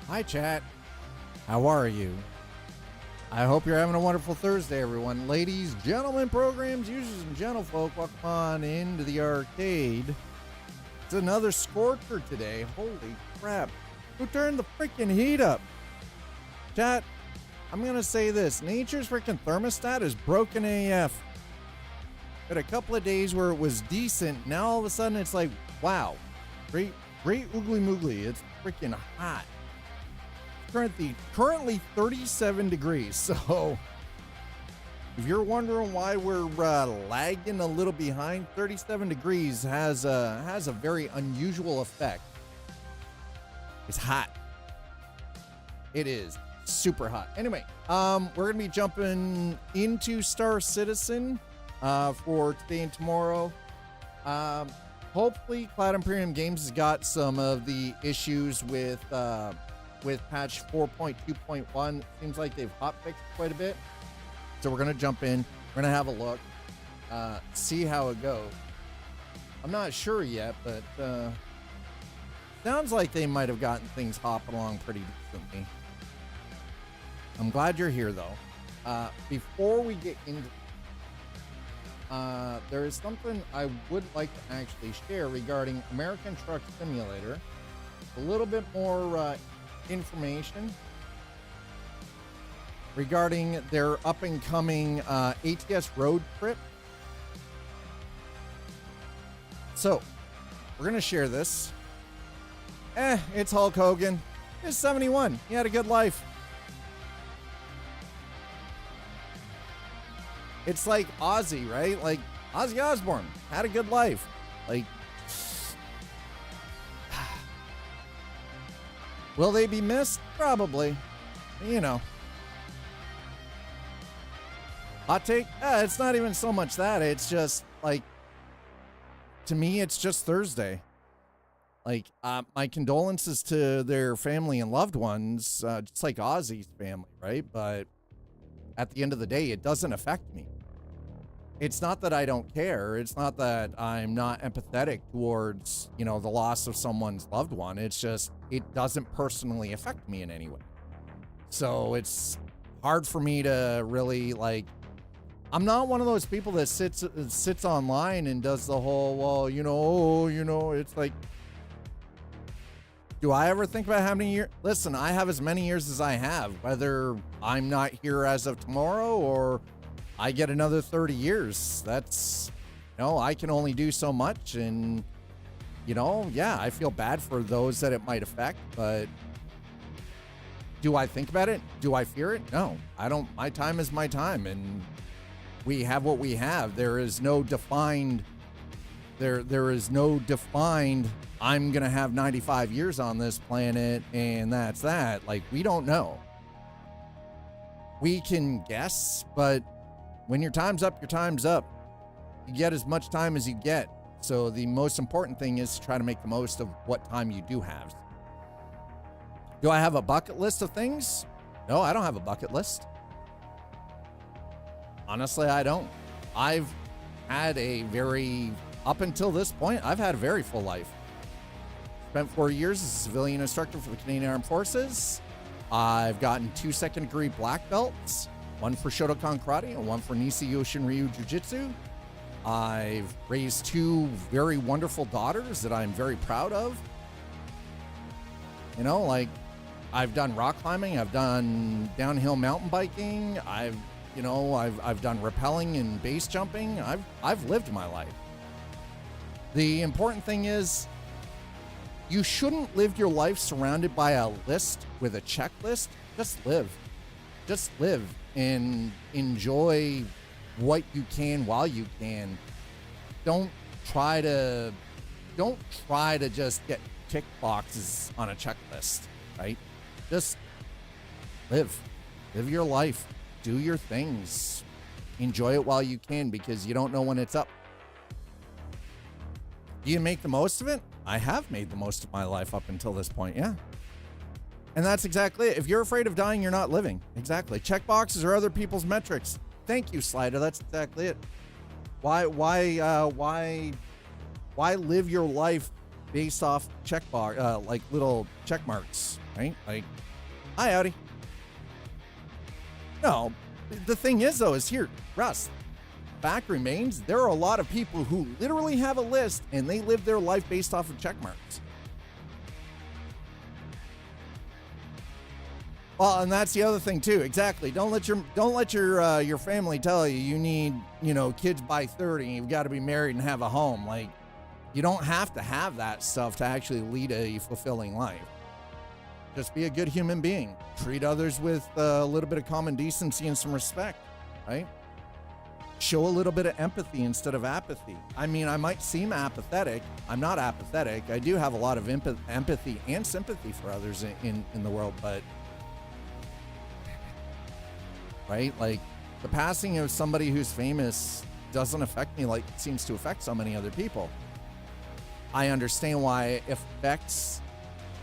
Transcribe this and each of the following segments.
Hi, chat. How are you? I hope you're having a wonderful Thursday, everyone. Ladies, gentlemen, programs, users, and gentlefolk, welcome on into the arcade. It's another scorcher today. Holy crap. Who turned the freaking heat up? Chat, I'm going to say this. Nature's freaking thermostat is broken AF. Had a couple of days where it was decent. Now all of a sudden it's like, wow. Great oogly moogly. It's freaking hot. Currently 37 degrees. So if you're wondering why we're lagging a little behind, 37 degrees has a very unusual effect. It's hot. It is super hot. Anyway, we're gonna be jumping into Star Citizen for today and tomorrow. Hopefully Cloud Imperium Games has got some of the issues with patch 4.2.1. Seems like they've hotfixed quite a bit. So we're going to jump in. We're going to have a look, see how it goes. I'm not sure yet, but sounds like they might have gotten things hopping along pretty decently. I'm glad you're here, though. Before we get into there is something I would like to actually share regarding American Truck Simulator. A little bit more information regarding their up and coming ATS road trip. So we're gonna share this. It's Hulk Hogan. He's 71. He had a good life. It's like Ozzy, right? Like Ozzy Osbourne had a good life. Like, will they be missed? Probably. You know. Hot take? It's not even so much that. It's just, like, to me, it's just Thursday. Like, my condolences to their family and loved ones, just like Ozzy's family, right? But at the end of the day, it doesn't affect me. It's not that I don't care. It's not that I'm not empathetic towards, you know, the loss of someone's loved one. It's just, it doesn't personally affect me in any way. So it's hard for me to really, like, I'm not one of those people that sits online and does the whole, well, it's like, do I ever think about how many years? Listen, I have as many years as I have, whether I'm not here as of tomorrow or I get another 30 years. That's, I can only do so much. And, yeah, I feel bad for those that it might affect, but do I think about it? Do I fear it? No, I don't. My time is my time, and we have what we have. There is no defined, there is no defined, I'm going to have 95 years on this planet, and that's that. Like, we don't know. We can guess, but when your time's up, your time's up. You get as much time as you get. So the most important thing is to try to make the most of what time you do have. Do I have a bucket list of things? No, I don't have a bucket list. Honestly, I don't. I've had up until this point, I've had a very full life. Spent 4 years as a civilian instructor for the Canadian Armed Forces. I've gotten 2 second-degree black belts. One for Shotokan Karate and one for Nisei Yoshin Ryu Jiu-Jitsu. I've raised 2 very wonderful daughters that I'm very proud of. Like, I've done rock climbing, I've done downhill mountain biking, I've done rappelling and base jumping. I've lived my life. The important thing is, you shouldn't live your life surrounded by a list with a checklist. Just live. Just live and enjoy what you can while you can. Don't try to just get tick boxes on a checklist, right? Just live your life, do your things, enjoy it while you can, because you don't know when it's up. Do you make the most of it? I have made the most of my life up until this point, yeah. And that's exactly it. If you're afraid of dying, you're not living. Exactly. Check boxes are other people's metrics. Thank you, Slider. That's exactly it. Why live your life based off checkbox, like little check marks, right? Like, hi, howdy. No, the thing is, though, is here, Russ, fact remains, there are a lot of people who literally have a list and they live their life based off of check marks. Well, and that's the other thing too. Exactly. Don't let your family tell you you need, kids by 30 and you've got to be married and have a home. Like, you don't have to have that stuff to actually lead a fulfilling life. Just be a good human being. Treat others with a little bit of common decency and some respect, right? Show a little bit of empathy instead of apathy. I mean, I might seem apathetic. I'm not apathetic. I do have a lot of empathy and sympathy for others in the world, but right? Like, the passing of somebody who's famous doesn't affect me like it seems to affect so many other people. I understand why it affects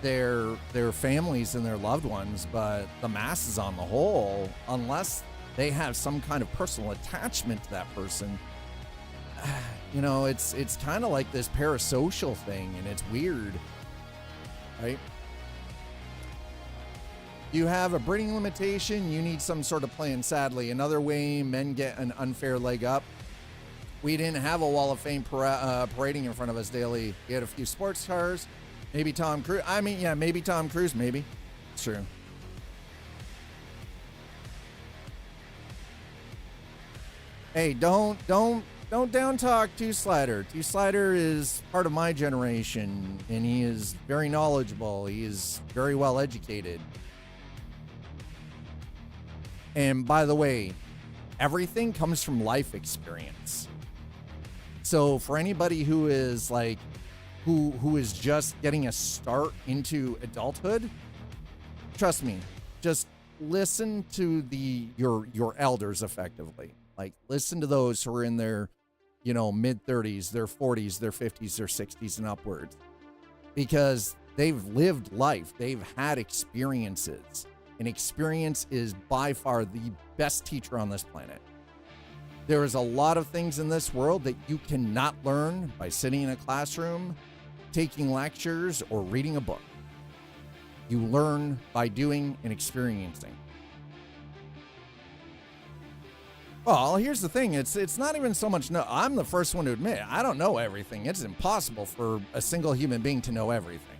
their families and their loved ones, but the masses on the whole, unless they have some kind of personal attachment to that person, it's kind of like this parasocial thing, and it's weird, right? You have a breeding limitation, you need some sort of plan. Sadly, another way men get an unfair leg up. We didn't have a wall of fame parading in front of us daily. We had a few sports cars, maybe Tom Cruise. I mean, yeah, maybe Tom Cruise, maybe. It's true. Hey, don't down talk Two Slider. Two Slider is part of my generation, and he is very knowledgeable. He is very well educated. And by the way, everything comes from life experience. So for anybody who is like, who is just getting a start into adulthood, trust me, just listen to your elders effectively. Like, listen to those who are in their, mid 30s, their 40s, their 50s, their 60s and upwards, because they've lived life. They've had experiences. And experience is by far the best teacher on this planet. There is a lot of things in this world that you cannot learn by sitting in a classroom, taking lectures, or reading a book. You learn by doing and experiencing. Well, here's the thing. It's not even so much I'm the first one to admit I don't know everything. It's impossible for a single human being to know everything.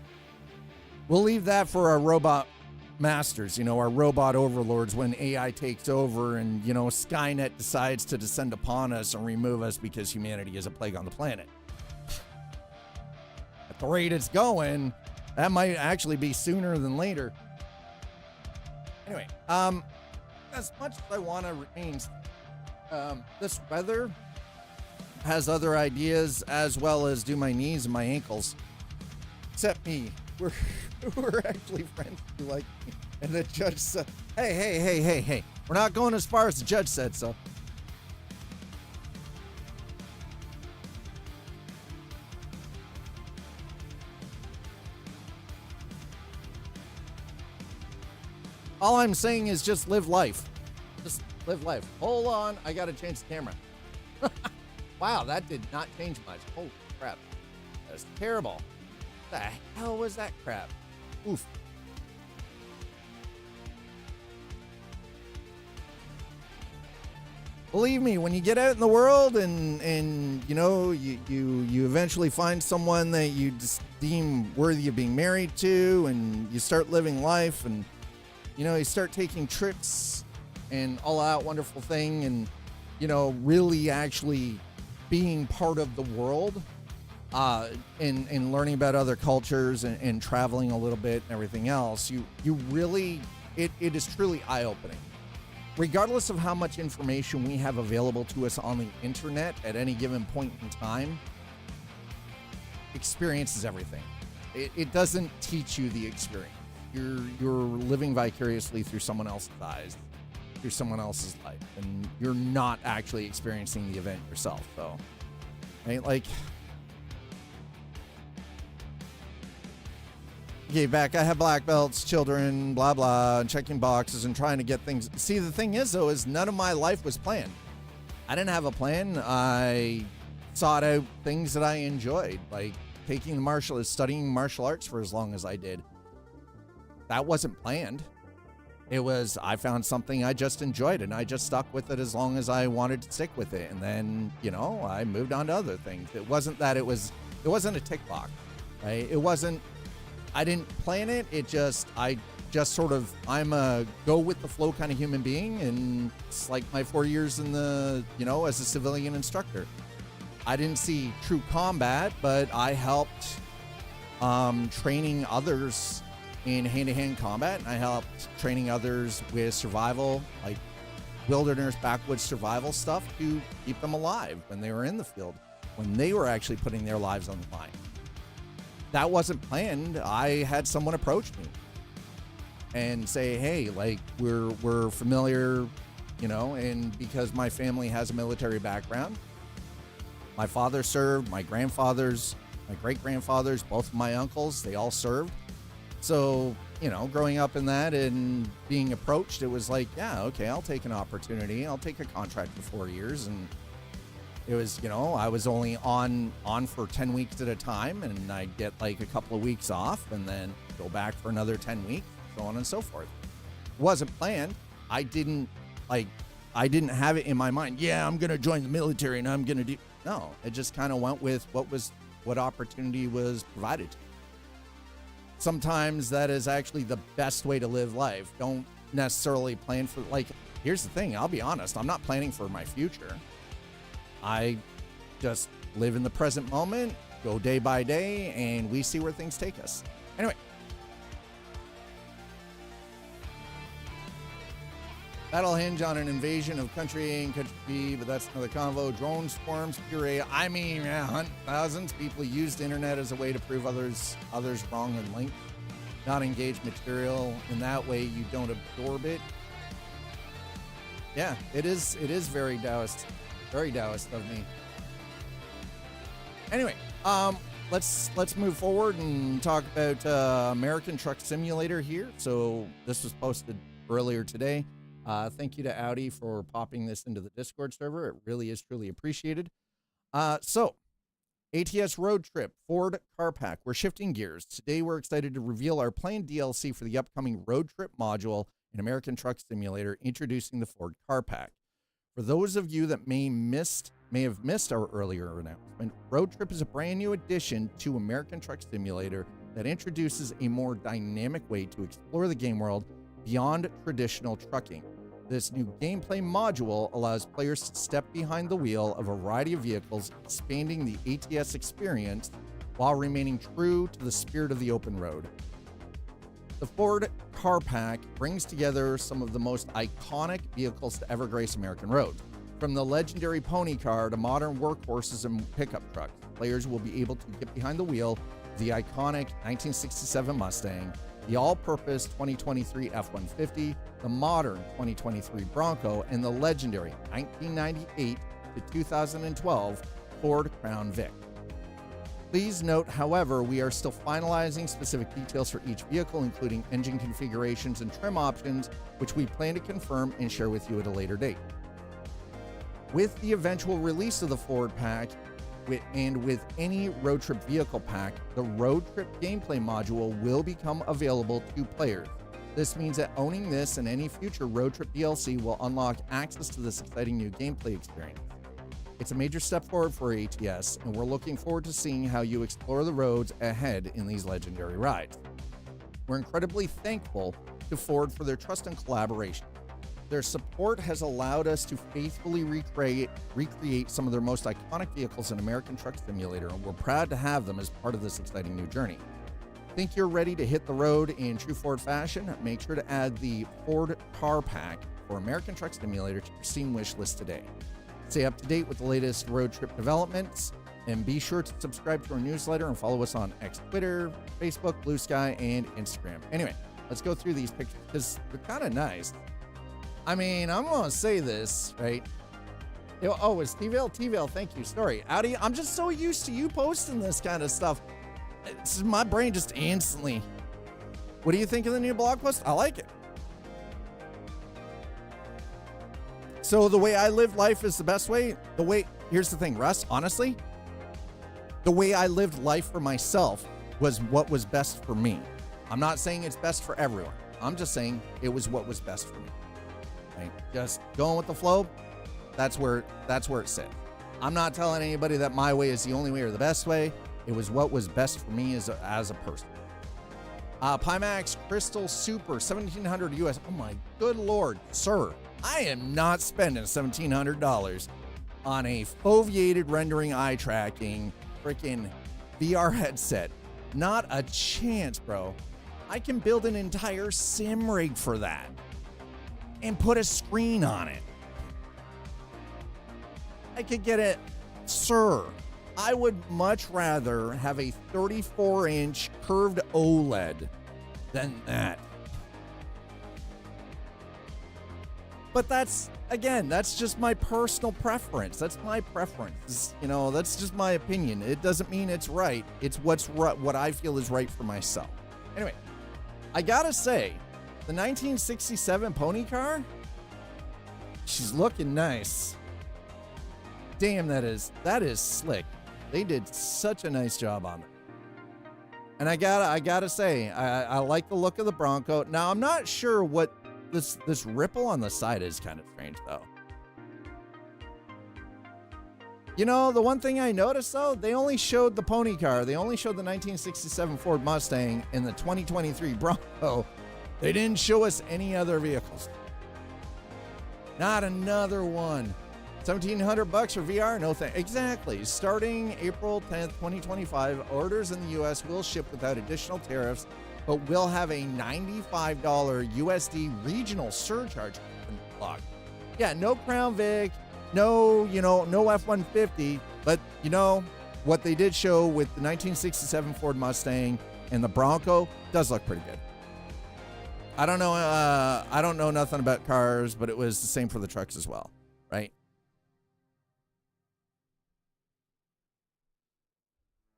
We'll leave that for our robot masters, our robot overlords, when AI takes over and, Skynet decides to descend upon us and remove us because humanity is a plague on the planet. At the rate it's going, that might actually be sooner than later. Anyway, as much as I want to remain, this weather has other ideas, as well as do my knees and my ankles. Except me. We're actually friends who like me. And the judge said, hey. We're not going as far as the judge said, so. All I'm saying is just live life. Just live life. Hold on, I gotta change the camera. Wow, that did not change much. Holy crap. That's terrible. What the hell was that crap? Oof. Believe me, when you get out in the world and you eventually find someone that you just deem worthy of being married to, and you start living life, and you start taking trips and all that wonderful thing, and really actually being part of the world, and learning about other cultures and traveling a little bit and everything else, you really, it is truly eye-opening. Regardless of how much information we have available to us on the internet at any given point in time, experience is everything. It doesn't teach you the experience. You're living vicariously through someone else's eyes, through someone else's life, and you're not actually experiencing the event yourself. So, right? Like, gave back, I have black belts, children, blah blah, and checking boxes and trying to get things. See, the thing is, though, is none of my life was planned. I didn't have a plan. I sought out things that I enjoyed, like studying martial arts for as long as I did. That wasn't planned. It was, I found something I just enjoyed and I just stuck with it as long as I wanted to stick with it. And then, you know, I moved on to other things. It wasn't a tick box, right? I didn't plan it. I'm a go with the flow kind of human being. And it's like my 4 years as a civilian instructor. I didn't see true combat, but I helped training others in hand-to-hand combat. And I helped training others with survival, like wilderness, backwoods survival stuff to keep them alive when they were in the field, when they were actually putting their lives on the line. That wasn't planned. I had someone approach me and say, hey, like we're familiar, and because my family has a military background, my father served, my grandfathers, my great-grandfathers, both of my uncles, they all served. So, growing up in that and being approached, it was like, yeah, okay, I'll take an opportunity. I'll take a contract for 4 years. And it was, I was only on for 10 weeks at a time, and I'd get like a couple of weeks off and then go back for another 10 weeks, so on and so forth. It wasn't planned. I didn't have it in my mind. Yeah, I'm going to join the military and I'm going to do. No, it just kind of went with what opportunity was provided to me. Sometimes that is actually the best way to live life. Don't necessarily plan for, here's the thing, I'll be honest, I'm not planning for my future. I just live in the present moment, go day by day, and we see where things take us. Anyway. That'll hinge on an invasion of country A and country B, but that's another convo. Drone swarms, pure hunt thousands. People use the internet as a way to prove others wrong and link. Not engage material. In that way, you don't absorb it. Yeah, it is very Taoist. Very Taoist of me. Anyway, let's move forward and talk about American Truck Simulator here. So this was posted earlier today. Thank you to Audi for popping this into the Discord server. It really is truly appreciated. So, ATS Road Trip, Ford Car Pack. We're shifting gears. Today, we're excited to reveal our planned DLC for the upcoming Road Trip module in American Truck Simulator, introducing the Ford Car Pack. For those of you that may have missed our earlier announcement, Road Trip is a brand new addition to American Truck Simulator that introduces a more dynamic way to explore the game world beyond traditional trucking. This new gameplay module allows players to step behind the wheel of a variety of vehicles, expanding the ATS experience while remaining true to the spirit of the open road. The Ford Car Pack brings together some of the most iconic vehicles to ever grace American roads. From the legendary pony car to modern workhorses and pickup trucks, players will be able to get behind the wheel of the iconic 1967 Mustang, the all-purpose 2023 F-150, the modern 2023 Bronco, and the legendary 1998 to 2012 Ford Crown Vic. Please note, however, we are still finalizing specific details for each vehicle, including engine configurations and trim options, which we plan to confirm and share with you at a later date. With the eventual release of the Ford Pack, and with any road trip vehicle pack, the road trip gameplay module will become available to players. This means that owning this and any future road trip DLC will unlock access to this exciting new gameplay experience. It's a major step forward for ATS, and we're looking forward to seeing how you explore the roads ahead in these legendary rides. We're incredibly thankful to Ford for their trust and collaboration. Their support has allowed us to faithfully recreate some of their most iconic vehicles in American Truck Simulator, and we're proud to have them as part of this exciting new journey. Think you're ready to hit the road in true Ford fashion? Make sure to add the Ford Car Pack for American Truck Simulator to your Steam wish list today. Stay up to date with the latest road trip developments, and be sure to subscribe to our newsletter and follow us on X, Twitter, Facebook, Blue Sky, and Instagram. Anyway, let's go through these pictures because they're kind of nice. I mean, I'm going to say this, right? Oh, it's T-Vale, thank you. Sorry, Audi, I'm just so used to you posting this kind of stuff. My brain just instantly. What do you think of the new blog post? I like it. So the way I live life is the best way. Here's the thing, Russ, honestly, The way I lived life for myself was what was best for me. I'm not saying it's best for everyone. I'm just saying it was what was best for me. Right? Just going with the flow. That's where it sits. I'm not telling anybody that my way is the only way or the best way. It was what was best for me as a person. Pimax Crystal Super 1700 US. Oh my good Lord, sir. I am not spending $1,700 on a foveated rendering eye tracking freaking VR headset. Not a chance, bro. I can build an entire sim rig for that and put a screen on it. I could get it, sir. I would much rather have a 34-inch curved OLED than that. But that's just my personal preference. That's my preference. You know, that's just my opinion. It doesn't mean it's right. It's what I feel is right for myself. Anyway, I gotta say, the 1967 pony car, she's looking nice. Damn, that is slick. They did such a nice job on it. And I gotta say, I like the look of the Bronco. Now, I'm not sure what this ripple on the side is. Kind of strange, though. You know, the one thing I noticed, though, they only showed the pony car. They only showed the 1967 Ford Mustang and the 2023 Bronco. They didn't show us any other vehicles. Not another one. $1,700 for VR? No thanks. Exactly. Starting April 10th, 2025, orders in the U.S. will ship without additional tariffs, but will have a $95 USD regional surcharge lock. Yeah, no Crown Vic, no F-150, but you know what they did show with the 1967 Ford Mustang and the Bronco does look pretty good. I don't know nothing about cars, but it was the same for the trucks as well, right?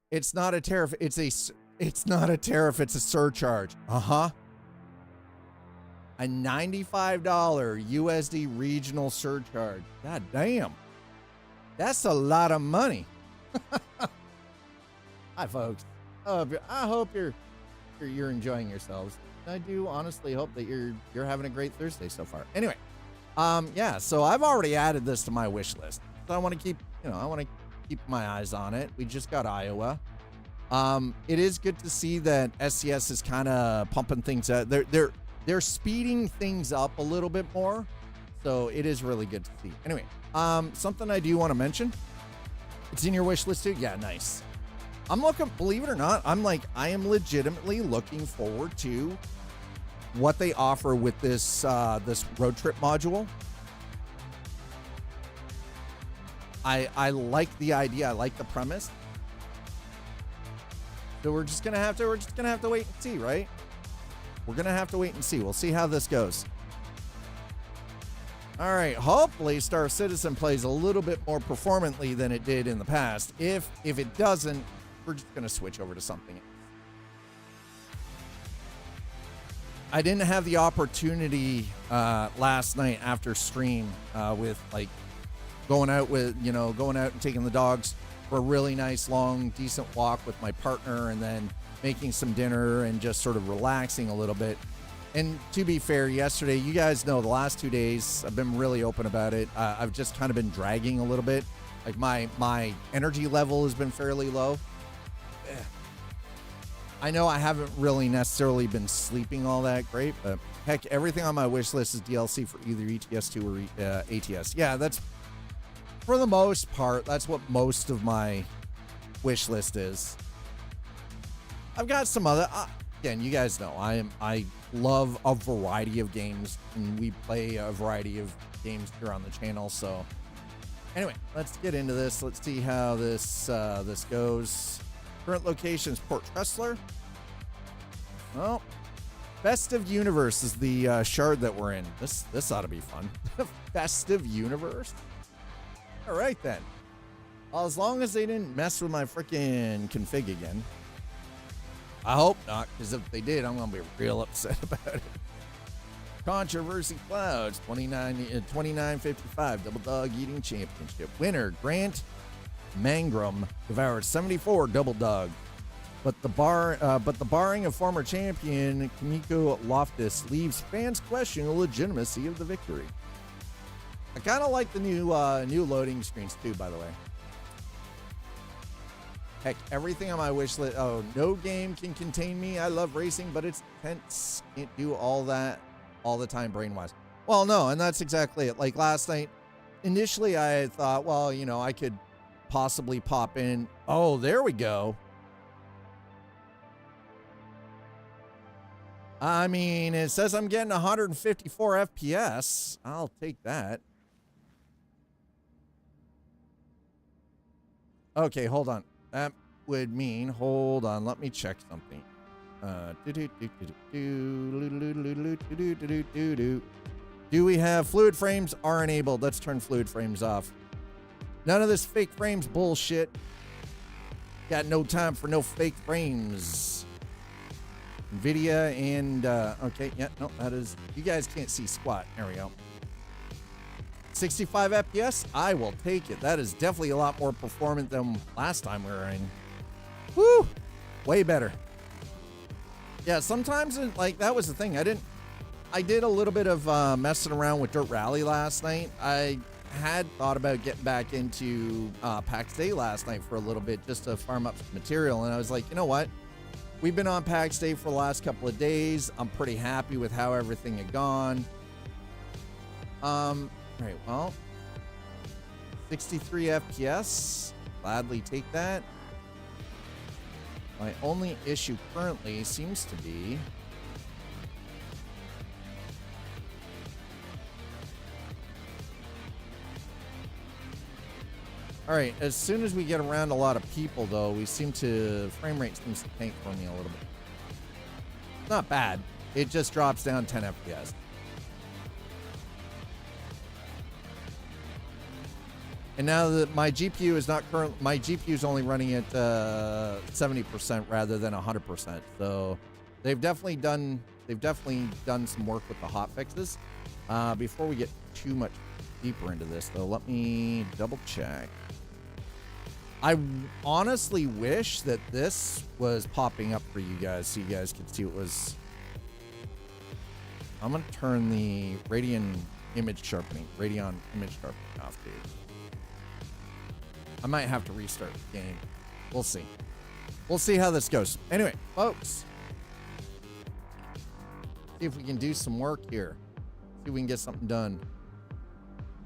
It's not a tariff. It's not a tariff. It's a surcharge. A $95 USD regional surcharge. God damn. That's a lot of money. Hi, folks. I hope you're enjoying yourselves. I do honestly hope that you're having a great Thursday so far. Anyway, yeah. So I've already added this to my wish list. So I want to keep my eyes on it. We just got Iowa. It is good to see that SCS is kind of pumping things out. They're speeding things up a little bit more. So it is really good to see. Anyway, something I do want to mention. It's in your wish list too. Yeah, nice. I'm looking, believe it or not, I am legitimately looking forward to what they offer with this road trip module. I like the idea. I like the premise. So we're just gonna have to wait and see, right? We're gonna have to wait and see. We'll see how this goes. All right. Hopefully, Star Citizen plays a little bit more performantly than it did in the past. If it doesn't, we're just gonna switch over to something else. I didn't have the opportunity last night after stream with going out and taking the dogs for a really nice, long, decent walk with my partner and then making some dinner and just sort of relaxing a little bit. And to be fair, yesterday, you guys know the last 2 days, I've been really open about it. I've just kind of been dragging a little bit. Like my energy level has been fairly low. I know I haven't really necessarily been sleeping all that great, but heck, everything on my wish list is DLC for either ETS2 or ATS. Yeah, that's... For the most part, that's what most of my wish list is. I've got some other... again, you guys know, I love a variety of games, and we play a variety of games here on the channel, so... Anyway, let's get into this. Let's see how this goes. Current location is Port Tressler. Well, Festive Universe is the shard that we're in. This ought to be fun. Festive Universe? All right, then. Well, as long as they didn't mess with my freaking config again. I hope not, because if they did, I'm going to be real upset about it. Controversy Clouds, 29.55, Double Dog Eating Championship. Winner, Grant Mangrum devoured 74 double dog. But the barring of former champion Kimiko Loftus leaves fans questioning the legitimacy of the victory. I kind of like the new loading screens too, by the way. Heck, everything on my wish list. Oh, no game can contain me. I love racing, but it's tense. Can't do all that all the time brain-wise. Well, no, and that's exactly it. Like last night, initially I thought, well, you know, I could possibly pop in. Oh, there we go. I mean, it says I'm getting 154 FPS. I'll take that. Okay, hold on. That would mean, hold on, let me check something. Do we have fluid frames are enabled? Let's turn fluid frames off. None of this fake frames bullshit. Got no time for no fake frames. NVIDIA and, okay, yeah, no, that is, you guys can't see squat. There we go. 65 FPS, I will take it. That is definitely a lot more performant than last time we were in. Woo! Way better. Yeah, sometimes, like, that was the thing. I did a little bit of messing around with Dirt Rally last night. I had thought about getting back into PAX Day last night for a little bit just to farm up some material, and I was like, you know what? We've been on PAX Day for the last couple of days. I'm pretty happy with how everything had gone. Right, well, 63 FPS. Gladly take that. My only issue currently seems to be all right, as soon as we get around a lot of people, though, frame rate seems to tank for me a little bit. Not bad. It just drops down 10 FPS. And now that my GPU is my GPU is only running at 70% rather than 100%. So they've definitely done some work with the hot fixes. Before we get too much deeper into this, though, let me double check. I honestly wish that this was popping up for you guys so you guys could see what was. I'm going to turn the Radeon image sharpening off, dude. I might have to restart the game. We'll see. We'll see how this goes. Anyway, folks. See if we can do some work here. See if we can get something done.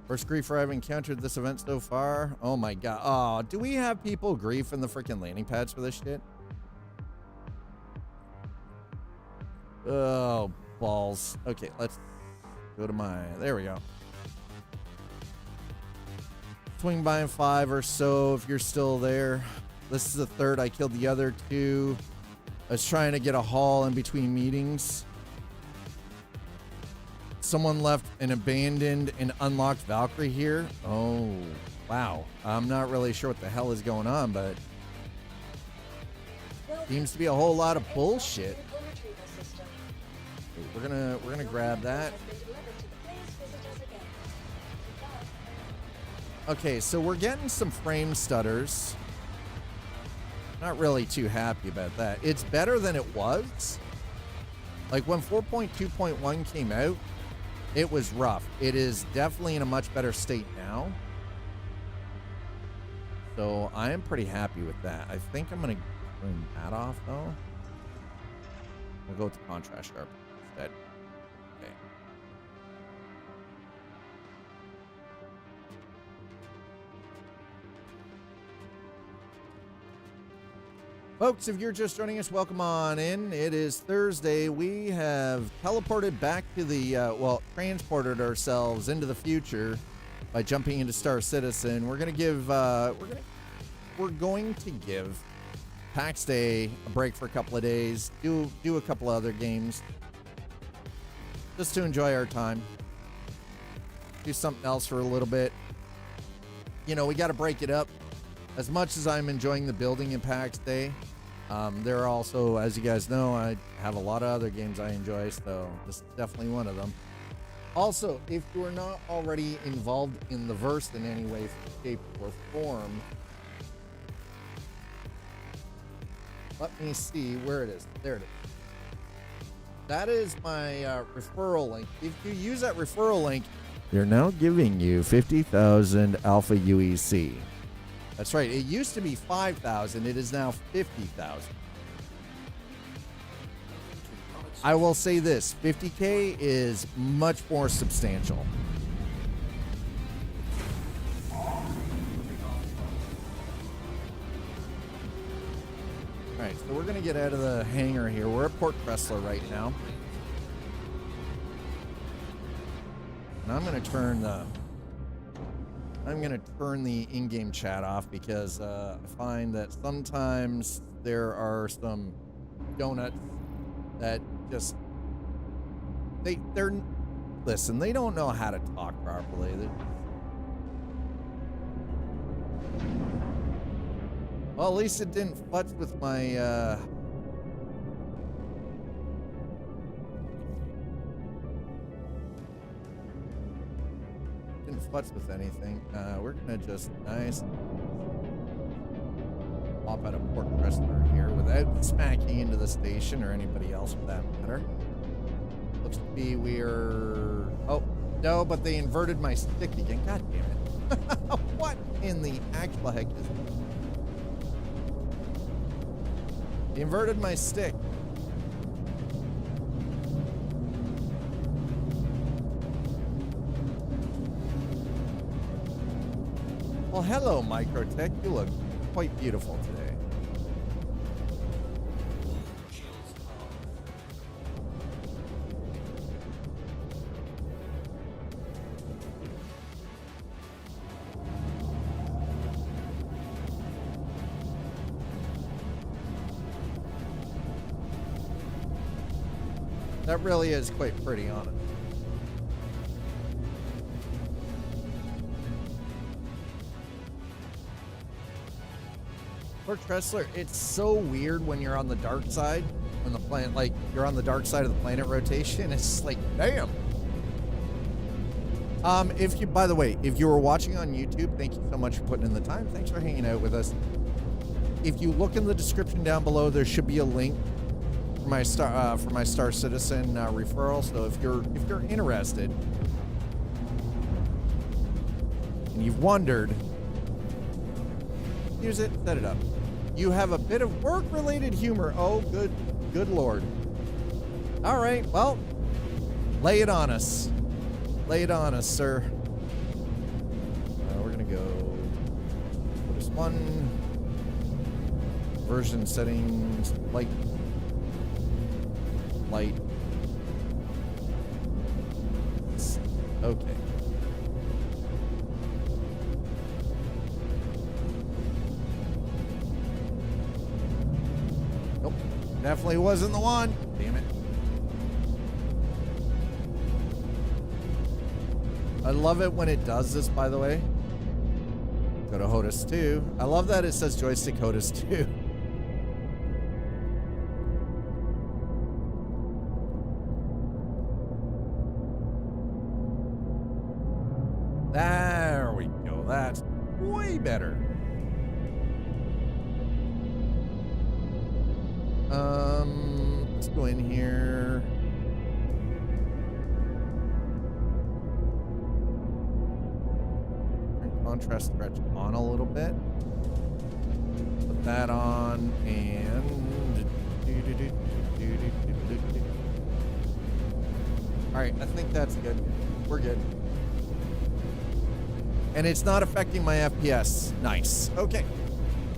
First griefer I've encountered this event so far. Oh my god. Oh, do we have people grief in the freaking landing pads for this shit? Oh, balls. Okay, let's go to there we go. Swing by in 5 or so if you're still there. This is the third. I killed the other 2. I was trying to get a haul in between meetings. Someone left an abandoned and unlocked Valkyrie here. Oh, wow. I'm not really sure what the hell is going on, but seems to be a whole lot of bullshit. Okay, we're gonna grab that. Okay, so we're getting some frame stutters. Not really too happy about that. It's better than it was. Like when 4.2.1 came out, it was rough. It is definitely in a much better state now. So I am pretty happy with that. I think I'm going to turn that off, though. We'll go with the contrast sharp instead. Okay. Folks, if you're just joining us, welcome on in. It is Thursday. We have teleported back to the, transported ourselves into the future by jumping into Star Citizen. We're going to give, we're going to give PAX Day a break for a couple of days, do a couple of other games, just to enjoy our time, do something else for a little bit. You know, we got to break it up. As much as I'm enjoying the building in PAX Day, there are also, as you guys know, I have a lot of other games I enjoy, so this is definitely one of them. Also, if you are not already involved in the verse in any way, shape, or form, Let me see where it is. There it is. That is my referral link. If you use that referral link, they're now giving you 50,000 Alpha UEC. That's right. It used to be 5,000. It is now 50,000. I will say this, 50K is much more substantial. All right, so we're going to get out of the hangar here. We're at Port Cressler right now. And I'm going to turn the in-game chat off because I find that sometimes there are some donuts that just they're listen, they don't know how to talk properly. Well, at least it didn't futz with my didn't futz with anything. We're gonna just pop out of Port Cressler here without smacking into the station or anybody else for that matter. Looks to be we're... Oh, no, but they inverted my stick again. God damn it. What in the actual heck is it? They inverted my stick. Well, hello, Microtech. You look quite beautiful today. That really is quite pretty on it. Port Cressler, it's so weird when you're on the dark side, when the planet, like, you're on the dark side of the planet rotation. It's like, damn. If you, by the way, if you were watching on YouTube, thank you so much for putting in the time. Thanks for hanging out with us. If you look in the description down below, there should be a link for my Star Citizen referral. So if you're interested and you've wondered, use it, set it up. You have a bit of work-related humor. Oh, good Lord. All right, well, lay it on us. Lay it on us, sir. We're gonna go Otis 1 version settings, light. Okay. Nope, definitely wasn't the one. Damn it. I love it when it does this, by the way. Go to HOTUS 2. I love that it says joystick HOTUS 2. There we go. That's way better. Let's go in here. Contrast stretch on a little bit. Put that on and all right, I think that's good. We're good. And it's not affecting my FPS. Nice. Okay.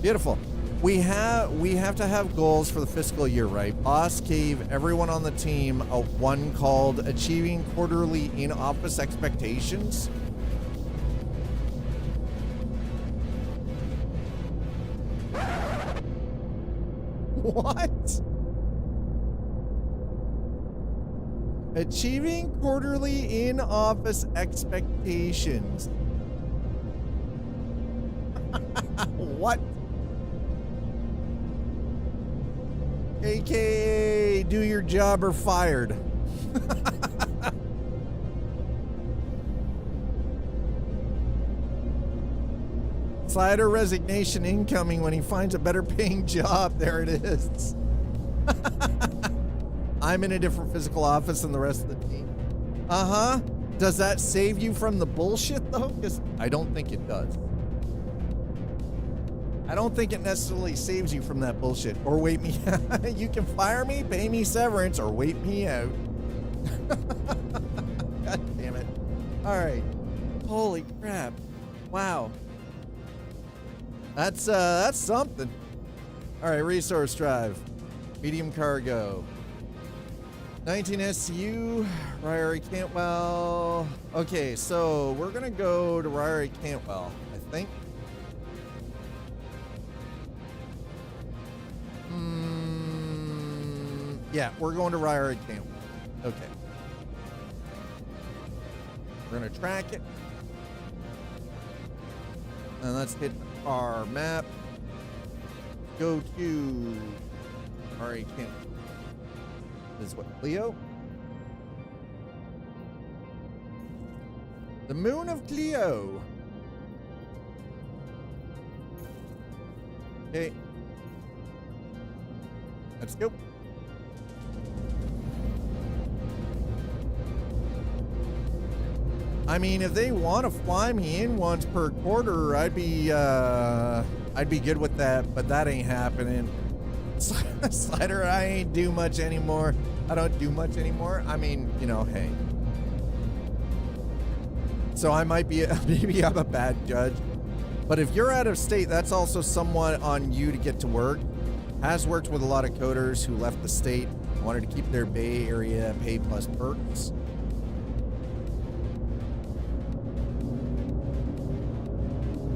Beautiful. We have to have goals for the fiscal year, right? Boss gave everyone on the team a one called Achieving Quarterly In-Office Expectations. What? Achieving quarterly in-office expectations. What? AKA do your job or fired. Slider resignation incoming when he finds a better paying job. There it is. I'm in a different physical office than the rest of the team. Uh-huh. Does that save you from the bullshit, though? Because I don't think it does. I don't think it necessarily saves you from that bullshit. Or wait me. You can fire me, pay me severance, or wait me out. God damn it. All right. Holy crap. Wow. That's something. All right, resource drive. Medium cargo. 19 SCU, Ryrie Cantwell. Okay, so we're gonna go to Ryrie Cantwell, I think. Yeah, we're going to Ryrie Cantwell. Okay. We're gonna track it. And let's hit our map. Go to Ryrie Cantwell. This is what, Cleo? The moon of Cleo. Okay. Let's go. I mean, if they want to fly me in once per quarter, I'd be good with that, but that ain't happening. Slider, I ain't do much anymore. I don't do much anymore. I mean, you know, hey. So I might be, maybe I'm a bad judge. But if you're out of state, that's also somewhat on you to get to work. Has worked with a lot of coders who left the state, wanted to keep their Bay Area pay plus perks.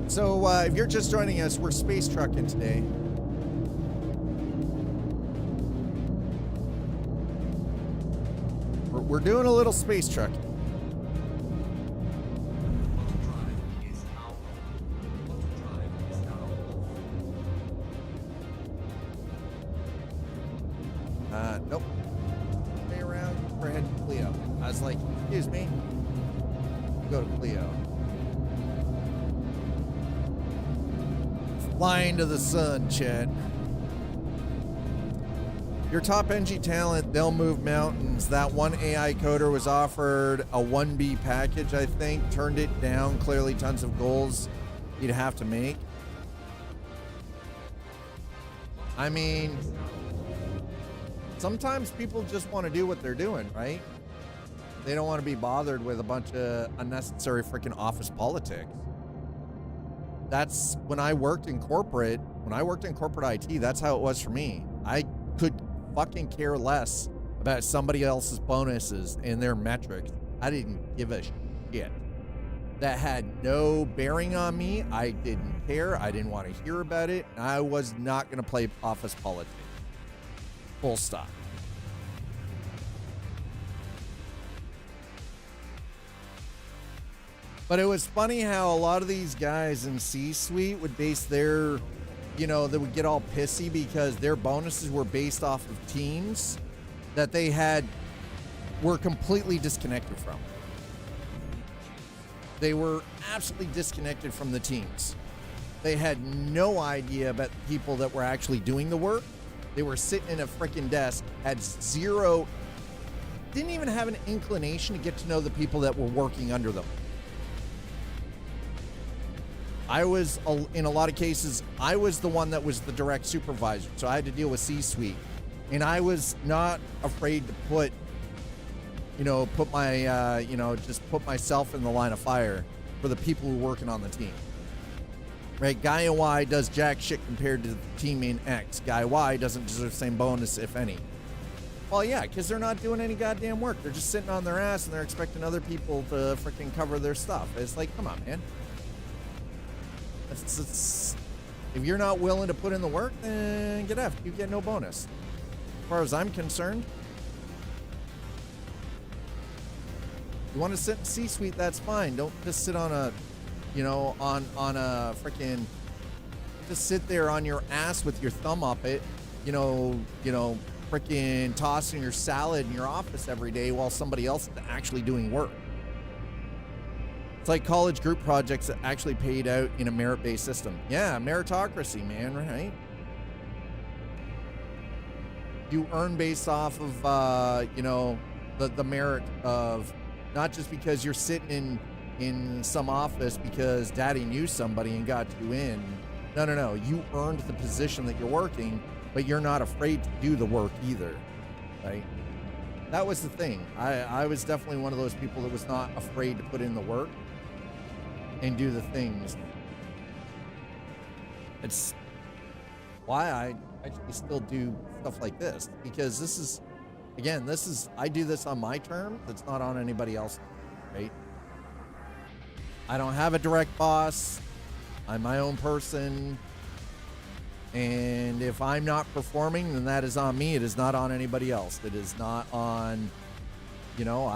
So if you're just joining us, we're space trucking today. We're doing a little space truck. Nope. Stay around. We're heading to Cleo. I was like, excuse me. Go to Cleo. Flying to the sun, Chad. Your top NG talent, they'll move mountains. That one AI coder was offered a 1B package, I think. Turned it down. Clearly tons of goals you'd have to make. I mean, sometimes people just want to do what they're doing, right? They don't want to be bothered with a bunch of unnecessary freaking office politics. That's when I worked in corporate IT, that's how it was for me. I could fucking care less about somebody else's bonuses and their metrics. I didn't give a shit. That had no bearing on me. I didn't care. I didn't want to hear about it. I was not going to play office politics. Full stop. But it was funny how a lot of these guys in C-suite would base their, they would get all pissy because their bonuses were based off of teams that they were completely disconnected from. They were absolutely disconnected from the teams. They had no idea about the people that were actually doing the work. They were sitting in a freaking desk, didn't even have an inclination to get to know the people that were working under them. In a lot of cases, I was the one that was the direct supervisor, so I had to deal with C-suite. And I was not afraid to put myself in the line of fire for the people who are working on the team. Right? Guy Y does jack shit compared to the team in X. Guy Y doesn't deserve the same bonus, if any. Well, yeah, because they're not doing any goddamn work. They're just sitting on their ass and they're expecting other people to freaking cover their stuff. It's like, come on, man. If you're not willing to put in the work, then get F. You get no bonus. As far as I'm concerned. You want to sit in C-suite, that's fine. Don't just sit on a, freaking, just sit there on your ass with your thumb up it, freaking tossing your salad in your office every day while somebody else is actually doing work. It's like college group projects that actually paid out in a merit-based system. Yeah, meritocracy, man, right? You earn based off of, you know, the merit of, not just because you're sitting in some office because daddy knew somebody and got you in. No. You earned the position that you're working, but you're not afraid to do the work either, right? That was the thing. I was definitely one of those people that was not afraid to put in the work and do the things. It's why I actually still do stuff like this, because this is, again, I do this on my terms. It's not on anybody else, right? I don't have a direct boss. I'm my own person. And if I'm not performing, then that is on me. It is not on anybody else. It is not on, you know,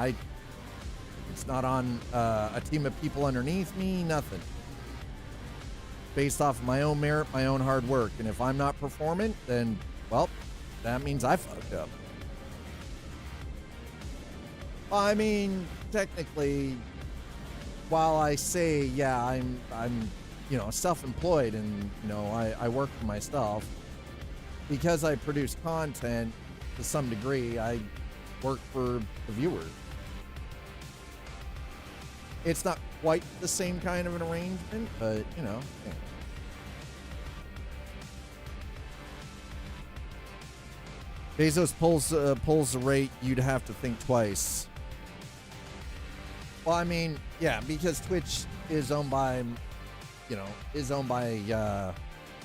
it's not on a team of people underneath me, nothing. Based off of my own merit, my own hard work. And if I'm not performing, then, well, that means I fucked up. Well, I mean, technically, while I say, yeah, I'm you know, self-employed and, you know, I work for myself, because I produce content to some degree, I work for the viewers. It's not quite the same kind of an arrangement, but, you know. Yeah. Bezos pulls the rate, you'd have to think twice. Well, I mean, yeah, because Twitch is owned by, you know,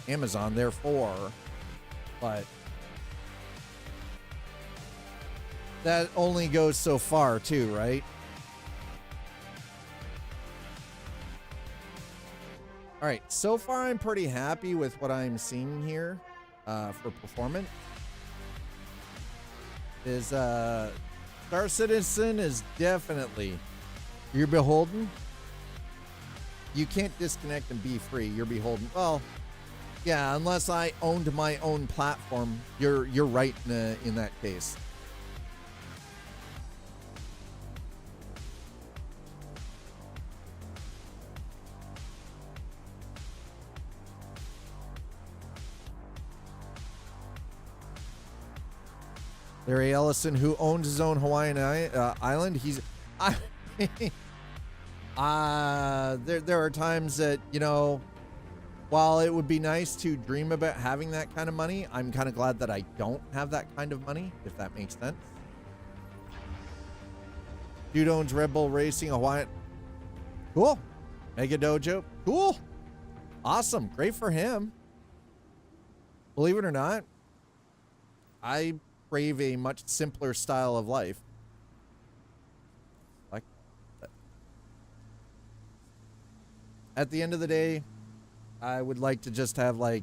Amazon, therefore, but that only goes so far too, right? All right, so far I'm pretty happy with what I'm seeing here for performance. Star Citizen is definitely, you're beholden. You can't disconnect and be free. You're beholden. Well, yeah, unless I owned my own platform, you're right in that case. Larry Ellison, who owns his own Hawaiian island, there are times that, you know, while it would be nice to dream about having that kind of money, I'm kind of glad that I don't have that kind of money, if that makes sense. Dude owns Red Bull Racing, Hawaiian. Cool. Mega Dojo. Cool. Awesome. Great for him. Believe it or not, I crave a much simpler style of life. Like, at the end of the day, I would like to just have like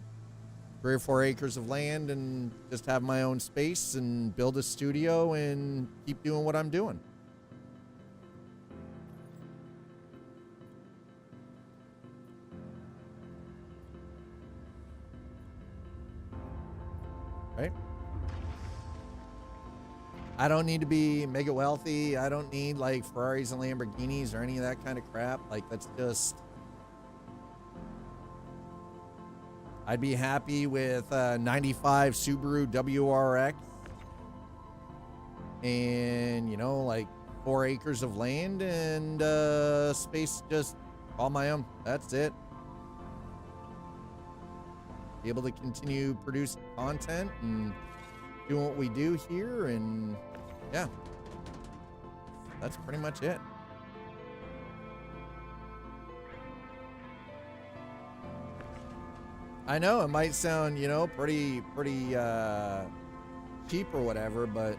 3 or 4 acres of land and just have my own space and build a studio and keep doing what I'm doing. Right? I don't need to be mega wealthy. I don't need like Ferraris and Lamborghinis or any of that kind of crap. Like, that's just, I'd be happy with a 95 Subaru WRX and, you know, like 4 acres of land and space just all my own. That's it. Be able to continue producing content and doing what we do here, and yeah, that's pretty much it. I know it might sound, you know, pretty cheap or whatever, but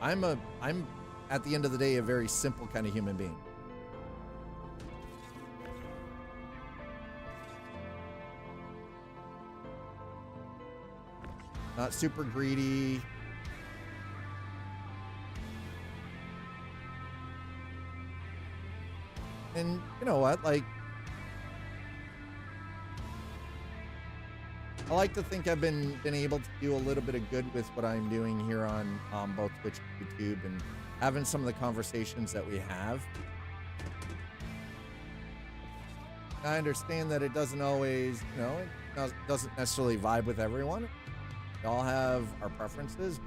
I'm at the end of the day a very simple kind of human being. Not super greedy. And you know what? Like, I like to think I've been able to do a little bit of good with what I'm doing here on both Twitch and YouTube, and having some of the conversations that we have. I understand that it doesn't always, you know, it doesn't necessarily vibe with everyone. We all have our preferences.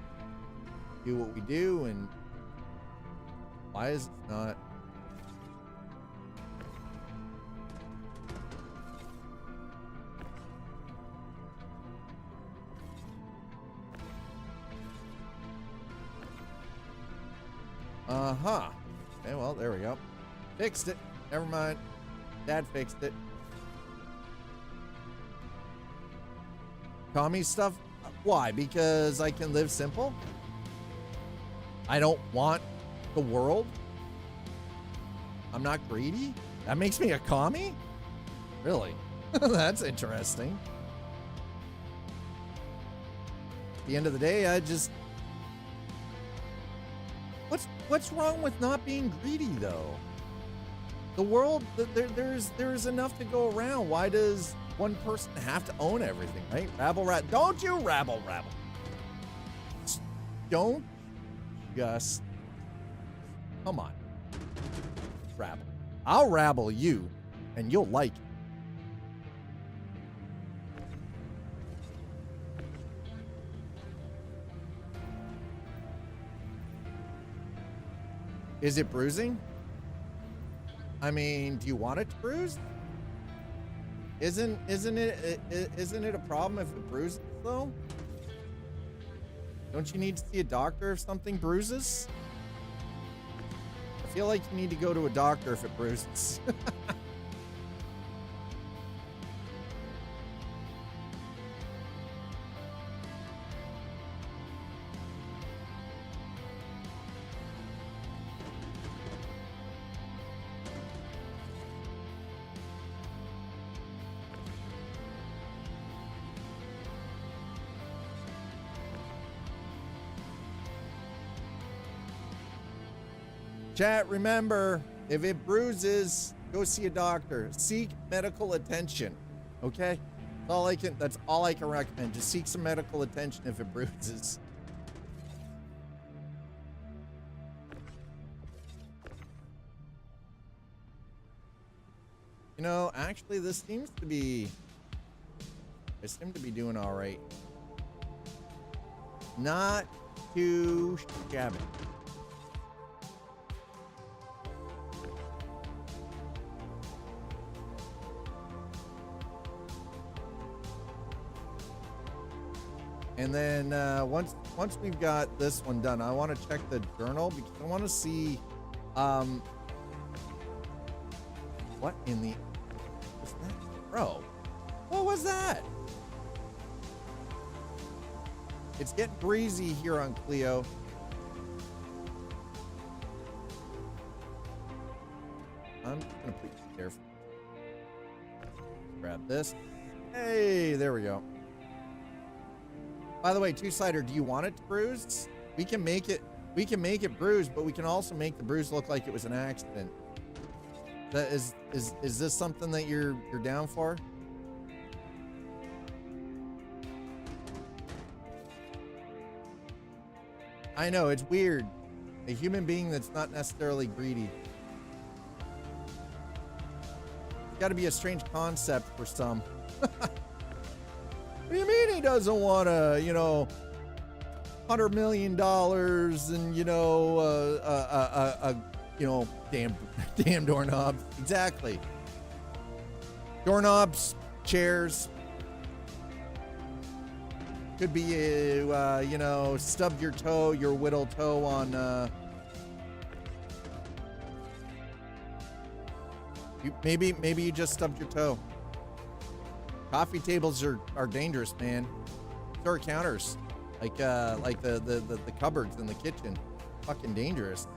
Do what we do, and why is it not? Uh-huh. Okay, well, there we go. Fixed it. Never mind. Dad fixed it. Commie stuff? Why? Because I can live simple? I don't want the world? I'm not greedy? That makes me a commie? Really? That's interesting. At the end of the day, I just... What's wrong with not being greedy, though? The world, there's enough to go around. Why does one person have to own everything, right? Rabble. Don't you rabble. Don't just... Come on. Rabble. I'll rabble you, and you'll like it. Is it bruising? I mean, do you want it to bruise? Isn't it a problem if it bruises though? Don't you need to see a doctor if something bruises? I feel like you need to go to a doctor if it bruises. Chat, remember, if it bruises, go see a doctor. Seek medical attention. Okay? That's all I can recommend. Just seek some medical attention if it bruises. You know, actually I seem to be doing all right. Not too shabby. And then once we've got this one done, I want to check the journal because I want to see what in the what's that? Bro, what was that? It's getting breezy here on Clio. I'm just gonna put you there. Grab this. Hey, there we go. By the way, Two-Sider, do you want it to bruise? We can make it bruised, but we can also make the bruise look like it was an accident. That is this something that you're down for? I know, it's weird. A human being that's not necessarily greedy. It's got to be a strange concept for some. What do you mean he doesn't want to, you know, $100 million and, you know, damn doorknobs. Exactly. Doorknobs, chairs. Could be, you know, stub your toe, your whittle toe on, maybe you just stubbed your toe. Coffee tables are dangerous, man. So are counters, like the cupboards in the kitchen. Fucking dangerous.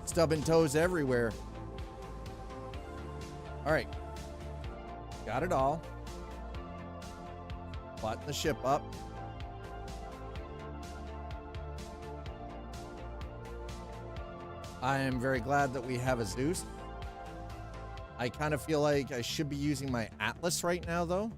Stubbing toes everywhere. All right, got it all. Button the ship up. I am very glad that we have a Zeus. I kind of feel like I should be using my Atlas right now, though.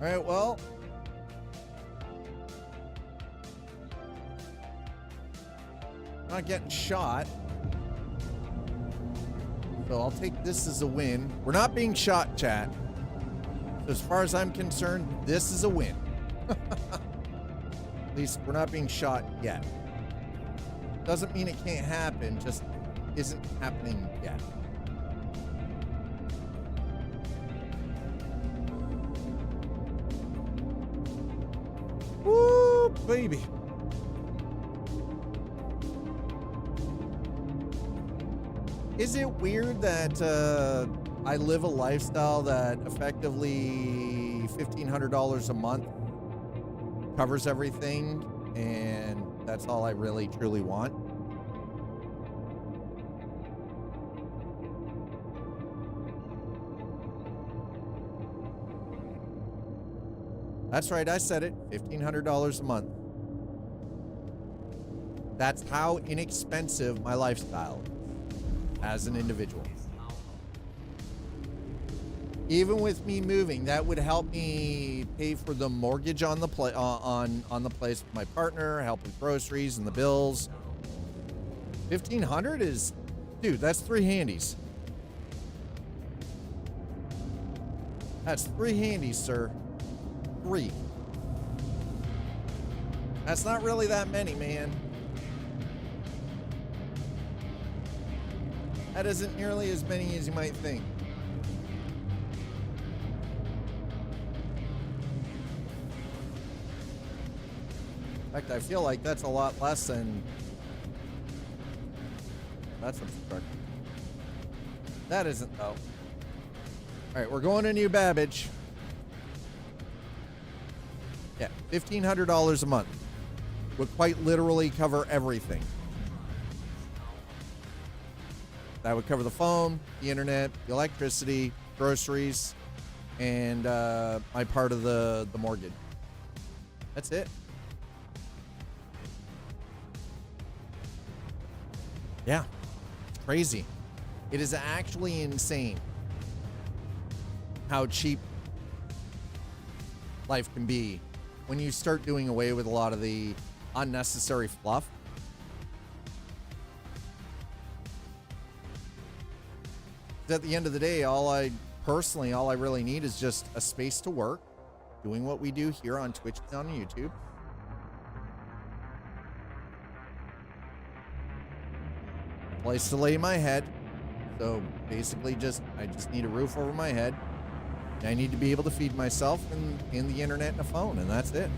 All right, well. Not getting shot. So I'll take this as a win. We're not being shot, chat. So as far as I'm concerned, this is a win. At least we're not being shot yet. Doesn't mean it can't happen, just isn't happening yet. Woo, baby. Is it weird that I live a lifestyle that effectively $1,500 a month covers everything, and that's all I really truly want? That's right, I said it, $1,500 a month. That's how inexpensive my lifestyle is as an individual. Even with me moving, that would help me pay for the mortgage on the on the place with my partner, help with groceries and the bills. $1,500 is, dude, that's 3 handies. That's 3 handies, sir. 3. That's not really that many, man. That isn't nearly as many as you might think. In fact, I feel like that's a lot less than... That's obstructed. That isn't, though. All right, we're going to New Babbage. Yeah, $1,500 a month would quite literally cover everything. That would cover the phone, the internet, the electricity, groceries, and my part of the mortgage. That's it. Yeah, it's crazy. It is actually insane how cheap life can be when you start doing away with a lot of the unnecessary fluff. At the end of the day, all I really need is just a space to work, doing what we do here on Twitch and on YouTube. A place to lay my head. So basically I just need a roof over my head. And I need to be able to feed myself and in the internet and a phone, and that's it.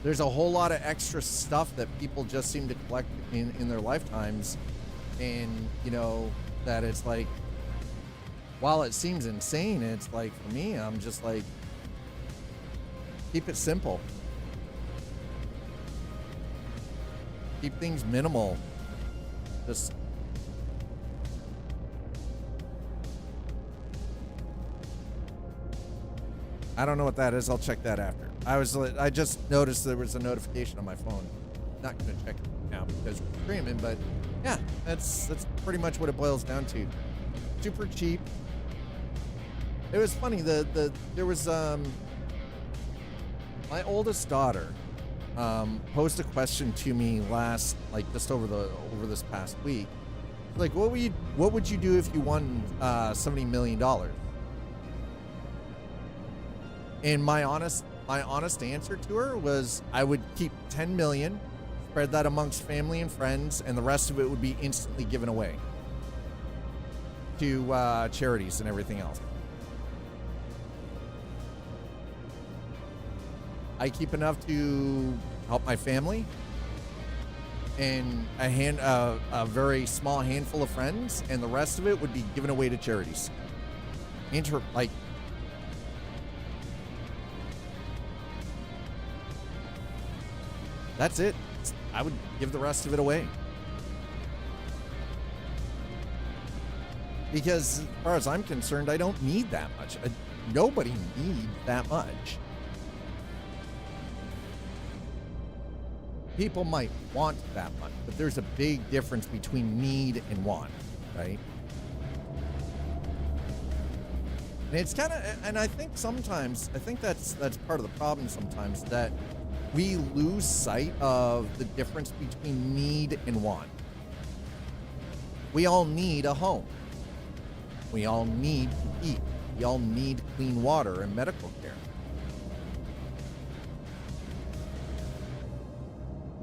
There's a whole lot of extra stuff that people just seem to collect in their lifetimes. And, you know, that it's like, while it seems insane, it's like, for me, I'm just like, keep it simple. Keep things minimal. Just... I don't know what that is. I'll check that after. I just noticed there was a notification on my phone. Not going to check it now because we're streaming, but yeah, that's pretty much what it boils down to. Super cheap. It was funny. There was my oldest daughter posed a question to me last, like just over this past week. Like, what would you do if you won $70 million? And my honest answer to her was, I would keep 10 million, spread that amongst family and friends, and the rest of it would be instantly given away to charities and everything else. I keep enough to help my family and a very small handful of friends, and the rest of it would be given away to charities. That's it. I would give the rest of it away. Because as far as I'm concerned, I don't need that much. Nobody needs that much. People might want that much, but there's a big difference between need and want, right? And it's kind of, and I think sometimes, I think that's part of the problem sometimes, that we lose sight of the difference between need and want. We all need a home. We all need to eat. We all need clean water and medical care.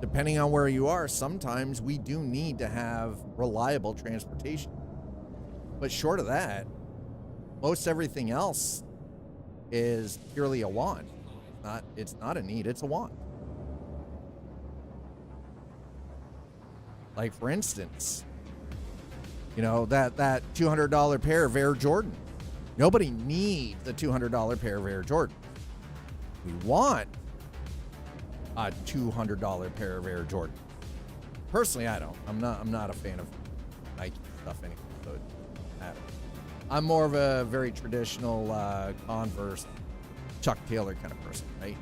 Depending on where you are, sometimes we do need to have reliable transportation. But short of that, most everything else is purely a want. It's not a need, it's a want. Like, for instance, you know, that $200 pair of Air Jordan. Nobody needs a $200 pair of Air Jordan. We want a $200 pair of Air Jordan. Personally, I don't. I'm not a fan of Nike stuff anyway. So it doesn't matter. I'm more of a very traditional Converse, Chuck Taylor kind of person, right?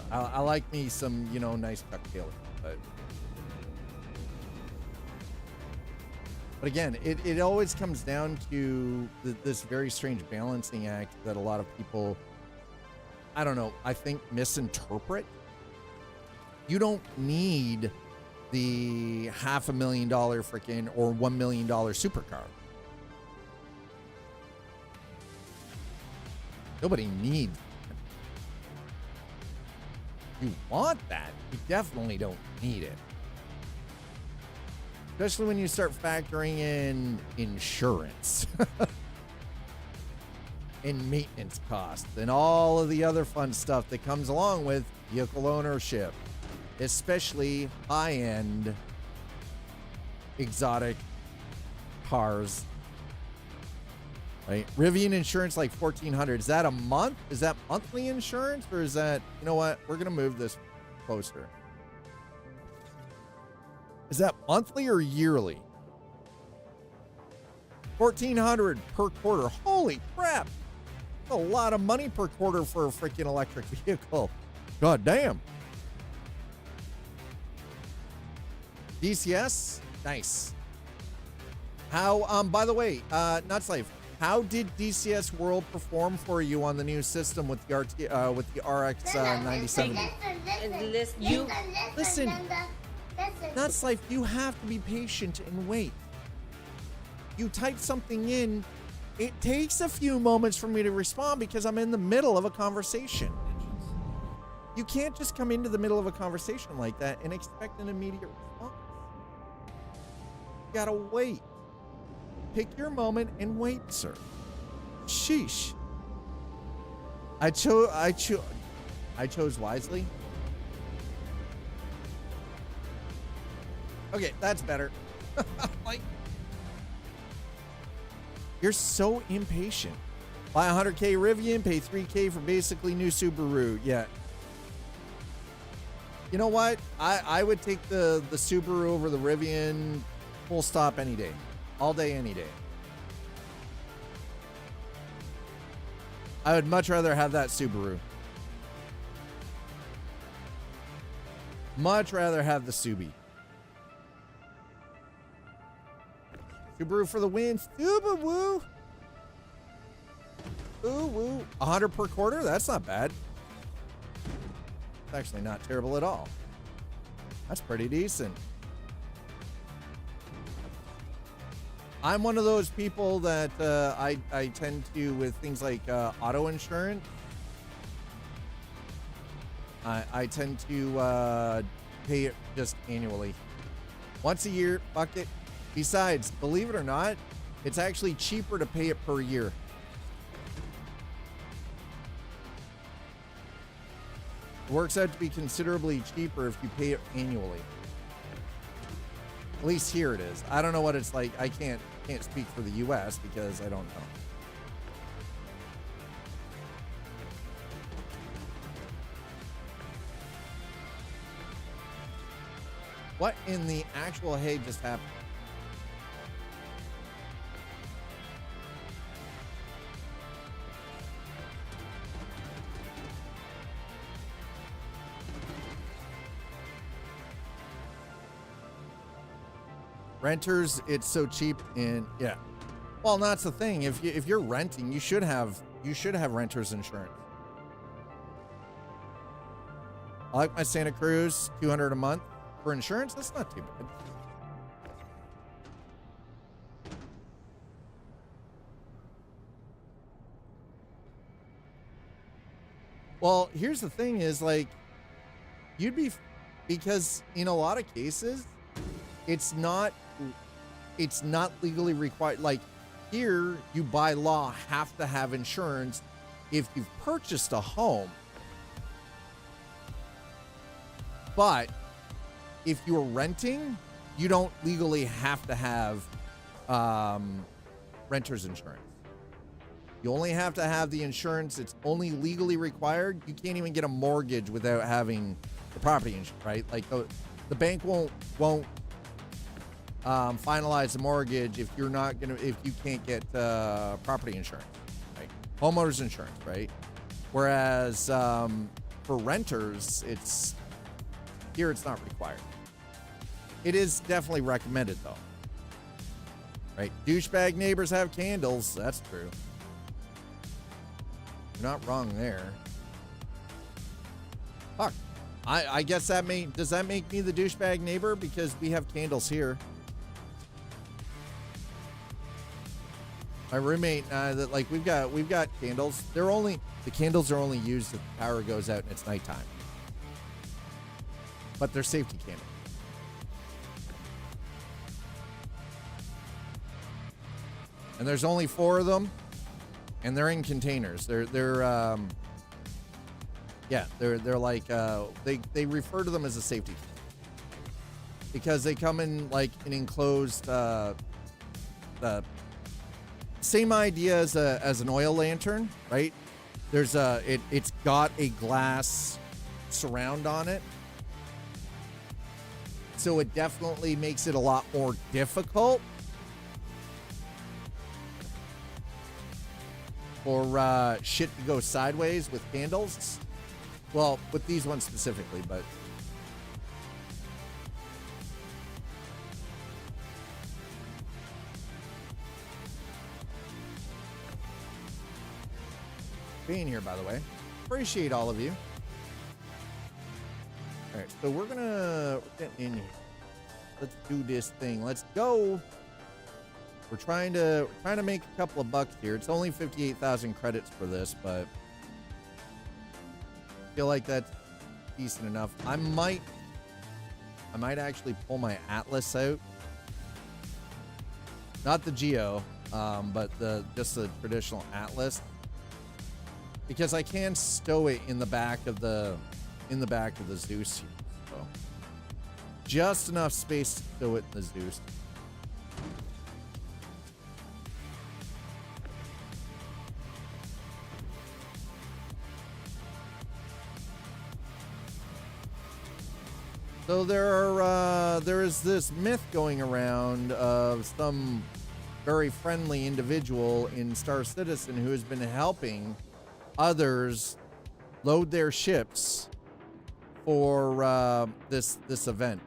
I like me some, you know, nice Chuck Taylor, but again, it always comes down to this very strange balancing act that a lot of people, I don't know, I think misinterpret. You don't need the $500,000 freaking or $1 million supercar. Nobody needs it. You want that. You definitely don't need it. Especially when you start factoring in insurance and maintenance costs and all of the other fun stuff that comes along with vehicle ownership, especially high-end exotic cars. Right? Rivian insurance like $1,400. Is that a month? Is that monthly insurance, or is that, you know what? We're gonna move this closer. Is that monthly or yearly? $1,400 per quarter. Holy crap! That's a lot of money per quarter for a freaking electric vehicle. God damn. DCS, nice. How? By the way, Nutslave, how did DCS World perform for you on the new system with the RX 9070? Listen. That's like, you have to be patient and wait. You type something in, it takes a few moments for me to respond because I'm in the middle of a conversation. You can't just come into the middle of a conversation like that and expect an immediate response. You gotta wait. Pick your moment and wait, sir. Sheesh. I chose wisely. Okay, that's better. Like, you're so impatient. Buy 100K Rivian, pay 3K for basically new Subaru. Yeah. You know what? I would take the Subaru over the Rivian, full stop, any day. All day, any day. I would much rather have that Subaru. Much rather have the Subi. Subaru for the win. Subaru. Ooh, woo. 100 per quarter? That's not bad. It's actually not terrible at all. That's pretty decent. I'm one of those people that I tend to, with things like auto insurance, I tend to pay it just annually. Once a year, fuck it. Besides, believe it or not, it's actually cheaper to pay it per year. It works out to be considerably cheaper if you pay it annually. At least here it is. I don't know what it's like. I can't speak for the US because I don't know. What in the actual hay just happened? Renters, it's so cheap, and yeah. Well, that's the thing. If you're renting, you should have renter's insurance. I like my Santa Cruz, $200 a month for insurance. That's not too bad. Well, here's the thing: is like because in a lot of cases, it's not legally required. Like here, you by law have to have insurance if you've purchased a home. But if you're renting, you don't legally have to have renter's insurance. You only have to have the insurance. It's only legally required. You can't even get a mortgage without having the property insurance, right? Like the bank won't finalize the mortgage if you can't get property insurance, right? Homeowners insurance, right? Whereas for renters, it's not required. It is definitely recommended though, right? Douchebag neighbors have candles. That's true. You're not wrong there. Fuck. I guess does that make me the douchebag neighbor because we have candles here? My roommate, we've got candles. The candles are only used if the power goes out and it's nighttime. But they're safety candles. And there's only 4 of them, and they're in containers. They're like they refer to them as a safety because they come in like an enclosed same idea as an oil lantern, right? It's got a glass surround on it. So it definitely makes it a lot more difficult for shit to go sideways with candles. Well, with these ones specifically, but being here, by the way. Appreciate all of you. All right, so we're get in here. Let's do this thing. Let's go. We're trying to make a couple of bucks here. It's only 58,000 credits for this, but I feel like that's decent enough. I might actually pull my Atlas out. Not the Geo, but just the traditional Atlas. Because I can stow it in the back of the Zeus here. So just enough space to stow it in the Zeus. So there is this myth going around of some very friendly individual in Star Citizen who has been helping others load their ships for this event.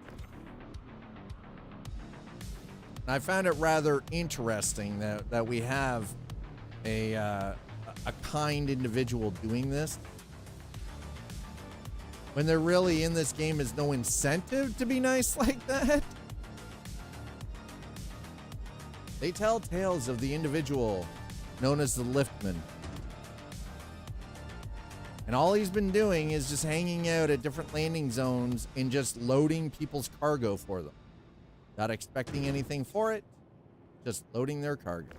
And I found it rather interesting that we have a kind individual doing this when there really in this game is no incentive to be nice like that. They tell tales of the individual known as the liftman. And all he's been doing is just hanging out at different landing zones and just loading people's cargo for them. Not expecting anything for it, just loading their cargo.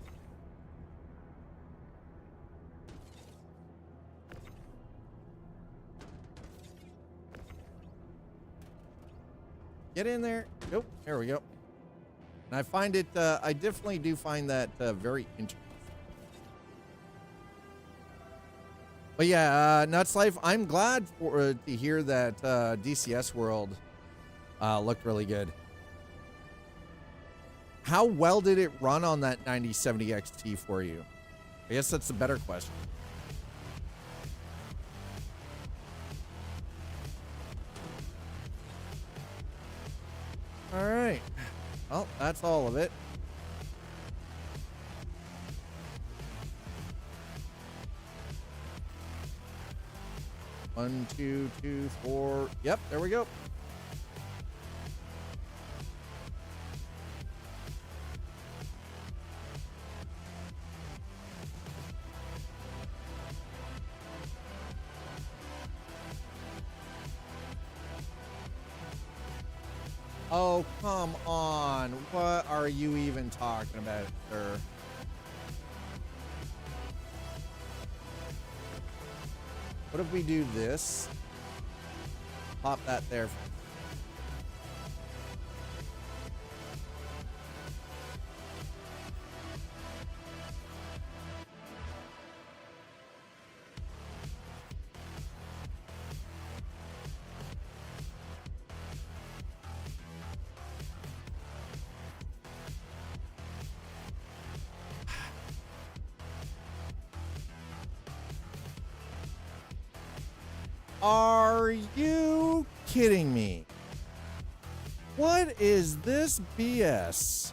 Get in there. Nope, there we go. And I find it, I definitely do find that very interesting. But yeah, Nuts Life, I'm glad to hear that DCS World looked really good. How well did it run on that 9070 XT for you? I guess that's the better question. All right. Well, that's all of it. 1, 2, 2, 4. Yep, there we go. Oh, come on. What are you even talking about, sir? What if we do this? Pop that there. Are you kidding me? What is this BS?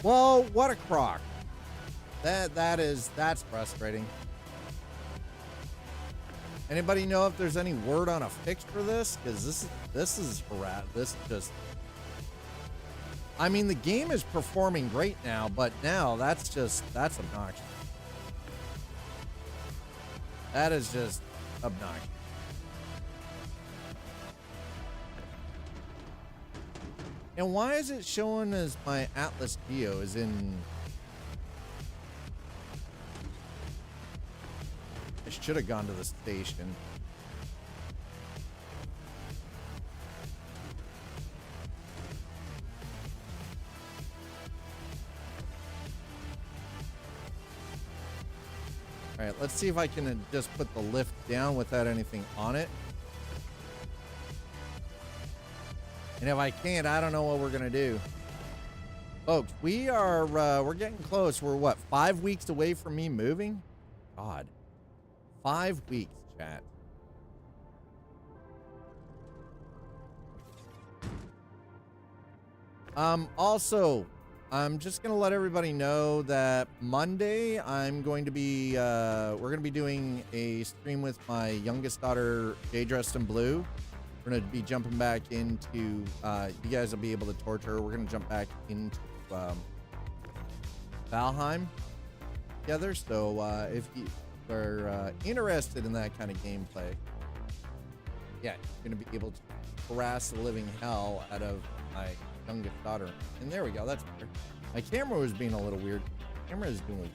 Well, what a crock. That's frustrating. Anybody know if there's any word on a fix for this? Because this is just. I mean, the game is performing great now, but now that's obnoxious. That is just obnoxious. And why is it showing as my Atlas Geo is in? I should have gone to the station. All right, let's see if I can just put the lift down without anything on it. And if I can't, I don't know what we're gonna do. Folks, we're getting close. We're what, 5 weeks away from me moving? God. 5 weeks, chat. Also, I'm just gonna let everybody know that Monday I'm going to be we're gonna be doing a stream with my youngest daughter, Jay Dressed in Blue. We're going to be jumping back into, you guys will be able to torture her. We're going to jump back into Valheim together. So if you are interested in that kind of gameplay, yeah, you're going to be able to harass the living hell out of my youngest daughter. And there we go. That's better. My camera was being a little weird. The camera is doing weird.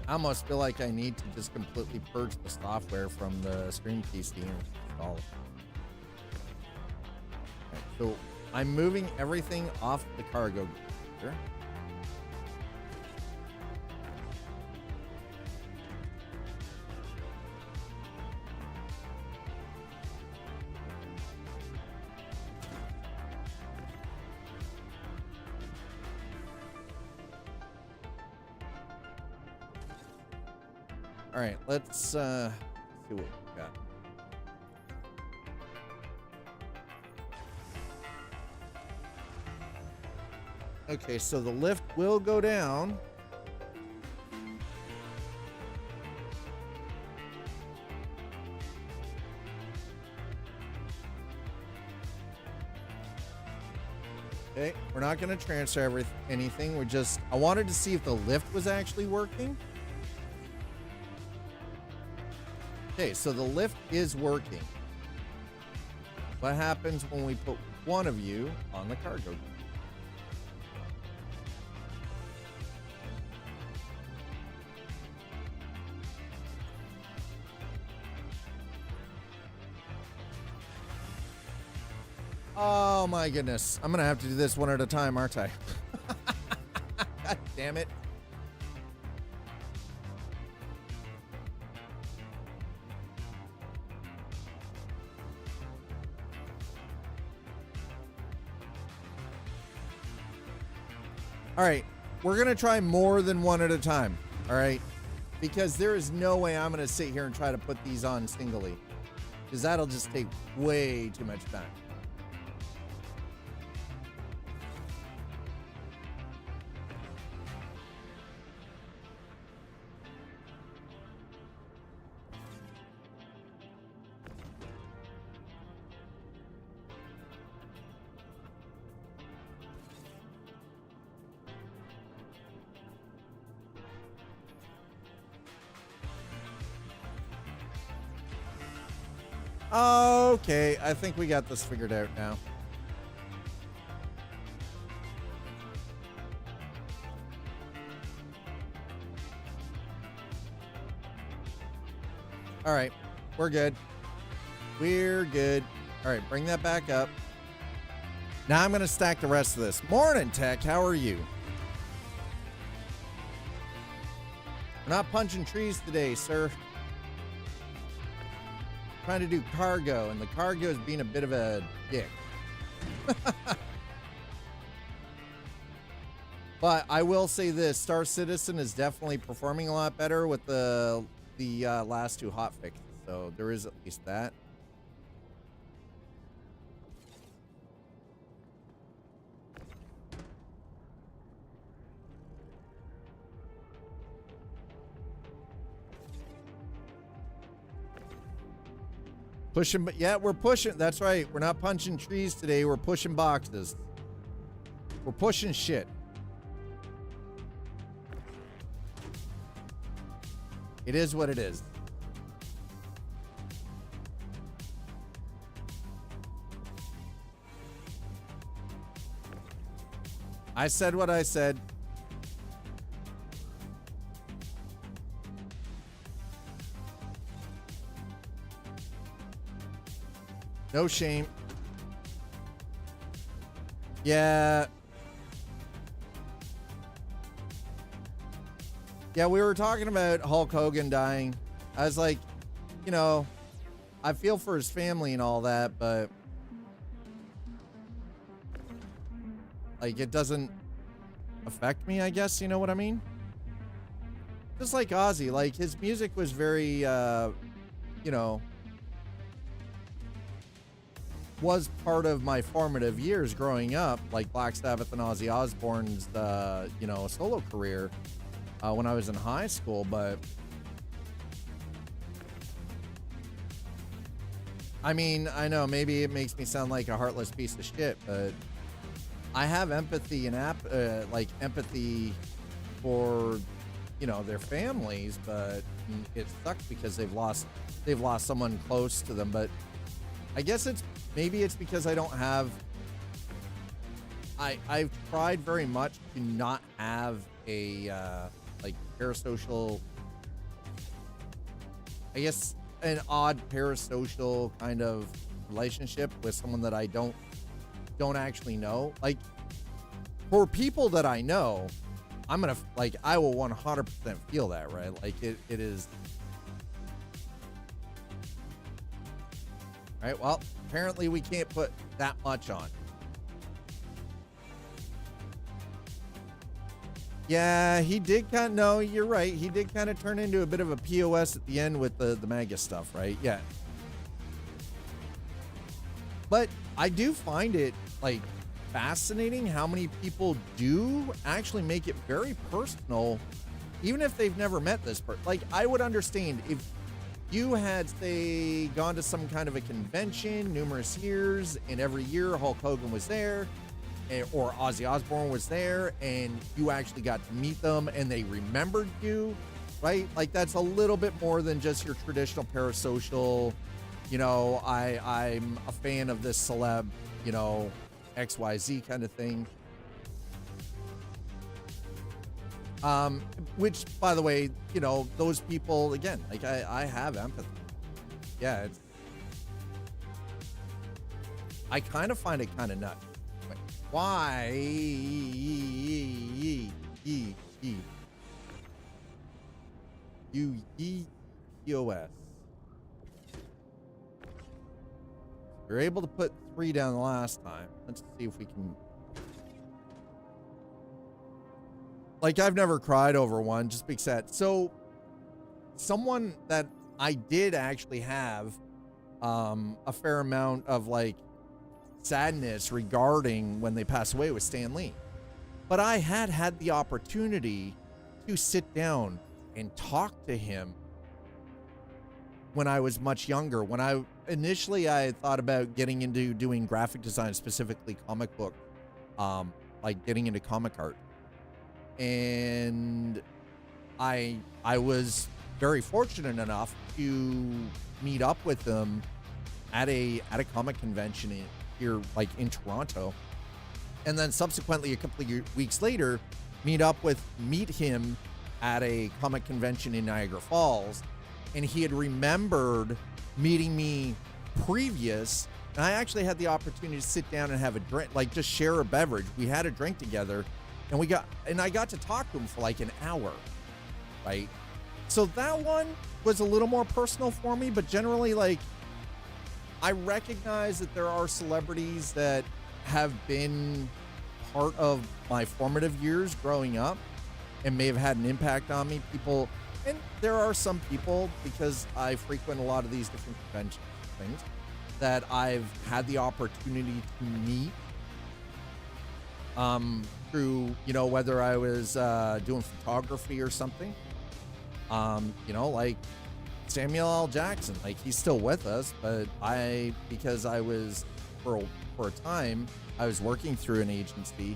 I almost feel like I need to just completely purge the software from the Stream PC and install it. Okay, so I'm moving everything off the cargo gear. All right, let's see what we got. Okay, so the lift will go down. Okay, we're not going to transfer anything. I wanted to see if the lift was actually working. Okay, so the lift is working. What happens when we put one of you on the cargo? Oh my goodness. I'm gonna have to do this one at a time, aren't I? God damn it. All right, we're gonna try more than one at a time. All right, because there is no way I'm gonna sit here and try to put these on singly, because that'll just take way too much time. Okay, I think we got this figured out now. All right, we're good. We're good. All right, bring that back up. Now I'm going to stack the rest of this. Morning, Tech. How are you? We're not punching trees today, sir. Trying to do cargo, and the cargo is being a bit of a dick. But I will say this, Star Citizen is definitely performing a lot better with the last two hotfixes, so there is at least that. Pushing, but yeah, we're pushing. That's right. We're not punching trees today. We're pushing boxes. We're pushing shit. It is what it is. I said what I said. No shame. Yeah. Yeah, we were talking about Hulk Hogan dying. I was like, you know, I feel for his family and all that, but like it doesn't affect me, I guess, you know what I mean? Just like Ozzy, like his music was very, you know, was part of my formative years growing up, like Black Sabbath and Ozzy Osbourne's, you know, solo career when I was in high school. But I mean, I know maybe it makes me sound like a heartless piece of shit, but I have empathy and like empathy for, you know, their families, but it sucks because they've lost someone close to them. But I guess maybe it's because I don't have, I've tried very much to not have a, like parasocial, I guess an odd parasocial kind of relationship with someone that I don't actually know. Like for people that I know, I'm going to, like, I will 100% feel that, right? Like it is. All right, well, apparently we can't put that much on. Yeah, he did kind of, no, you're right. He did kind of turn into a bit of a POS at the end with the MAGA stuff, right? Yeah. But I do find it, like, fascinating how many people do actually make it very personal, even if they've never met this person. Like, I would understand if you had, say, gone to some kind of a convention numerous years, and every year Hulk Hogan was there, or Ozzy Osbourne was there, and you actually got to meet them, and they remembered you, right? Like, that's a little bit more than just your traditional parasocial, you know, I'm a fan of this celeb, you know, XYZ kind of thing. Which, by the way, you know, those people, again, like I have empathy. Yeah, I kind of find it kind of nuts. Like, why? UEPOS. You're able to put 3 down the last time. Let's see if we can. Like, I've never cried over one, just big sad. So someone that I did actually have a fair amount of like sadness regarding when they passed away was Stan Lee. But I had the opportunity to sit down and talk to him when I was much younger. When I initially thought about getting into doing graphic design, specifically comic book, like getting into comic art. And I was very fortunate enough to meet up with them at a comic convention here, like in Toronto, and then subsequently a couple of weeks later meet him at a comic convention in Niagara Falls. And he had remembered meeting me previous, and I actually had the opportunity to sit down and have a drink, like just share a beverage. We had a drink together, and I got to talk to him for like an hour, right? So that one was a little more personal for me, but generally, like, I recognize that there are celebrities that have been part of my formative years growing up and may have had an impact on me. People, and there are some people, because I frequent a lot of these different convention things, that I've had the opportunity to meet through, you know, whether I was doing photography or something. You know, like Samuel L. Jackson, like he's still with us, but because I was for a time, I was working through an agency.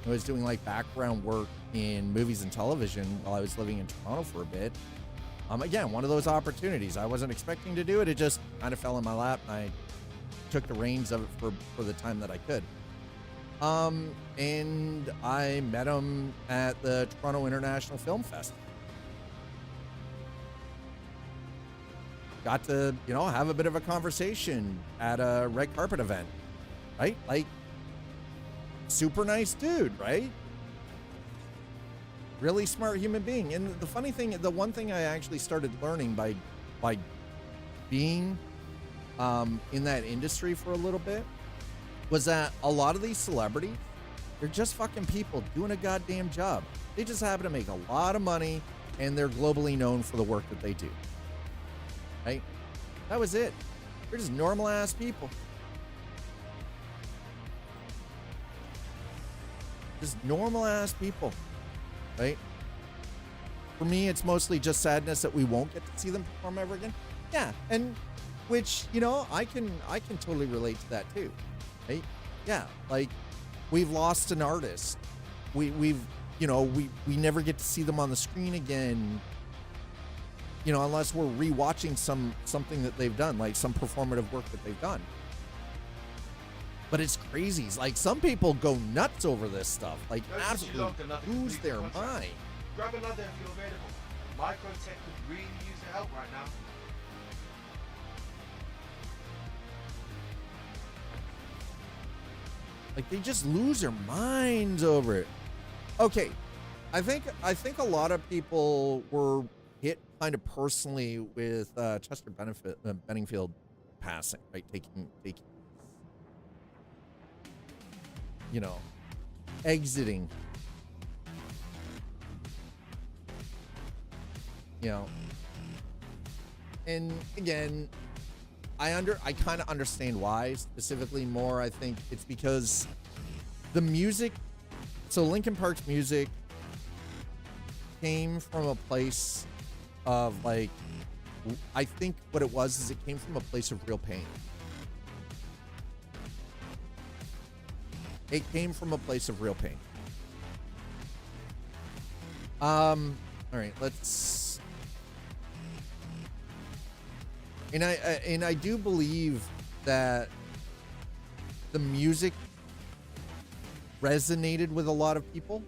I was doing like background work in movies and television while I was living in Toronto for a bit. Again, one of those opportunities. I wasn't expecting to do it. It just kind of fell in my lap, and I took the reins of it for the time that I could. And I met him at the Toronto International Film Festival. Got to, you know, have a bit of a conversation at a red carpet event, right? Like, super nice dude, right? Really smart human being. And the funny thing, the one thing I actually started learning by being in that industry for a little bit was that a lot of these celebrities, they're just fucking people doing a goddamn job. They just happen to make a lot of money, and they're globally known for the work that they do. Right? That was it. They're just normal ass people. Just normal ass people. Right? For me, it's mostly just sadness that we won't get to see them perform ever again. Yeah, and which, you know, I can totally relate to that too. Right? Yeah, like we've lost an artist. We've you know, we never get to see them on the screen again. You know, unless we're rewatching something that they've done, like some performative work that they've done. But it's crazy. It's like some people go nuts over this stuff. Like absolutely lose their mind. Grab another if you're available. Microtech could really use your help right now. Like they just lose their minds over it. Okay, I think a lot of people were hit kind of personally with Chester Benningfield passing, right? Taking, you know, exiting. You know, and again, I kind of understand why. Specifically, more I think it's because the music. So Linkin Park's music came from a place of like, I think what it was is it came from a place of real pain. It came from a place of real pain. All right, let's. And I do believe that the music resonated with a lot of people.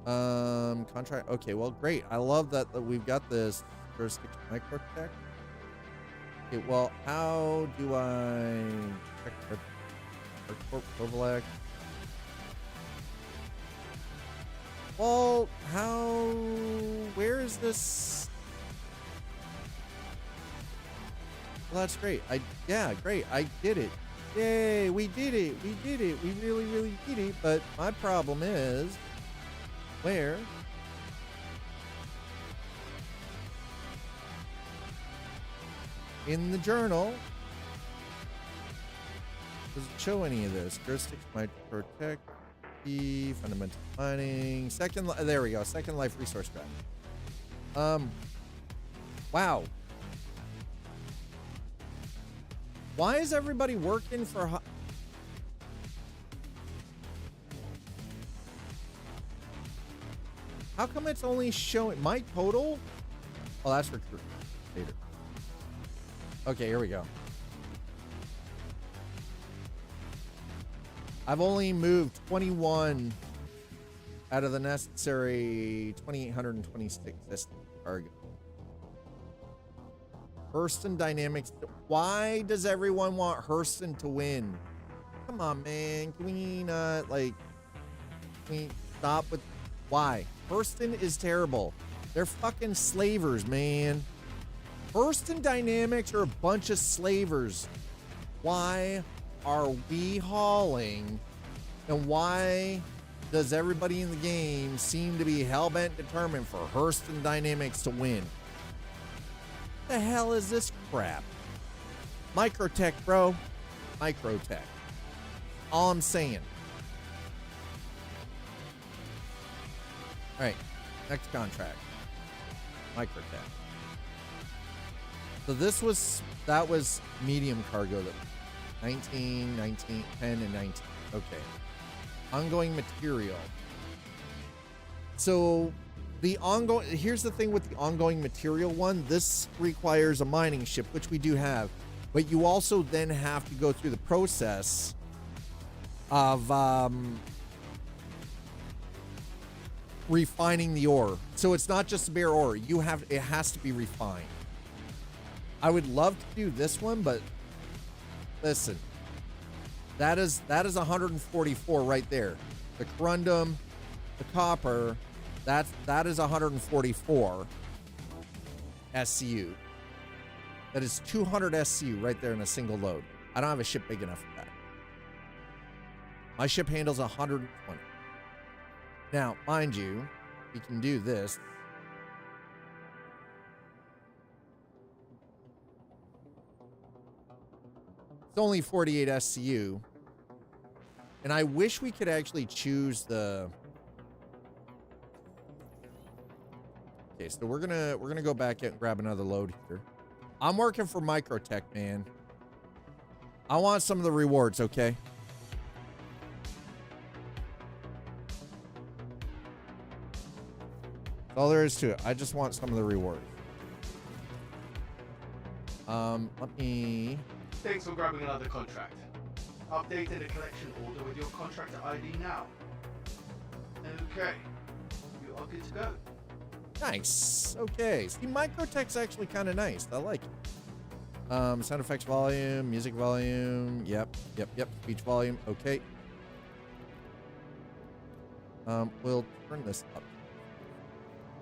Contract. Okay, well, great. I love that we've got this jurisdiction microtech. Okay, well, how do I check Kovalek? Well, where is this? Well, that's great. Yeah, great. I did it. Yay, we did it. We did it. We really, really did it. But my problem is, where? In the journal, does it show any of this? Heuristics might protect the fundamental mining. There we go. Second life resource graph. Wow. Why is everybody working for? How come it's only showing my total? Oh, that's recruit later. Okay, here we go. I've only moved 21 out of the necessary 2,826 system cargo. Hurston Dynamics. Why does everyone want Hurston to win? Come on, man. Can we not, like, can we stop with why? Hurston is terrible. They're fucking slavers, man. Hurston Dynamics are a bunch of slavers. Why are we hauling? And why does everybody in the game seem to be hell-bent determined for Hurston Dynamics to win? What the hell is this crap? Microtech, bro. Microtech. All I'm saying. All right, next contract. Microtech. So that was medium cargo, that 19, 10, and 19. Okay. Ongoing material. So here's the thing with the ongoing material one. This requires a mining ship, which we do have, but you also then have to go through the process of refining the ore. So it's not just bare ore. It has to be refined. I would love to do this one, but listen, that is 144 right there. The corundum, the copper, that is 144 SCU. That is 200 SCU right there in a single load. I don't have a ship big enough for that. My ship handles 120. Now, mind you, we can do this. It's only 48 SCU. And I wish we could actually choose the... Okay, so we're gonna go back and grab another load here. I'm working for Microtech, man. I want some of the rewards, okay? That's all there is to it. I just want some of the rewards. Let me... Thanks for grabbing another contract. Updating the collection order with your contractor ID now. Okay, you are good to go. Nice. Okay. See, Microtech's actually kind of nice. I like it. Sound effects volume, music volume. Yep. Speech volume. Okay. We'll turn this up.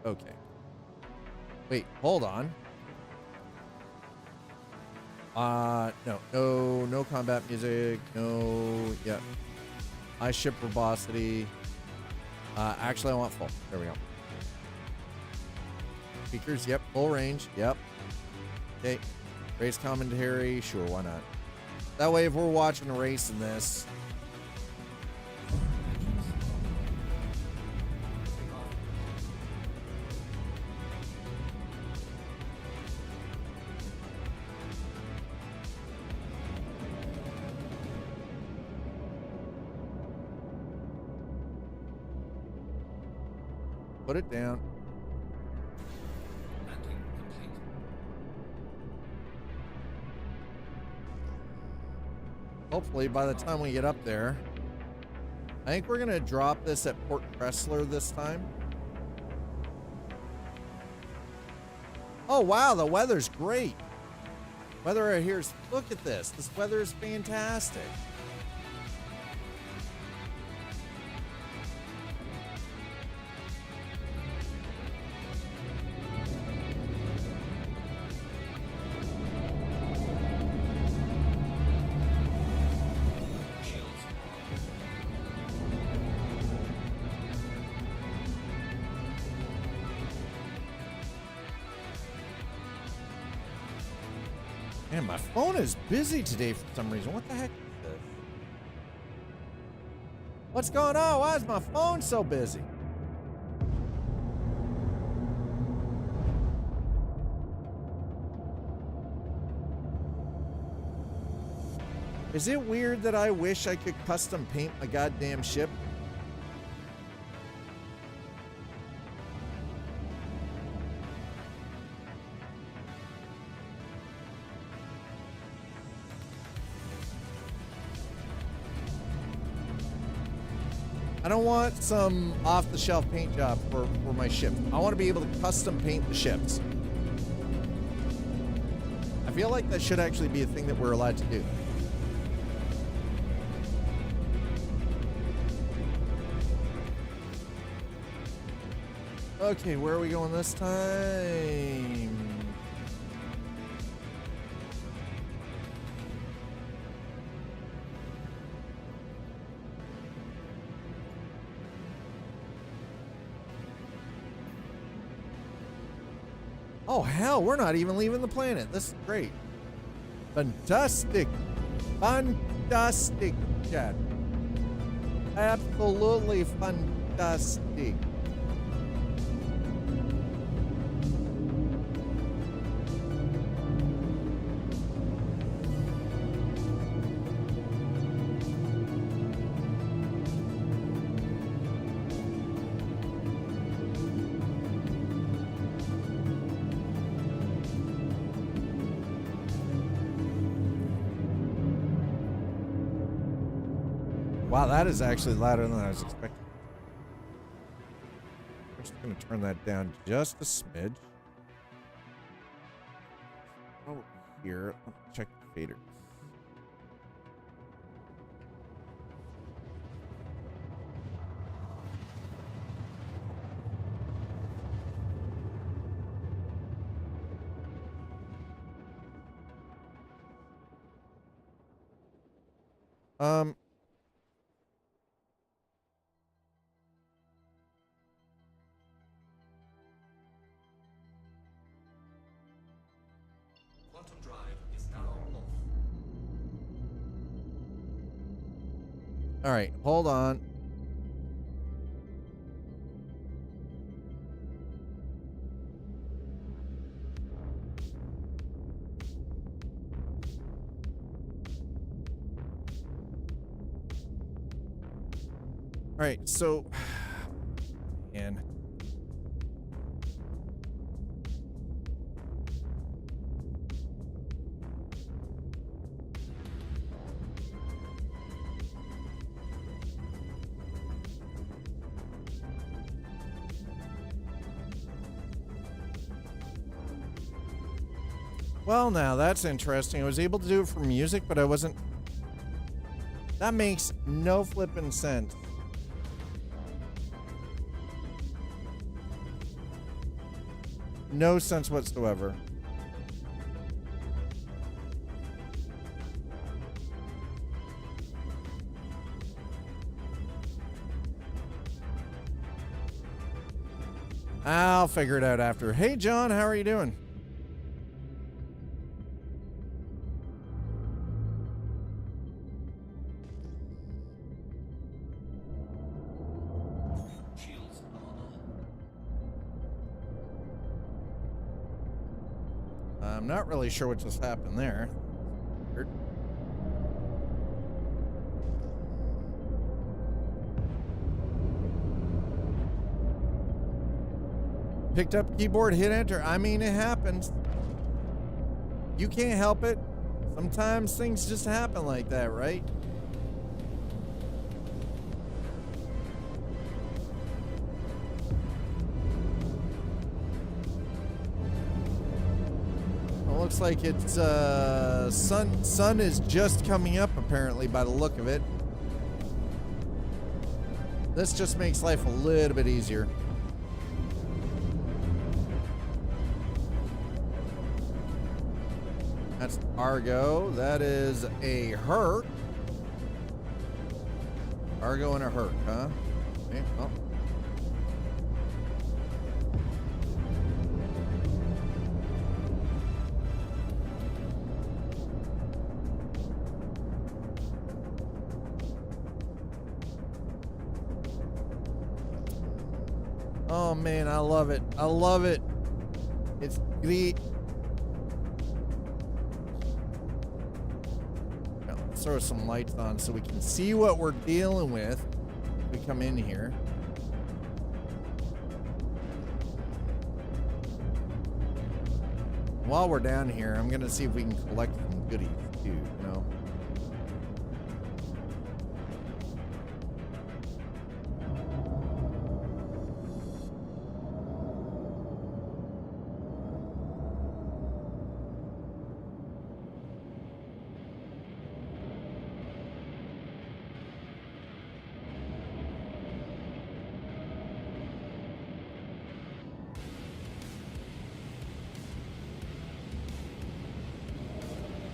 Okay. Wait, hold on. No combat music. No, yep. I ship verbosity. Actually, I want full. There we go. Speakers, yep. Full range, yep. Okay. Race commentary, sure, why not? That way, if we're watching a race in this. Put it down. Hopefully, by the time we get up there, I think we're going to drop this at Port Cressler this time. Oh, wow, the weather's great. Weather right here is, look at this. This weather is fantastic. my phone is busy today for some reason. What the heck is this? What's going on? Why is my phone so busy? Is it weird that I wish I could custom paint my goddamn ship? I don't want some off-the-shelf paint job for my ship. I want to be able to custom paint the ships. I feel like that should actually be a thing that we're allowed to do. Okay, where are we going this time? Oh, hell, we're not even leaving the planet. This is great. Fantastic. Fantastic, chat. Absolutely fantastic. Wow, that is actually louder than I was expecting. I'm just going to turn that down just a smidge. Over here, let me check the faders. All right, hold on. All right, so, man. Well, now that's interesting. I was able to do it for music, but I wasn't. That makes no flippin' sense. No sense whatsoever. I'll figure it out after. Hey, John, how are you doing? I'm not really sure what just happened there. Weird. Picked up keyboard, hit enter. I mean, it happens. You can't help it. Sometimes things just happen like that, right? Looks like it's sun is just coming up apparently by the look of it. This just makes life a little bit easier. That's Argo. That is a Herc. Argo and a Herc, huh? Okay, well. Oh man, I love it. I love it. It's great. Now, let's throw some lights on so we can see what we're dealing with. We come in here. While we're down here, I'm gonna see if we can collect some goodies too, you know.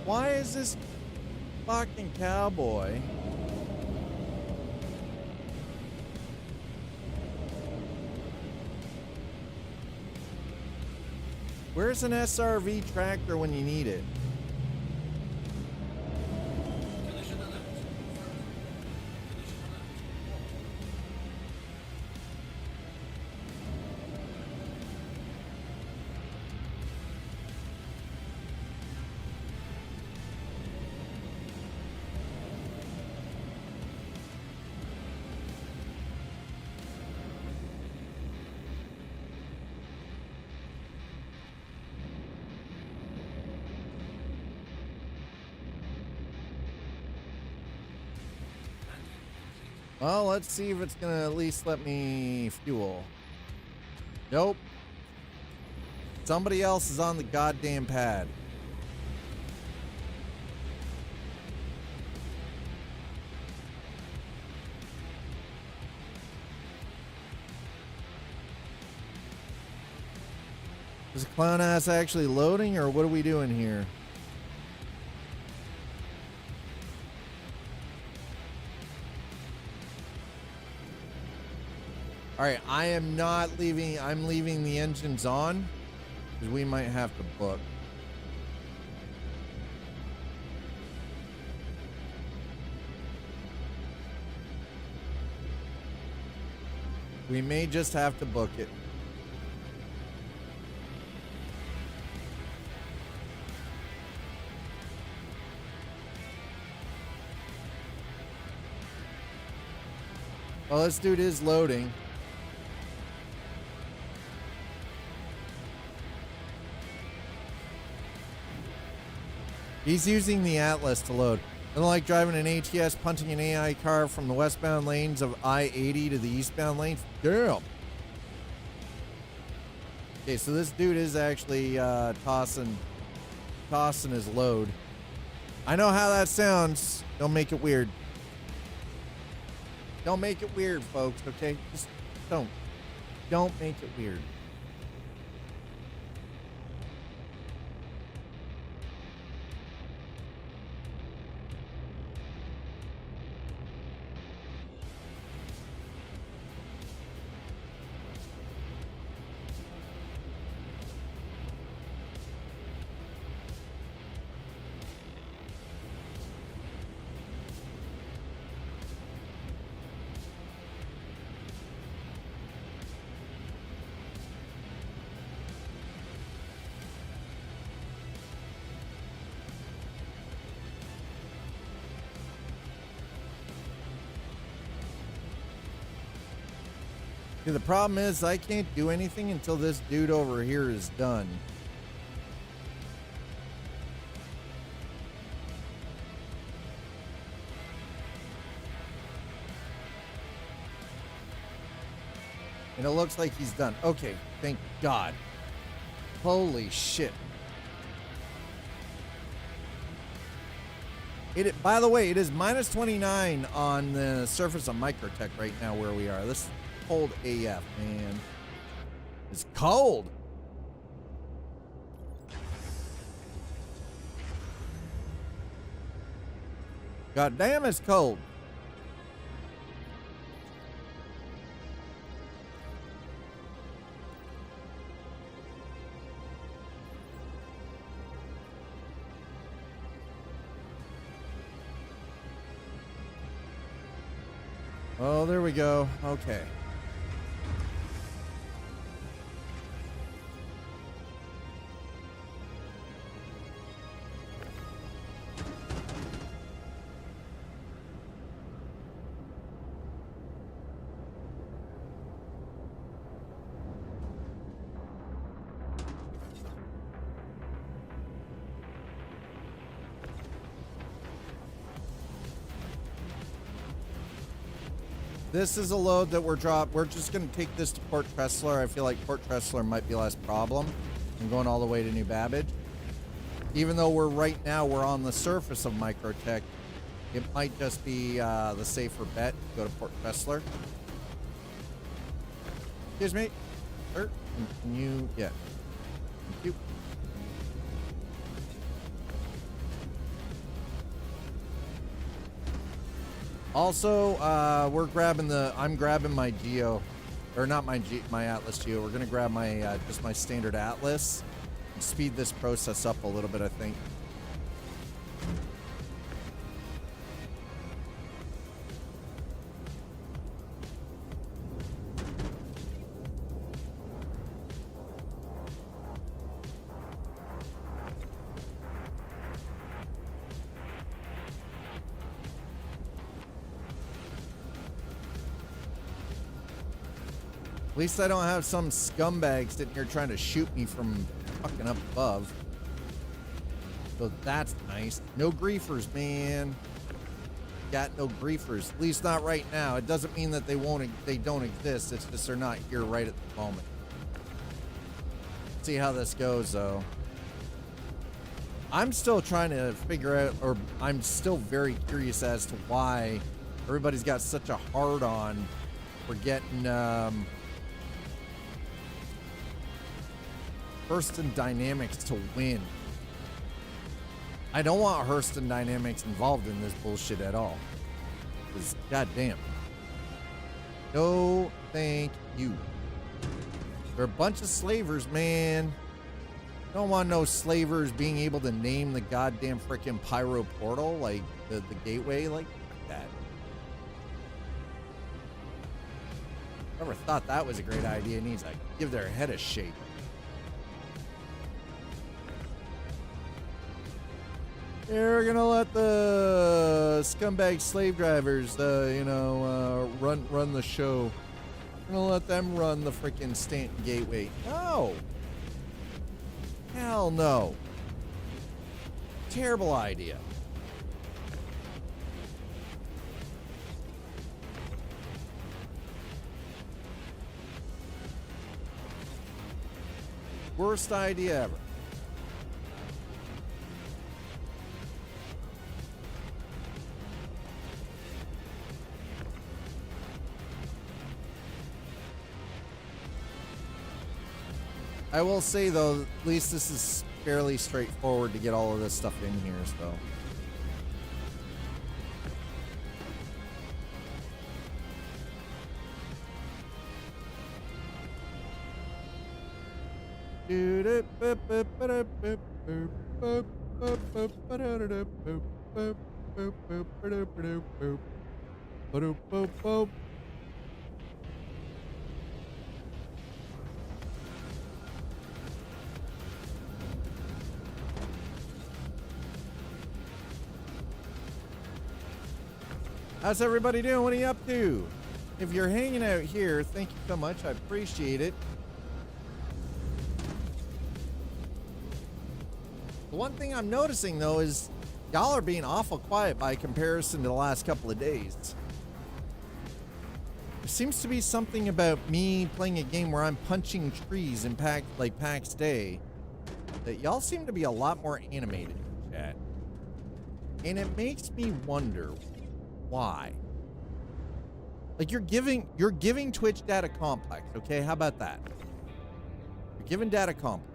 Why is this fucking cowboy? Where's an SRV tractor when you need it? Well, let's see if it's gonna at least let me fuel. Nope. Somebody else is on the goddamn pad. Is the clown ass actually loading, or what are we doing here? All right, I am not leaving. I'm leaving the engines on because we might have to book. We may just have to book it. Well, this dude is loading. He's using the Atlas to load. I don't like driving an ATS punting an AI car from the westbound lanes of I-80 to the eastbound lanes. Damn. Okay, so this dude is actually tossing his load. I know how that sounds. Don't make it weird. Don't make it weird, folks, okay? Just don't. Don't make it weird. See, the problem is I can't do anything until this dude over here is done. And it looks like he's done. Okay, thank God. Holy shit. By the way, it is minus 29 on the surface of Microtech right now where we are. This is cold AF, man. It's cold. God damn, it's cold. Oh, there we go. Okay. This is a load that we're just going to take this to Port Tressler. I feel like Port Tressler might be less problem than going all the way to New Babbage. Even though we're on the surface of Microtech, it might just be the safer bet to go to Port Tressler. Excuse me. Sir, can you, yeah. Thank you. Also, I'm grabbing my Geo, or not my Atlas Geo. We're gonna grab my just my standard Atlas and speed this process up a little bit, I think. At least I don't have some scumbag sitting here trying to shoot me from fucking up above. So that's nice. No griefers, man. Got no griefers. At least not right now. It doesn't mean that they don't exist. It's just they're not here right at the moment. See how this goes, though. I'm still trying to figure out, or I'm still very curious as to why everybody's got such a hard-on for getting Hurston Dynamics to win. I don't want Hurston Dynamics involved in this bullshit at all. Because, goddamn. No, thank you. They're a bunch of slavers, man. Don't want no slavers being able to name the goddamn frickin' pyro portal, like the gateway, like that. Never thought that was a great idea. It needs to give their head a shake. They're gonna let the scumbag slave drivers, run the show. We're gonna let them run the freaking Stanton Gateway. No. Hell no. Terrible idea. Worst idea ever. I will say, though, at least this is fairly straightforward to get all of this stuff in here, so. How's everybody doing? What are you up to? If you're hanging out here, thank you so much. I appreciate it. The one thing I'm noticing, though, is y'all are being awful quiet by comparison to the last couple of days. There seems to be something about me playing a game where I'm punching trees in PAX Day that y'all seem to be a lot more animated in chat. And it makes me wonder why. Like, you're giving Twitch data complex, okay? How about that? You're giving data complex.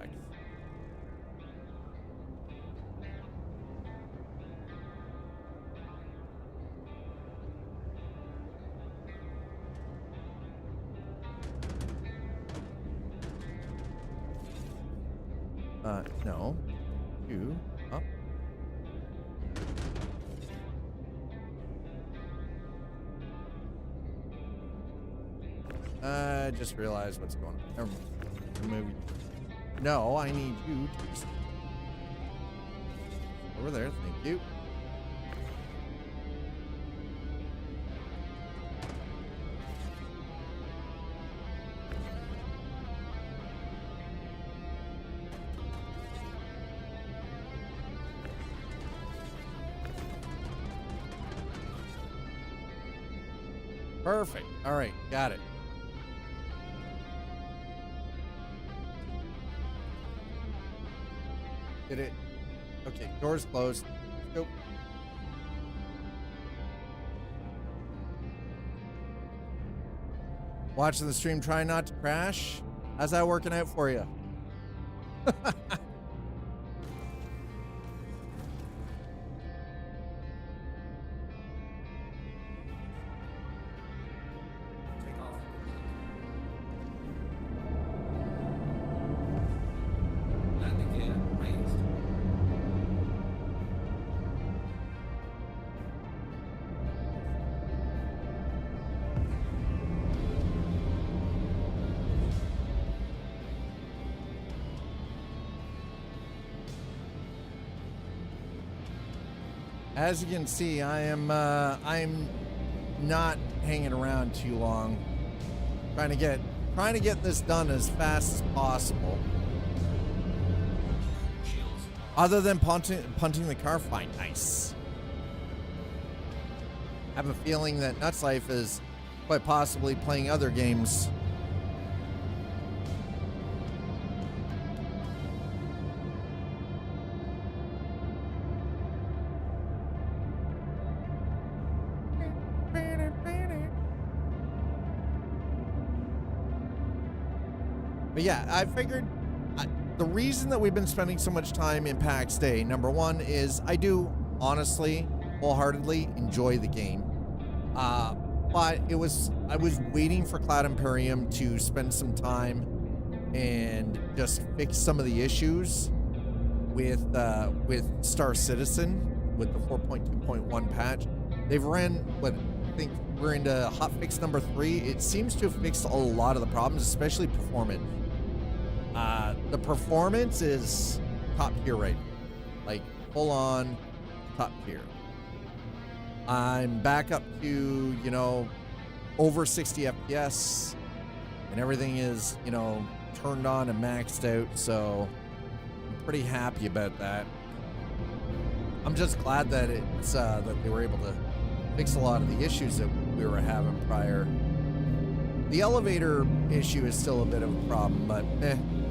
No. You up. I just realized what's going on. Never mind. Remove you. No, I need you to over there. Thank you. Perfect. All right, got it. Did it? Okay, door's closed. Let's go. Watching the stream, try not to crash. How's that working out for you? As you can see, I'm not hanging around too long. Trying to get this done as fast as possible. Other than punting the car, fine, nice. I have a feeling that Nuts Life is quite possibly playing other games. But yeah, I figured the reason that we've been spending so much time in PAX Day, number one, is I do honestly, wholeheartedly enjoy the game. But I was waiting for Cloud Imperium to spend some time and just fix some of the issues with Star Citizen, with the 4.2.1 patch. They've ran what I think we're into hotfix number 3. It seems to have fixed a lot of the problems, especially performance. The performance is top tier right now. Like full on top tier. I'm back up to, you know, over 60 FPS and everything is, you know, turned on and maxed out, so I'm pretty happy about that. I'm just glad that it's that they were able to fix a lot of the issues that we were having prior. The elevator issue is still a bit of a problem, but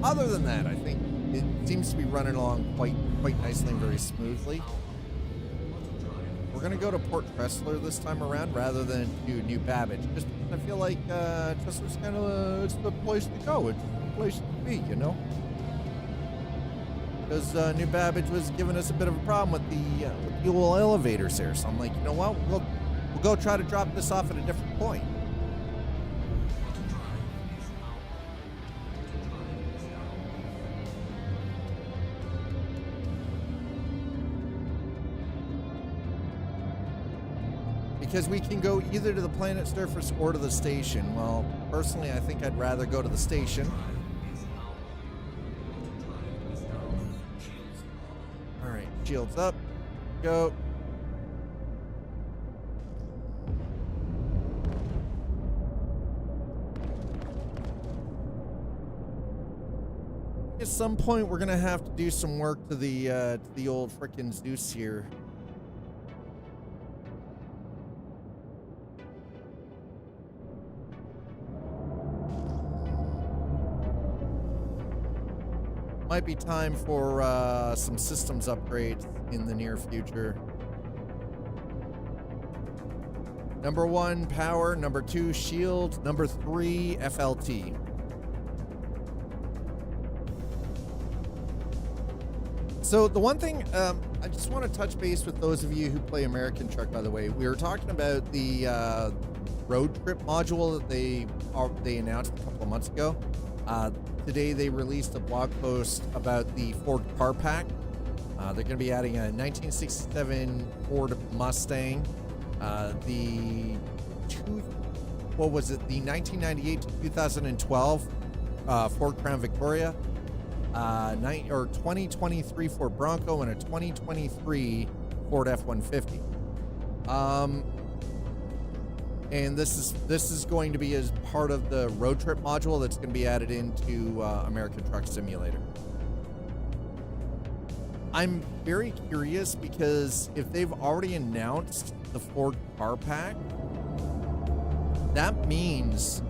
other than that, I think it seems to be running along quite nicely and very smoothly. We're gonna go to Port Tressler this time around rather than to New Babbage. Just I feel like Tressler's kind of it's the place to go. It's the place to be, you know. Because New Babbage was giving us a bit of a problem with the old elevators there. So I'm like, you know what? We'll go try to drop this off at a different point. Because we can go either to the planet surface or to the station. Well, personally, I think I'd rather go to the station. All right, shields up. Go. At some point, we're gonna have to do some work to the old frickin' Zeus here. Might be time for some systems upgrades in the near future. Number 1, power. Number 2, shield. Number 3, FLT. So the one thing, I just want to touch base with those of you who play American Truck, by the way. We were talking about the road trip module that they announced a couple of months ago. Today they released a blog post about the Ford Car Pack. They're going to be adding a 1967 Ford Mustang, the 1998 to 2012 Ford Crown Victoria, 2023 Ford Bronco, and a 2023 Ford F-150. And this is going to be as part of the road trip module that's going to be added into American Truck Simulator. I'm very curious because if they've already announced the Ford Car Pack, that means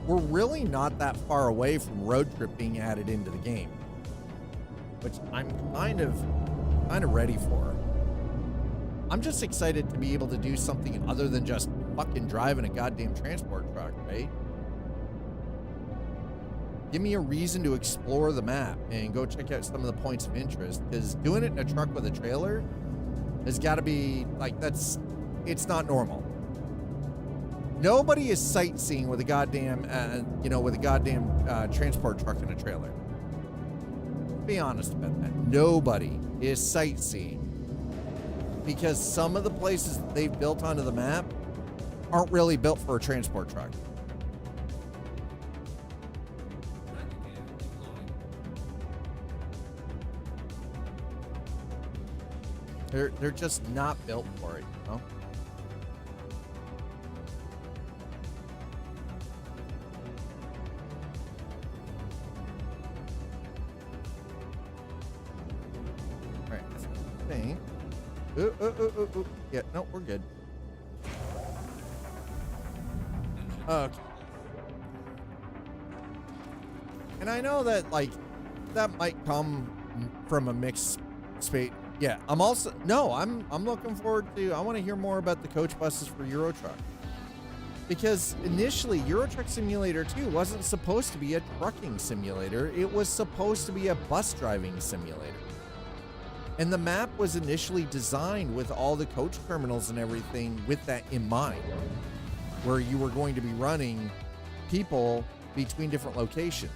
we're really not that far away from road trip being added into the game, which I'm kind of ready for. I'm just excited to be able to do something other than just fucking driving a goddamn transport truck, right? Give me a reason to explore the map and go check out some of the points of interest, because doing it in a truck with a trailer has got to be like, it's not normal. Nobody is sightseeing with a goddamn, transport truck and a trailer. Be honest about that. Nobody is sightseeing, because some of the places that they've built onto the map aren't really built for a transport truck. They're just not built for it, you know? All right, that's the thing. Ooh. Yeah, no, we're good. Okay. And I know that, like, that might come from a mixed space. Yeah, I'm looking forward to, I want to hear more about the coach buses for Euro Truck. Because initially, Euro Truck Simulator 2 wasn't supposed to be a trucking simulator. It was supposed to be a bus driving simulator. And the map was initially designed with all the coach terminals and everything with that in mind, where you were going to be running people between different locations.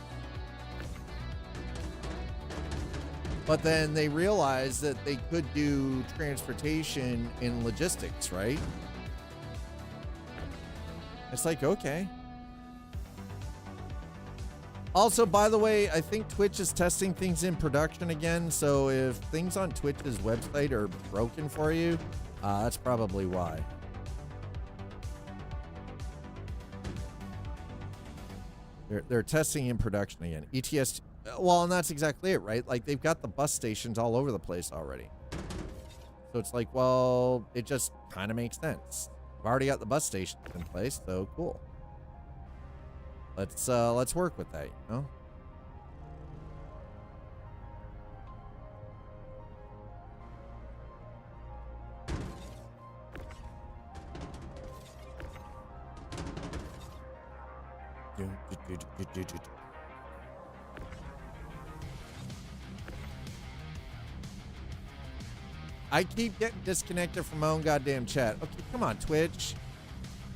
But then they realized that they could do transportation in logistics, right? It's like, okay. Also, by the way, I think Twitch is testing things in production again. So if things on Twitch's website are broken for you, that's probably why. They're testing in production again. ETS. Well, and that's exactly it, right? Like, they've got the bus stations all over the place already. So it's like, well, it just kind of makes sense. I've already got the bus stations in place, so cool. Let's work with that, you know? I keep getting disconnected from my own goddamn chat. Okay, come on, Twitch.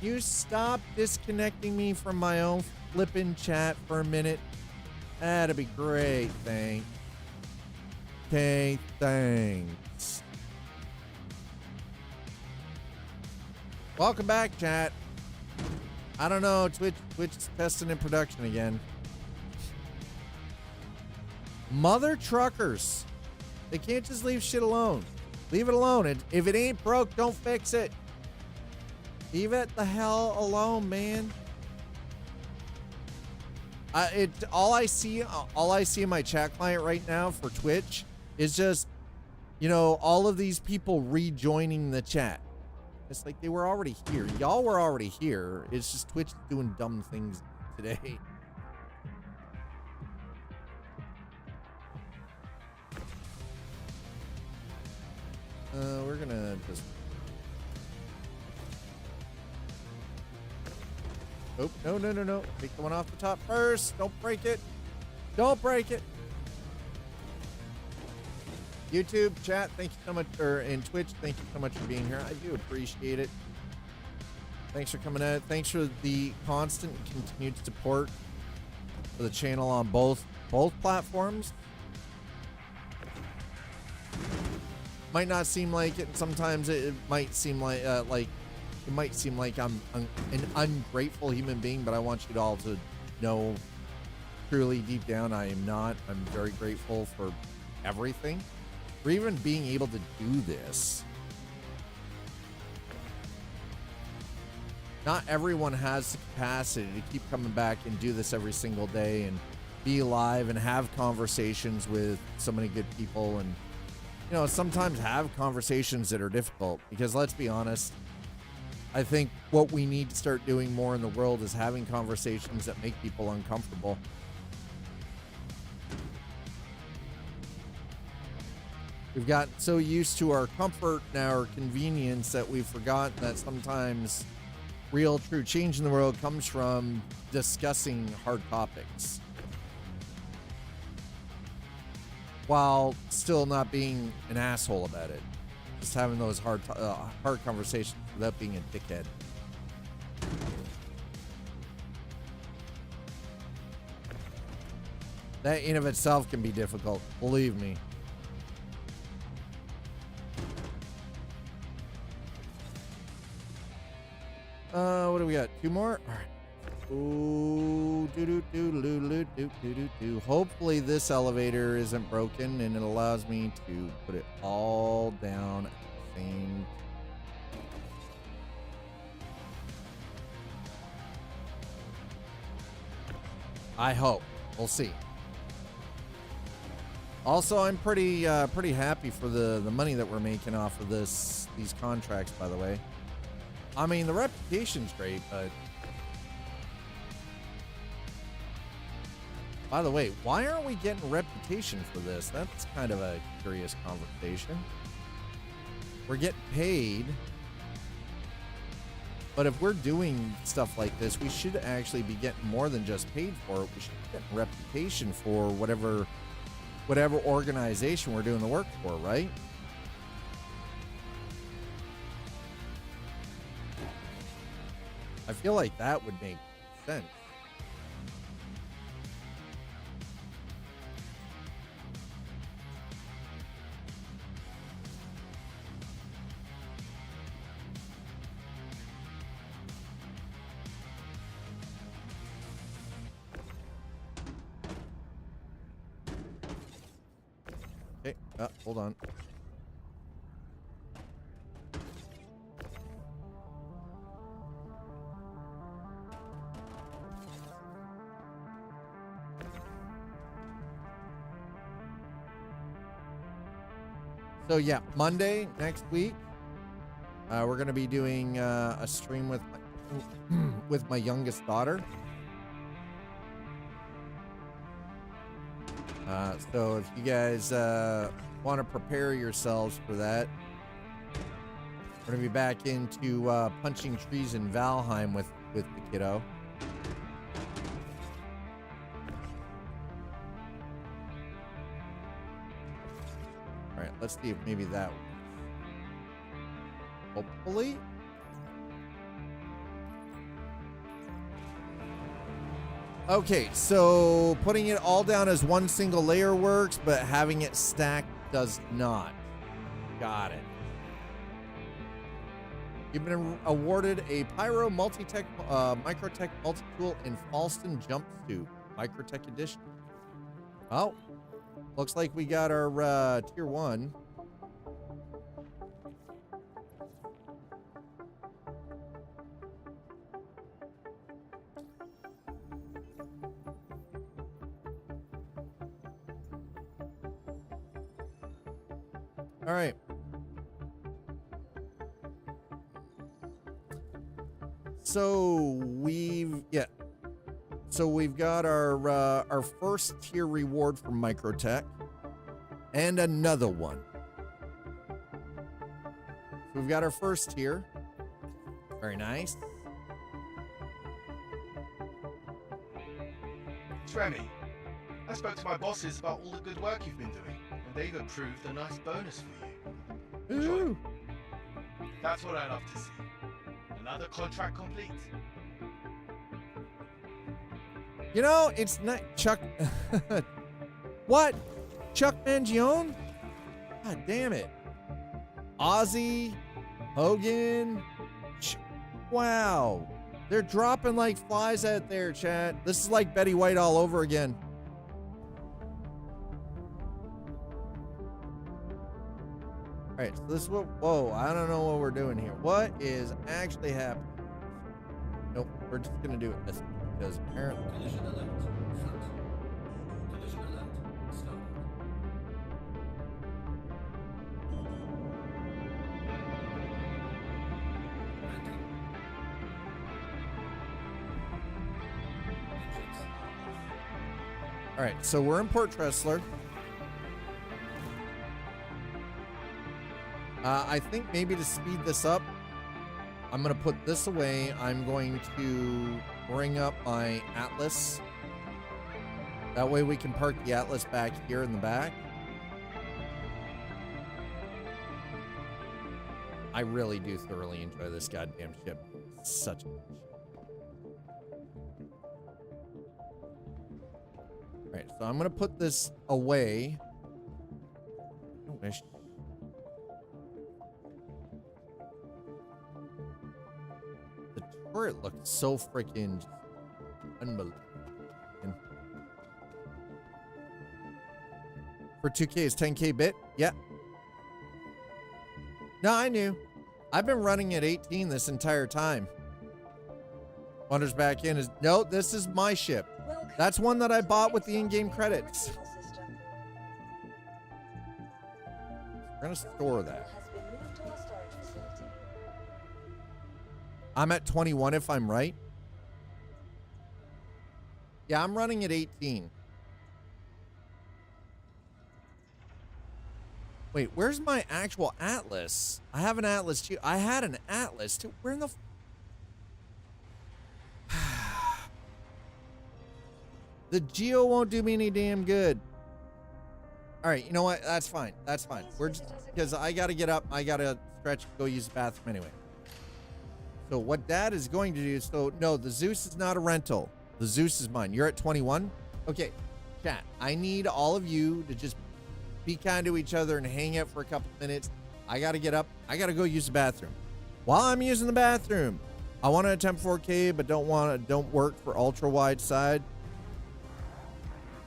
You stop disconnecting me from my own flippin' chat for a minute. That'd be great, thanks. Okay, thanks. Welcome back, chat. I don't know, Twitch is testing in production again. Mother truckers. They can't just leave shit alone. Leave it alone. If it ain't broke, don't fix it. Leave it the hell alone, man. All I see in my chat client right now for Twitch is just, all of these people rejoining the chat. It's like they were already here. Y'all were already here. It's just Twitch doing dumb things today. We're gonna just... Oh, no. Take the one off the top first. Don't break it. Don't break it. YouTube, chat, thank you so much. And Twitch, thank you so much for being here. I do appreciate it. Thanks for coming out. Thanks for the constant and continued support for the channel on both platforms. Might not seem like it. Sometimes it might seem like I'm an ungrateful human being, but I want you all to know, truly deep down, I am not. I'm very grateful for everything, for even being able to do this. Not everyone has the capacity to keep coming back and do this every single day and be live and have conversations with so many good people, and sometimes have conversations that are difficult, because let's be honest, I think what we need to start doing more in the world is having conversations that make people uncomfortable. We've gotten so used to our comfort and our convenience that we've forgotten that sometimes real, true change in the world comes from discussing hard topics while still not being an asshole about it. Just having those hard conversations without being a dickhead. That in of itself can be difficult, believe me. What do we got? 2 more? All right. Ooh, hopefully this elevator isn't broken and it allows me to put it all down at the same. I hope. We'll see. Also, I'm pretty happy for the money that we're making off of these contracts, by the way. I mean, the reputation's great, but... By the way, why aren't we getting reputation for this? That's kind of a curious conversation. We're getting paid. But if we're doing stuff like this, we should actually be getting more than just paid for it. We should be getting reputation for whatever organization we're doing the work for, right? I feel like that would make sense. Okay, hold on. So yeah, Monday next week, we're gonna be doing a stream with my youngest daughter. So if you guys want to prepare yourselves for that, we're gonna be back into punching trees in Valheim with the kiddo. All right, let's see if maybe that works. Hopefully. Okay, so putting it all down as one single layer works, but having it stacked does not. Got it. You've been awarded a Pyro Multi-Tech Microtech Multi-Tool in Falston Jumpsuit, Microtech Edition. Oh, looks like we got our tier 1. All right. So we've got our first tier reward from Microtech and another one. So we've got our first tier. Very nice. Tremi, I spoke to my bosses about all the good work you've been doing, and they've approved a nice bonus for you. Enjoy. Ooh. That's what I love to see. Another contract complete. You know, it's not Chuck. What? Chuck Mangione? God damn it. Ozzy, Hogan. Wow. They're dropping like flies out there, chat. This is like Betty White all over again. All right, so this is what, whoa, I don't know what we're doing here. What is actually happening? Nope, we're just gonna do it this because apparently. Collision alert. Front. Collision alert. Stop. Landing. All right, so we're in Port Tressler. I think maybe to speed this up, I'm going to put this away. I'm going to bring up my Atlas. That way we can park the Atlas back here in the back. I really do thoroughly enjoy this goddamn ship. It's such a good ship. All right, so I'm going to put this away. I wish. The turret looks so freaking unbelievable. For 2K is 10K bit? Yeah. No, I knew. I've been running at 18 this entire time. Wonders back in is no, this is my ship. That's one that I bought with the in-game credits. We're gonna store that. I'm at 21 if I'm right. Yeah, I'm running at 18. Wait, where's my actual Atlas? I have an Atlas too. I had an Atlas too. Where in the... The Geo won't do me any damn good. All right, you know what? That's fine. That's fine. We're just... Because I got to get up. I got to stretch, go use the bathroom anyway. So what Dad is going to do... So, no, the Zeus is not a rental. The Zeus is mine. You're at 21? Okay, chat. I need all of you to just... be kind to each other and hang out for a couple minutes. I gotta get up. I gotta go use the bathroom. While I'm using the bathroom, I want to attempt 4K, but don't work for ultra wide side.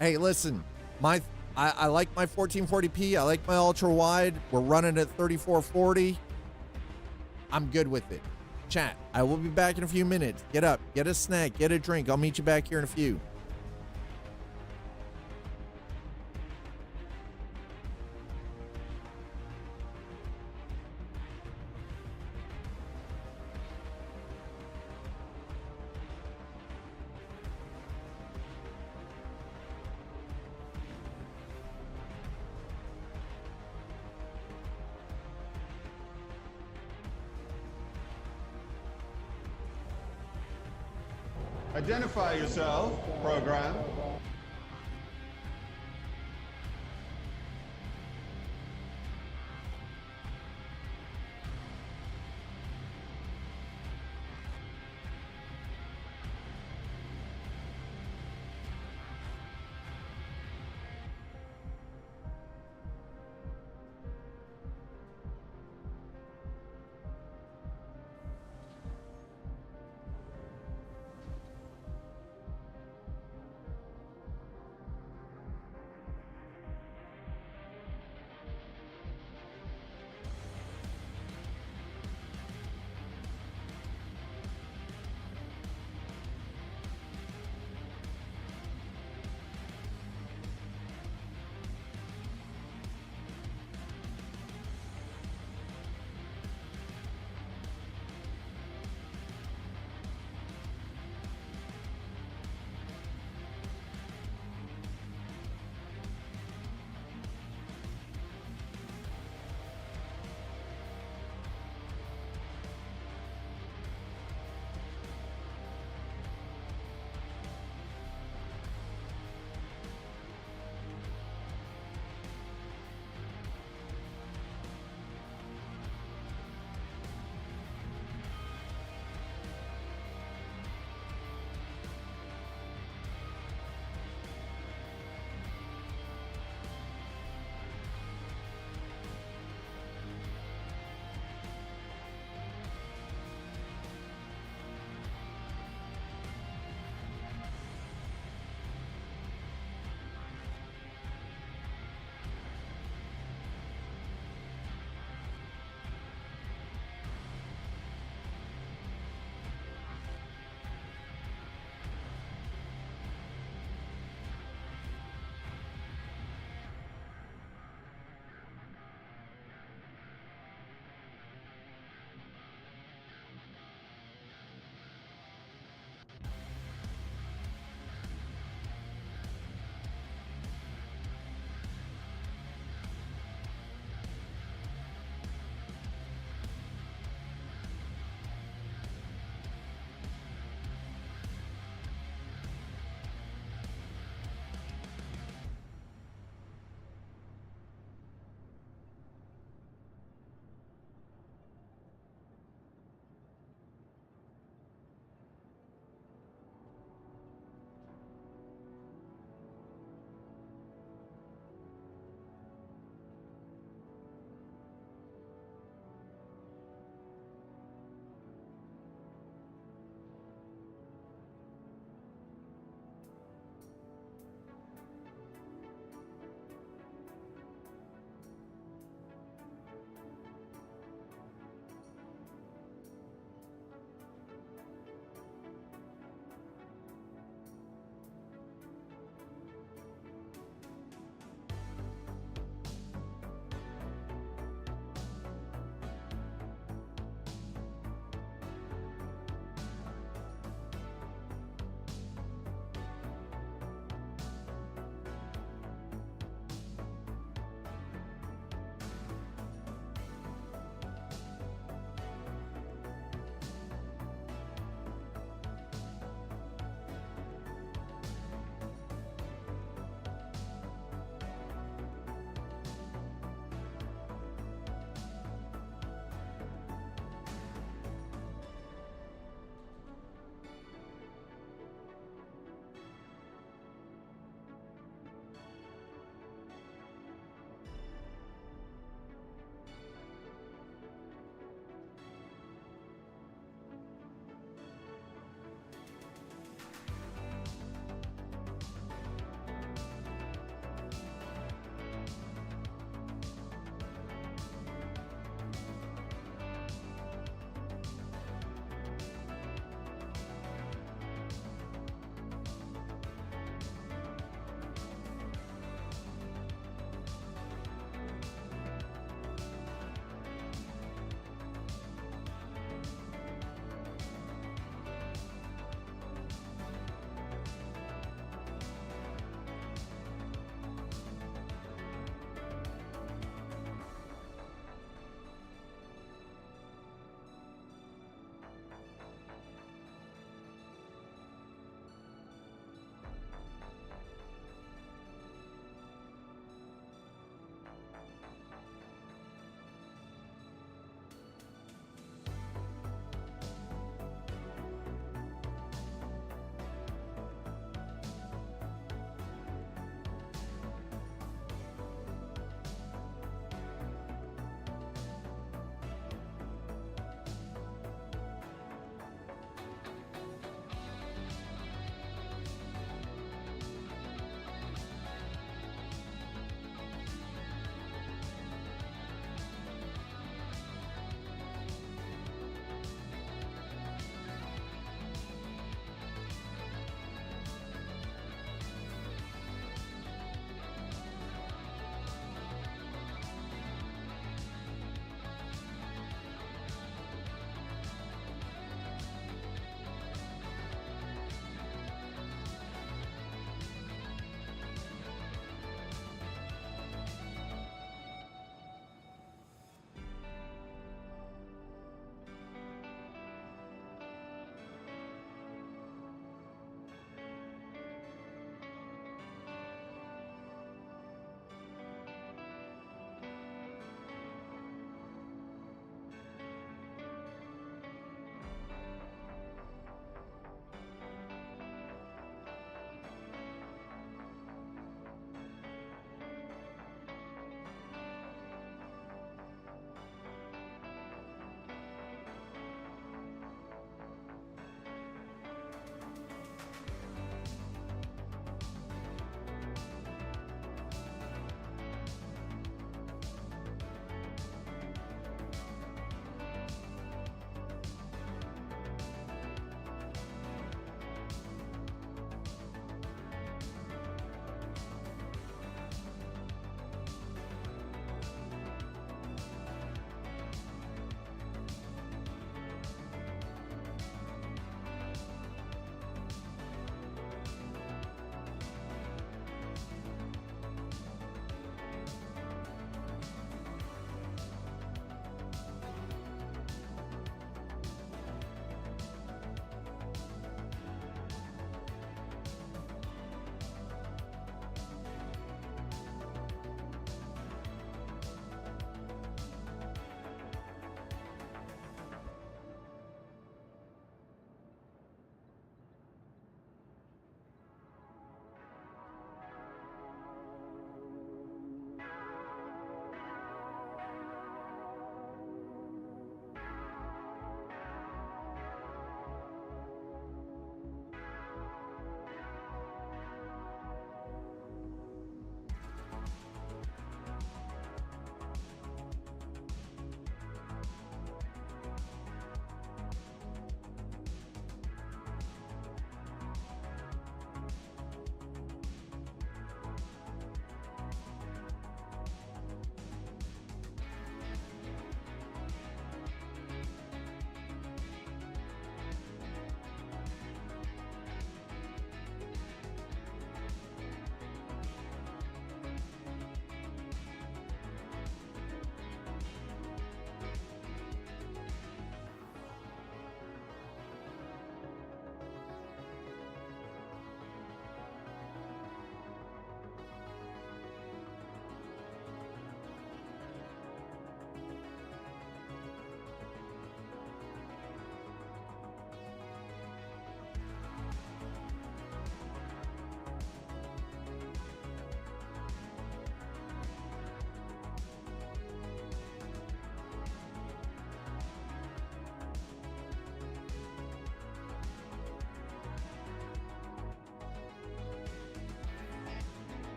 Hey, listen, I like my 1440p. I like my ultra wide. We're running at 3440. I'm good with it. Chat. I will be back in a few minutes. Get up, get a snack, get a drink. I'll meet you back here in a few. Identify yourself, program.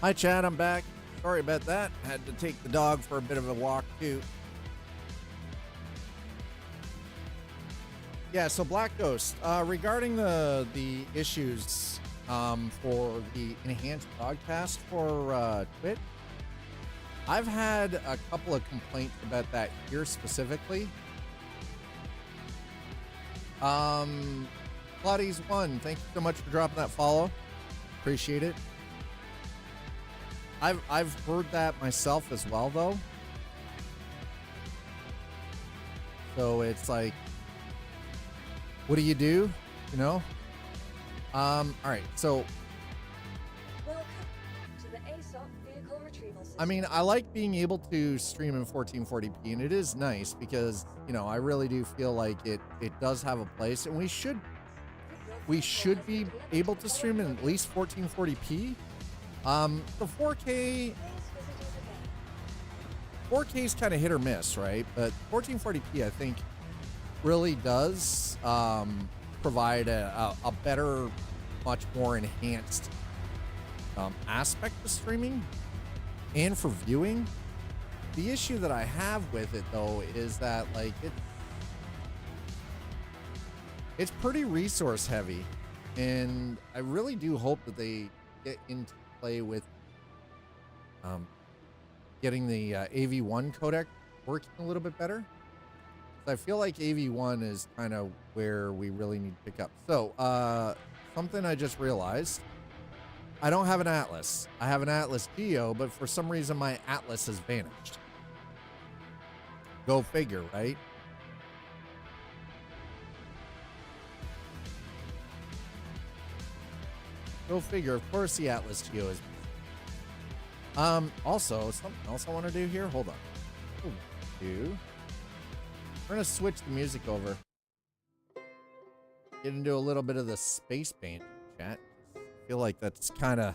Hi, Chad. I'm back. Sorry about that. Had to take the dog for a bit of a walk, too. Yeah, so Black Ghost, regarding the issues for the enhanced broadcast for Twitch, I've had a couple of complaints about that here specifically. Claudies1, thank you so much for dropping that follow. Appreciate it. I've heard that myself as well, though. So it's like, what do? You know? All right, so Welcome to the ASOP vehicle retrieval system. I mean, I like being able to stream in 1440p, and it is nice because, you know, I really do feel like it does have a place, and we should be able to stream in at least 1440p. The 4K is kind of hit or miss, right? But 1440p, I think, really does provide a better, much more enhanced aspect of streaming and for viewing. The issue that I have with it, though, is that like it's pretty resource heavy, and I really do hope that they get into play with getting the AV1 codec working a little bit better. I feel like AV1 is kind of where we really need to pick up. So, something I just realized. I don't have an Atlas. I have an Atlas Geo, but for some reason my Atlas has vanished. Go figure, right? Go figure. Of course the Atlas Geo is. Also, something else I want to do here. Hold on. We're going to switch the music over. Get into a little bit of the space band chat. I feel like that's kind of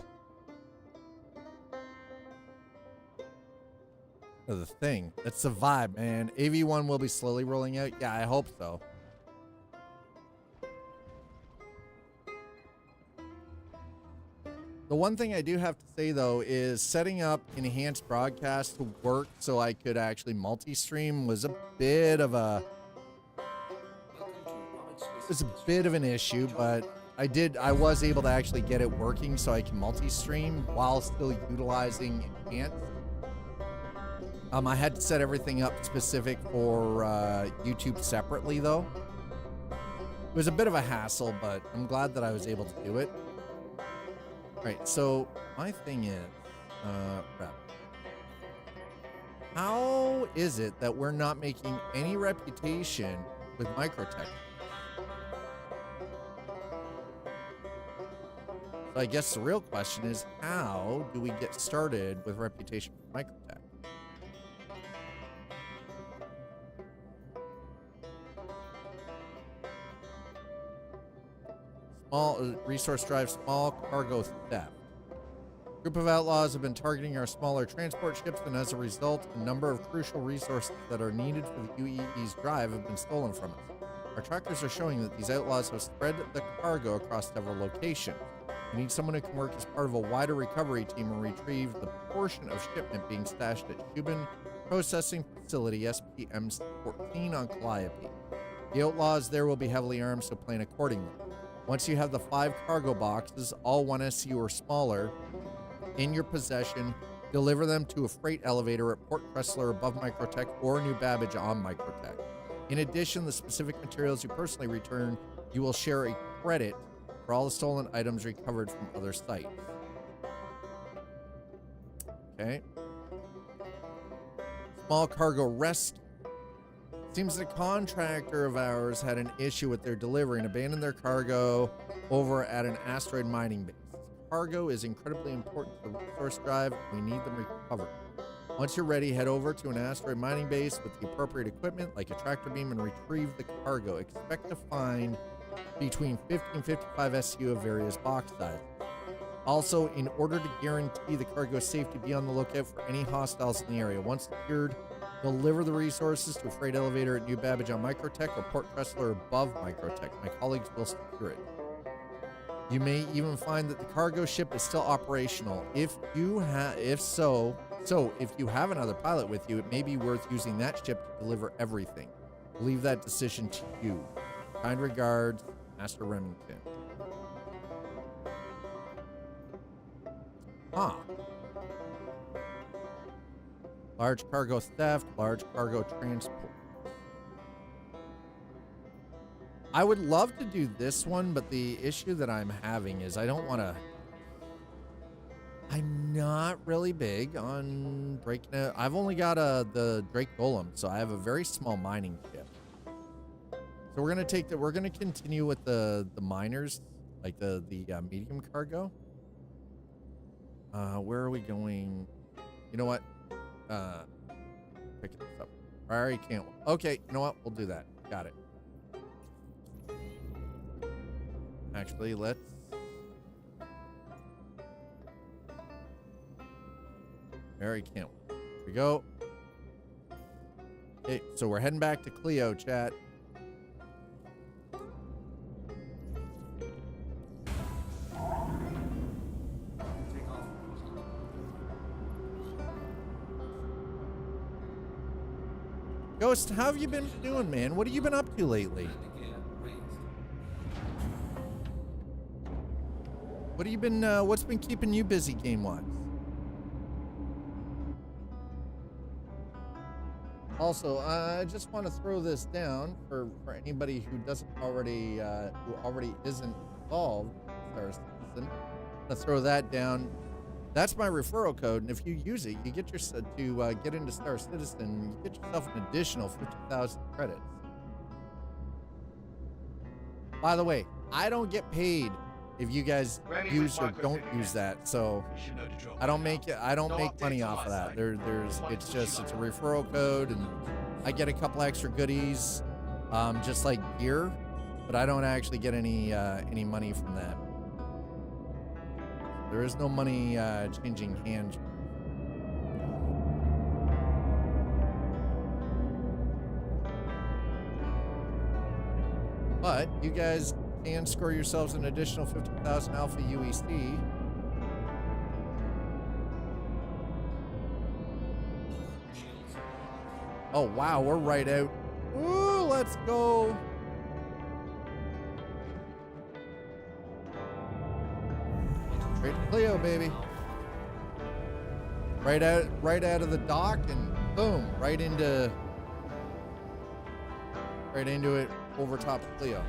the thing. That's the vibe, man. AV1 will be slowly rolling out. Yeah, I hope so. The one thing I do have to say, though, is setting up enhanced broadcast to work so I could actually multi-stream was a bit of an issue, but I was able to actually get it working so I can multi-stream while still utilizing enhanced. I had to set everything up specific for YouTube separately, though. It was a bit of a hassle, but I'm glad that I was able to do it. All right, so my thing is, how is it that we're not making any reputation with Microtech? So I guess the real question is, how do we get started with reputation with Microtech? Small resource drive, small cargo theft. Group of outlaws have been targeting our smaller transport ships, and as a result, a number of crucial resources that are needed for the UEE's drive have been stolen from us. Our trackers are showing that these outlaws have spread the cargo across several locations. We need someone who can work as part of a wider recovery team and retrieve the portion of shipment being stashed at Shubin Processing Facility SPM-14 on Calliope. The outlaws there will be heavily armed, so plan accordingly. Once you have the 5 cargo boxes, all 1 SU or smaller, in your possession, deliver them to a freight elevator at Port Cressler above Microtech or New Babbage on Microtech. In addition, the specific materials you personally return, you will share a credit for all the stolen items recovered from other sites. Okay. Small cargo rescue. Seems a contractor of ours had an issue with their delivery and abandoned their cargo over at an asteroid mining base. Cargo is incredibly important to the resource drive. We need them recovered. Once you're ready, head over to an asteroid mining base with the appropriate equipment like a tractor beam and retrieve the cargo. Expect to find between 50 and 55 SU of various box sizes. Also, in order to guarantee the cargo's safety, be on the lookout for any hostiles in the area. Once secured, deliver the resources to a freight elevator at New Babbage on Microtech or Port Cressler above Microtech. My colleagues will secure it. You may even find that the cargo ship is still operational. If you have another pilot with you, it may be worth using that ship to deliver everything. Leave that decision to you. Kind regards, Master Remington. Huh. Large cargo theft, large cargo transport. I would love to do this one, but the issue that I'm having is I don't want to... I'm not really big on breaking it. I've only got the Drake Golem, so I have a very small mining ship. So we're gonna continue with the miners, like the medium cargo. Where are we going? You know what? Pick this up. Priority can't. Okay, you know what? We'll do that. Got it. Actually, let's. Mary can't. Here we go. Okay, so we're heading back to Cleo, chat. Ghost, how have you been doing, man? What have you been up to lately? What have you been, what's been keeping you busy game-wise? Also, I just want to throw this down for anybody who doesn't already, who already isn't involved in Star Citizen. I'm gonna throw that down. That's my referral code, and if you use it, you get to get into Star Citizen. You get yourself an additional 50,000 credits. By the way, I don't get paid if you guys use or don't use that, so I don't make money off of that. It's a referral code, and I get a couple extra goodies, just like gear, but I don't actually get any money from that. There is no money changing hands. But you guys can score yourselves an additional 50,000 Alpha UEC. Oh wow, we're right out. Ooh, let's go. Straight to Cleo, baby. Right out of the dock, and boom, right into it over top of Cleo.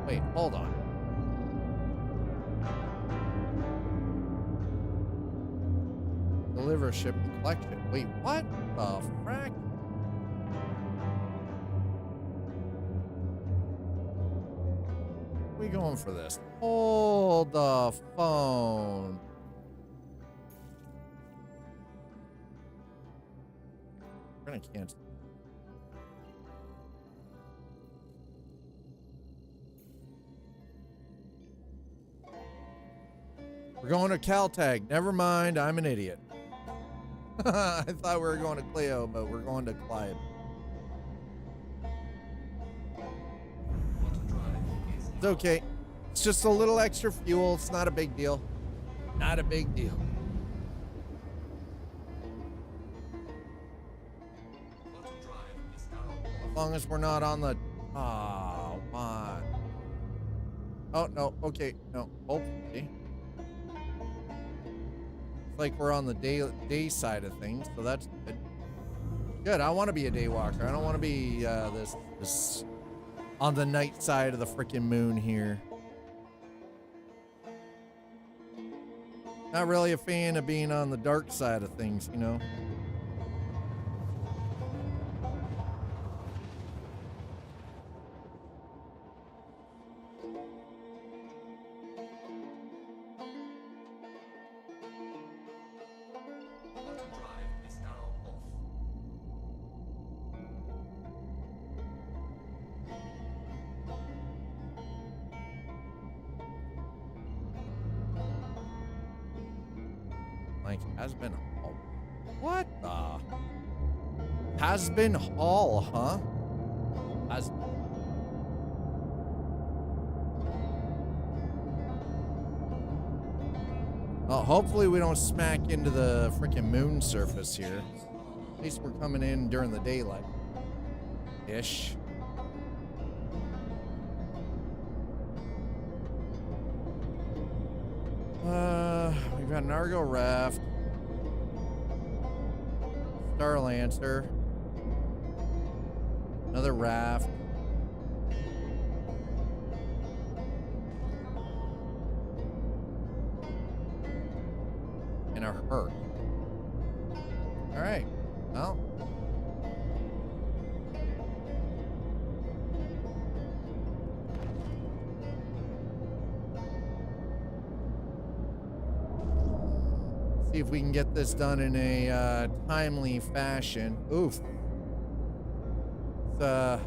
Wait, hold on. Deliver ship and collection. Wait, what the frack? We going for this? Hold the phone. We're gonna cancel. We're going to Caltag. Never mind, I'm an idiot. I thought we were going to Cleo, but we're going to Clyde. It's okay. It's just a little extra fuel. It's not a big deal. Not a big deal. As long as we're not on the... Oh, what? Oh, no. Okay. No. Hopefully. It's like we're on the day side of things, so that's good. Good. I want to be a day walker. I don't want to be this on the night side of the freaking moon here. Not really a fan of being on the dark side of things, you know. Like, has been What the? Has been Hall, huh? Has. Well, hopefully we don't smack into the freaking moon surface here. At least we're coming in during the daylight. Ish. We've got an Argo raft. Starlancer. Another raft. And a hurt. Alright. Well. See if we can get this done in a timely fashion. Oof. It's,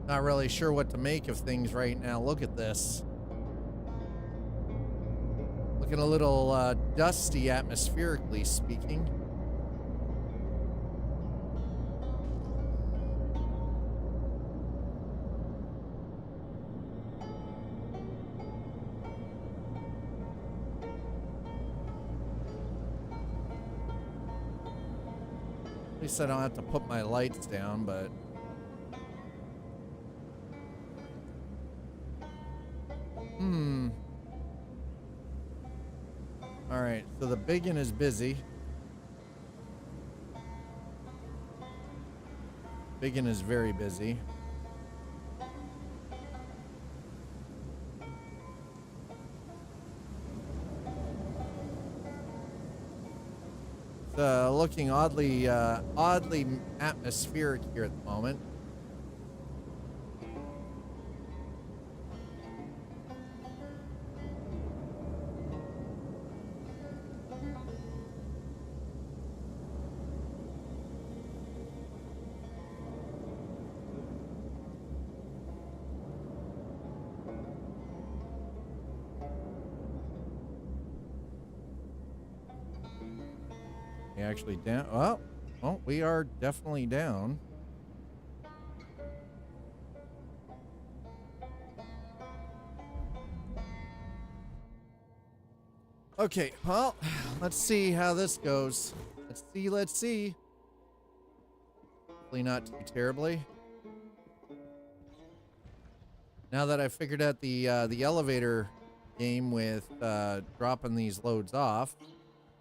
not really sure what to make of things right now. Look at this. Looking a little dusty atmospherically speaking. At least I don't have to put my lights down, but all right, so the biggin is busy. Biggin is very busy. It's looking oddly atmospheric here at the moment. Actually down. Well, we are definitely down. Okay, well, let's see how this goes. Let's see. Hopefully not too terribly. Now that I figured out the elevator game with dropping these loads off,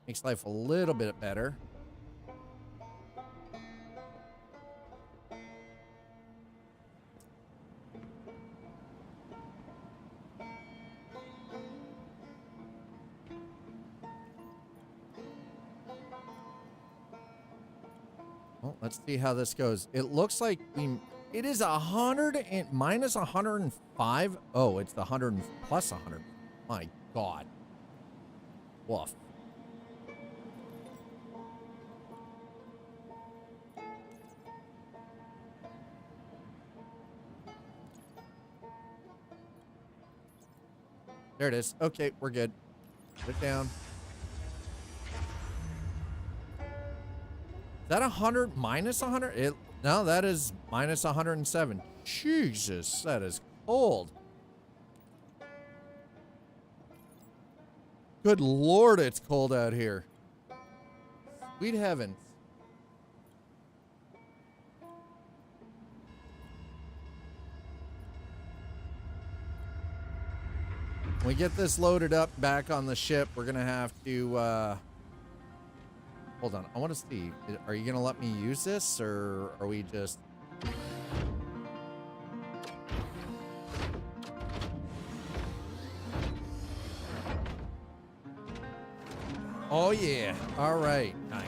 makes life a little bit better. Well, let's see how this goes. It looks like it is 100 and minus 105. Oh, it's the 100 plus 100. My God. Woof. There it is. Okay, we're good. Put it down. Is that 100 minus 100? No, that is minus 107. Jesus, that is cold. Good Lord, it's cold out here. Sweet heavens. When we get this loaded up back on the ship, we're gonna have to hold on. I want to see, are you gonna let me use this, or are we just oh yeah, all right, nice.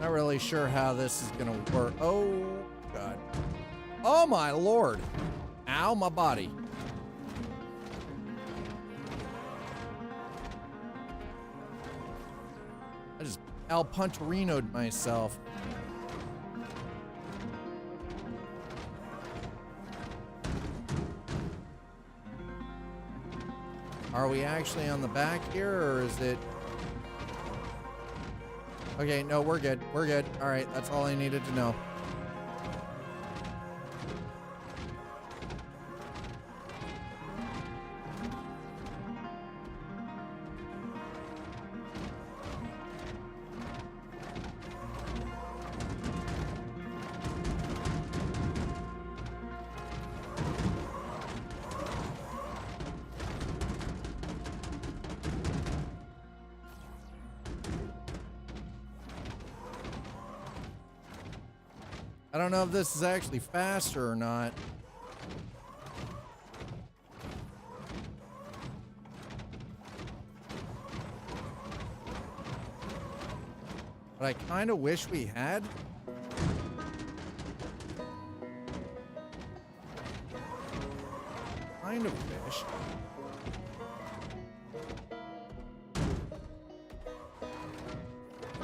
Not really sure how this is gonna work. Oh God. Oh my Lord. Ow, my body. I just El Punterino'd myself. Are we actually on the back here, or is it... Okay, no, we're good. We're good. All right, that's all I needed to know. I don't know if this is actually faster or not. But I kind of wish we had. Kind of wish.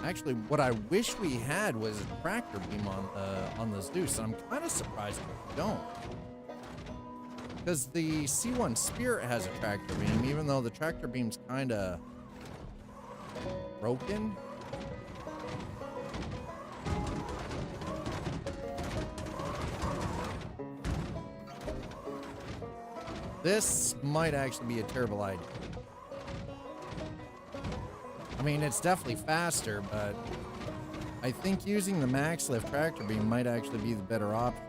Actually, what I wish we had was a tractor beam on the Zeus. I'm kind of surprised we don't. Because the C1 Spirit has a tractor beam, even though the tractor beam's kind of broken. This might actually be a terrible idea. I mean, it's definitely faster, but I think using the max lift tractor beam might actually be the better option.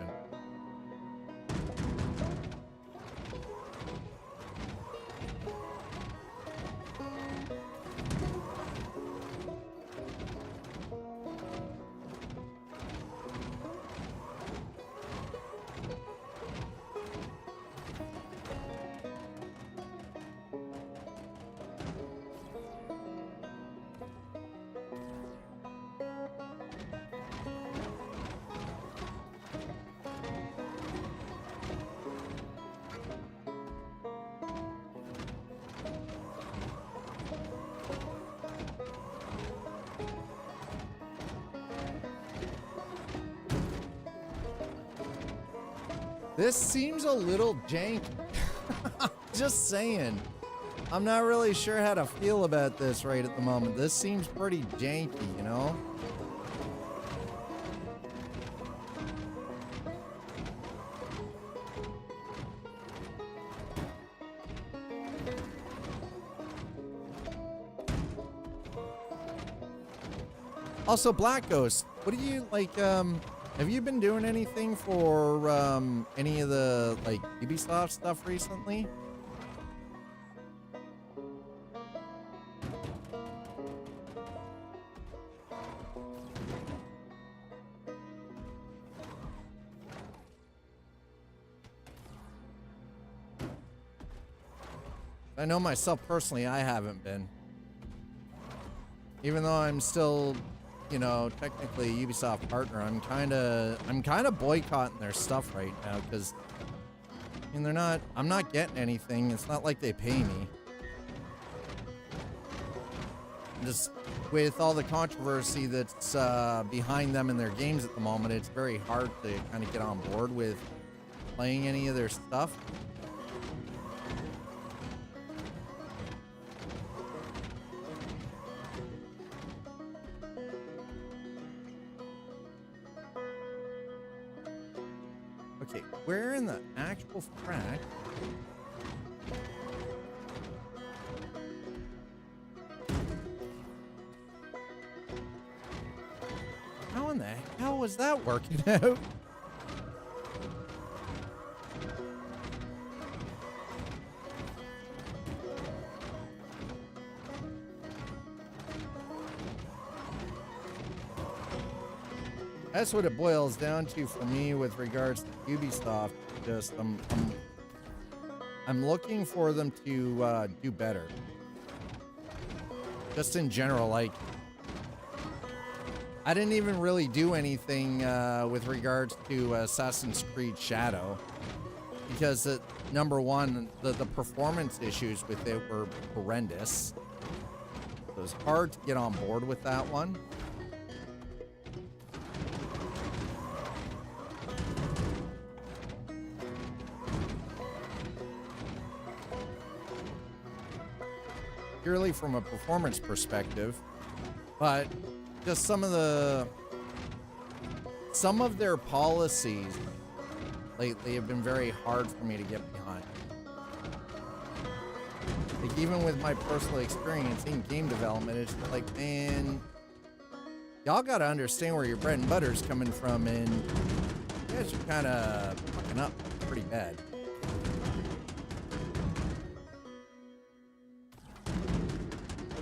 This seems a little janky. Just saying. I'm not really sure how to feel about this right at the moment. This seems pretty janky, you know? Also, Black Ghost, what do you like? Have you been doing anything for any of the like Ubisoft stuff recently? I know myself personally, I haven't been. Even though I'm still, you know, technically a Ubisoft partner, I'm kind of boycotting their stuff right now because, I mean, I'm not getting anything. It's not like they pay me. Just with all the controversy that's behind them and their games at the moment, it's very hard to kind of get on board with playing any of their stuff. Okay, where in the actual frack? How in the hell was that working out? That's what it boils down to for me with regards to Ubisoft. Just I'm looking for them to do better. Just in general, like I didn't even really do anything with regards to Assassin's Creed Shadow. because number one, the performance issues with it were horrendous. It was hard to get on board with that one. Purely from a performance perspective, but just some of their policies lately have been very hard for me to get behind. Like, even with my personal experience in game development, it's like, man, y'all gotta understand where your bread and butter is coming from, and you guys are kind of fucking up pretty bad.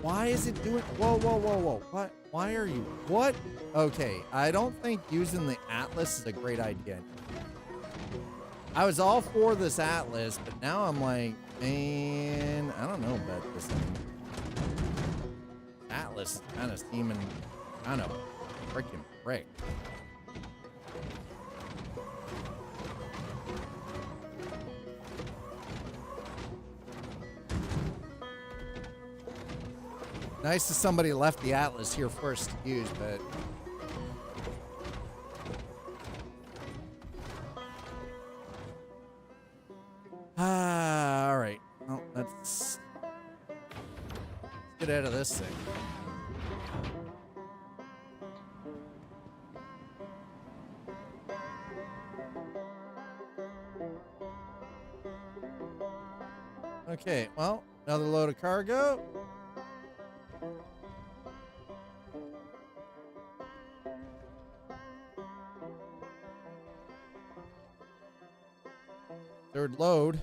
Why is it doing? Whoa, whoa, whoa, whoa. What? Why are you? What? Okay, I don't think using the Atlas is a great idea. I was all for this Atlas, but now I'm like, man, I don't know about this thing. Atlas is kind of seeming kind of freaking frick. Nice that somebody left the Atlas here first to use, but all right. Well, let's get out of this thing. Okay, well, another load of cargo. Third load.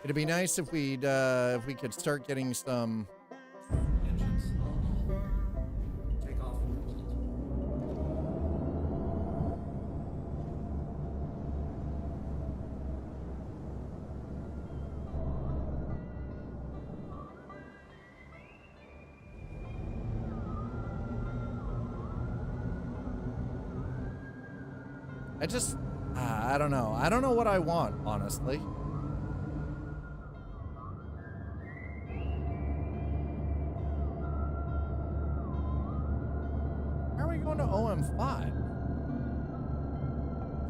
It'd be nice if we could start getting some. Engines on. Take off. I don't know. I don't know what I want, honestly. How are we going to OM5?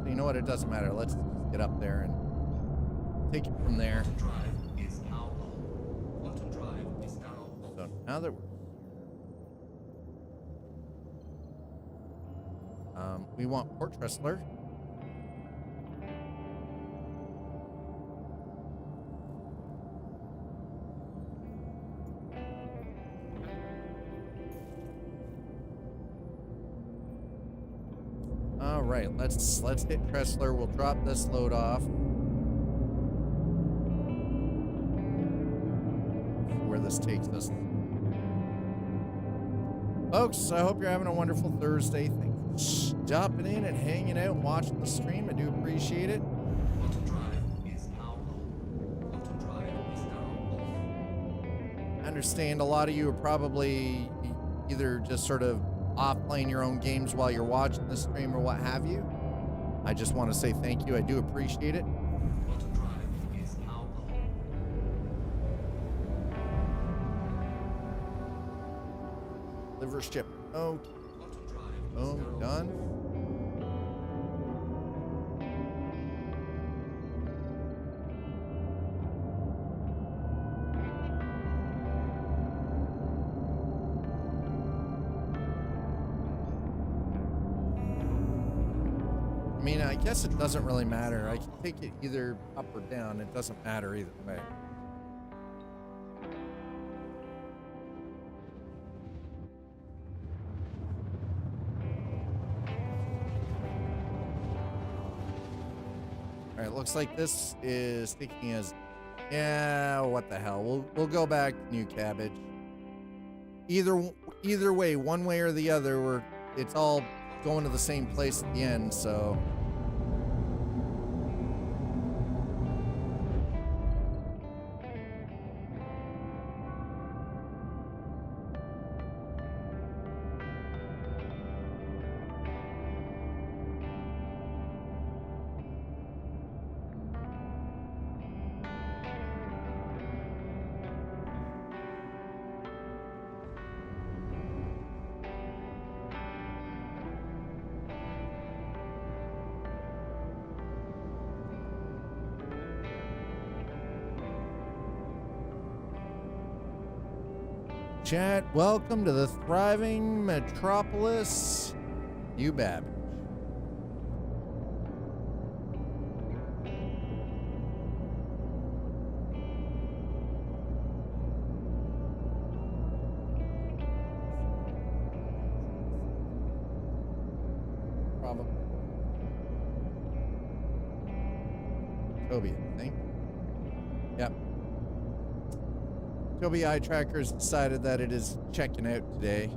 So you know what? It doesn't matter. Let's just get up there and take it from there. Quantum drive is now on. Quantum drive is now on. So now that we want Port Tressler. All right, let's hit Tressler. We'll drop this load off. Where this takes us. Folks, I hope you're having a wonderful Thursday. Thanks for stopping in and hanging out and watching the stream. I do appreciate it. Quantum drive is now on. Quantum drive is now off. I understand a lot of you are probably either just sort of off playing your own games while you're watching the stream or what have you. I just want to say thank you. I do appreciate it. Quantum drive is now on. Liver ship. Oh, Quantum drive is boom, now done. I mean, I guess it doesn't really matter. I can take it either up or down. It doesn't matter either way. All right, looks like this is taking us. Yeah, what the hell? We'll go back to New Cabbage. Either way, one way or the other, it's all going to the same place at the end. So. chat. Welcome to the thriving metropolis, New Babbage. Probably. Toby, I think. Yep. Toby Eye Trackers decided that it is checking out today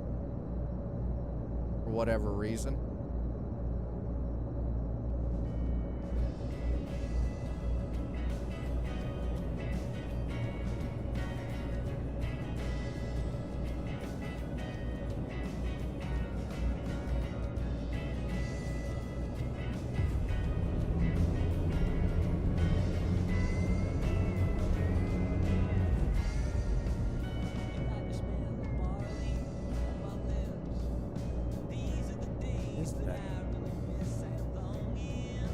for whatever reason.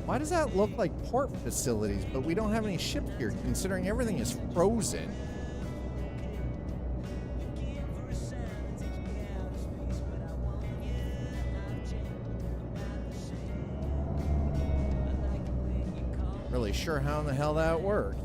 Why does that look like port facilities, but we don't have any ship here, considering everything is frozen? Really sure how in the hell that works.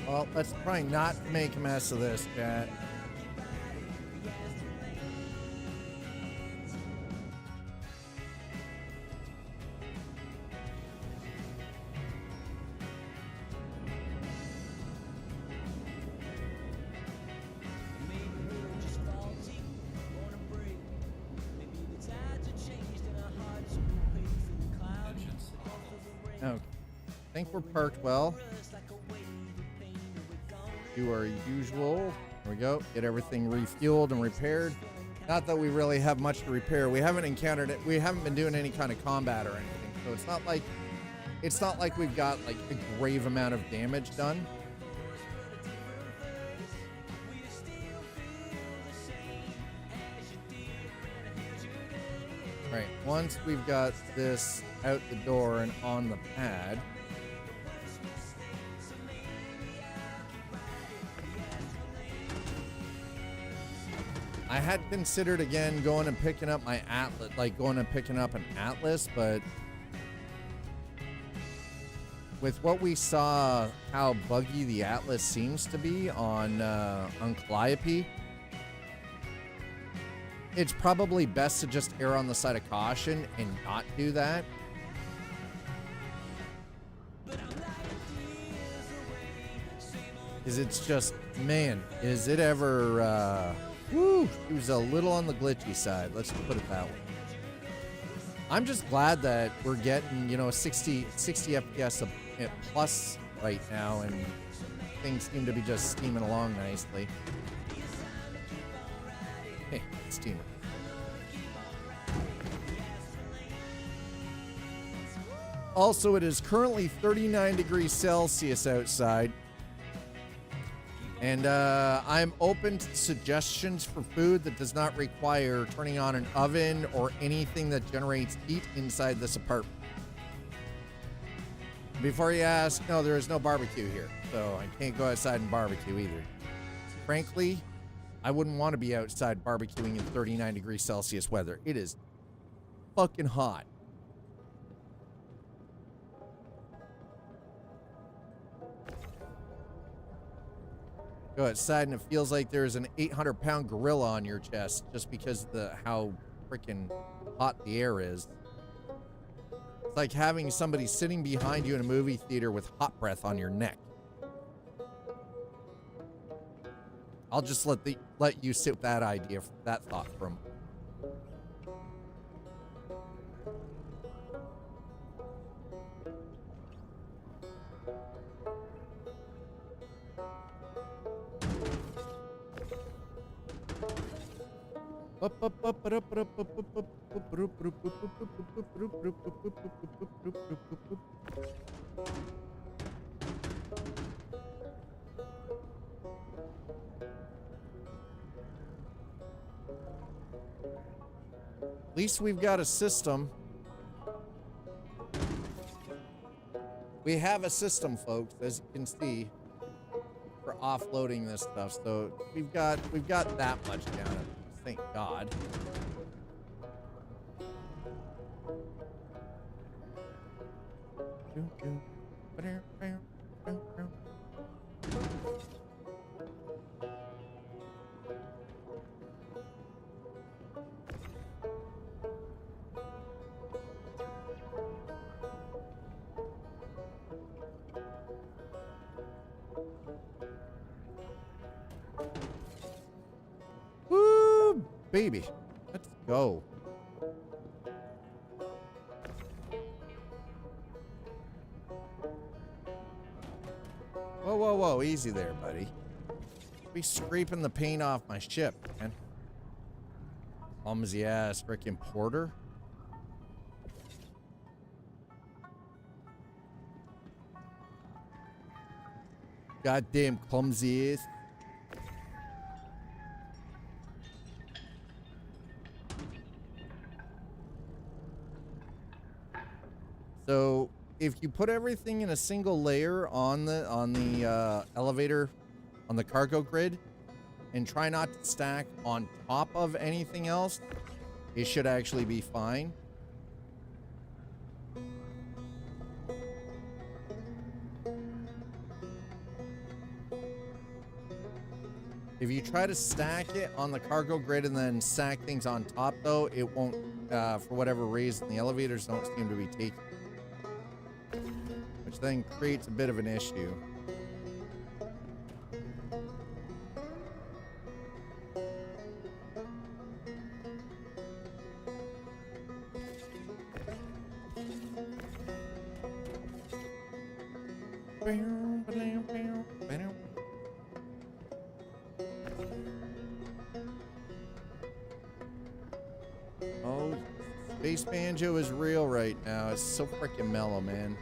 Well, let's try not to make a mess of this, chat. Okay. I think we're parked well. Do our usual. There we go. Get everything refueled and repaired. Not that we really have much to repair. We haven't encountered it. We haven't been doing any kind of combat or anything. So it's not like we've got like a grave amount of damage done. All right. Once we've got this out the door and on the pad, I had considered again going and picking up my Atlas, like going and picking up an Atlas, but with what we saw, how buggy the Atlas seems to be on Calliope, it's probably best to just err on the side of caution and not do that. Because it's just, man, is it ever... Woo! It was a little on the glitchy side. Let's put it that way. I'm just glad that we're getting, 60 FPS plus right now, and things seem to be just steaming along nicely. Hey, it's steaming. Also, it is currently 39 degrees Celsius outside. And I'm open to suggestions for food that does not require turning on an oven or anything that generates heat inside this apartment. Before you ask, no, there is no barbecue here, so I can't go outside and barbecue either. Frankly, I wouldn't want to be outside barbecuing in 39 degrees Celsius weather. It is fucking hot. Go outside and it feels like there's an 800-pound gorilla on your chest just because of how freaking hot the air is. It's like having somebody sitting behind you in a movie theater with hot breath on your neck. I'll just let you sit with that idea, that thought for a moment. At least we've got a system. We have a system, folks, as you can see, for offloading this stuff. So we've got that much down. Thank God. Woo, baby. Let's go. Whoa, whoa, whoa. Easy there, buddy. Be scraping the paint off my ship, man. Clumsy ass frickin' porter. Goddamn clumsy ass. So if you put everything in a single layer on the elevator, on the cargo grid, and try not to stack on top of anything else, it should actually be fine. If you try to stack it on the cargo grid and then stack things on top, though, it won't, for whatever reason, the elevators don't seem to be taking, which then creates a bit of an issue. Oh, Space Banjo is real right now. It's so freaking mellow, man.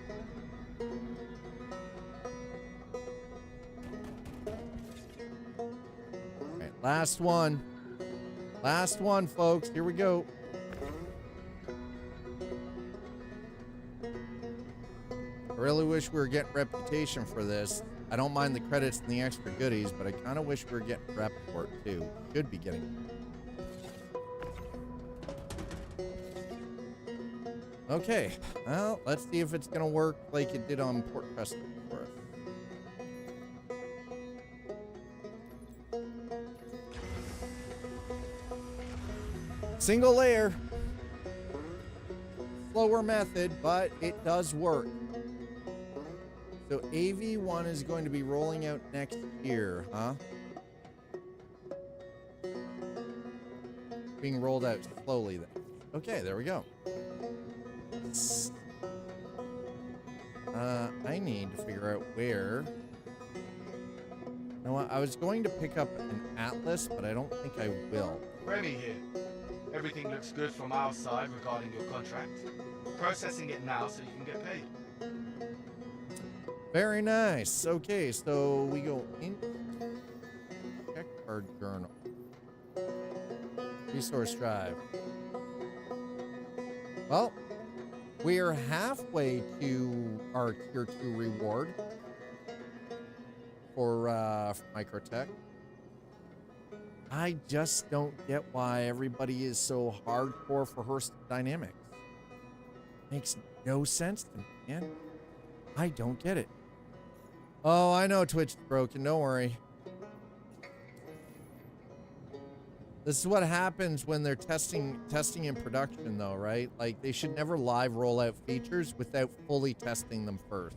Alright, last one. Last one, folks. Here we go. I really wish we were getting reputation for this. I don't mind the credits and the extra goodies, but I kind of wish we were getting rep for it too. Should be getting. Okay, well, let's see if it's gonna work like it did on Port Preston for us. Single layer. Slower method, but it does work. So AV1 is going to be rolling out next year, huh? Being rolled out slowly then. Okay, there we go. I need to figure out where. You know what? I was going to pick up an atlas, but I don't think I will. Remy here. Everything looks good from our side regarding your contract. Processing it now so you can get paid. Very nice. Okay, so we go in. Check our journal. Resource drive. Well, we are halfway to our tier 2 reward for Microtech. I just don't get why everybody is so hardcore for Hearst Dynamics. Makes no sense to me, man. I don't get it. Oh, I know Twitch is broken. Don't worry. This is what happens when they're testing in production, though, right? Like, they should never live roll out features without fully testing them first.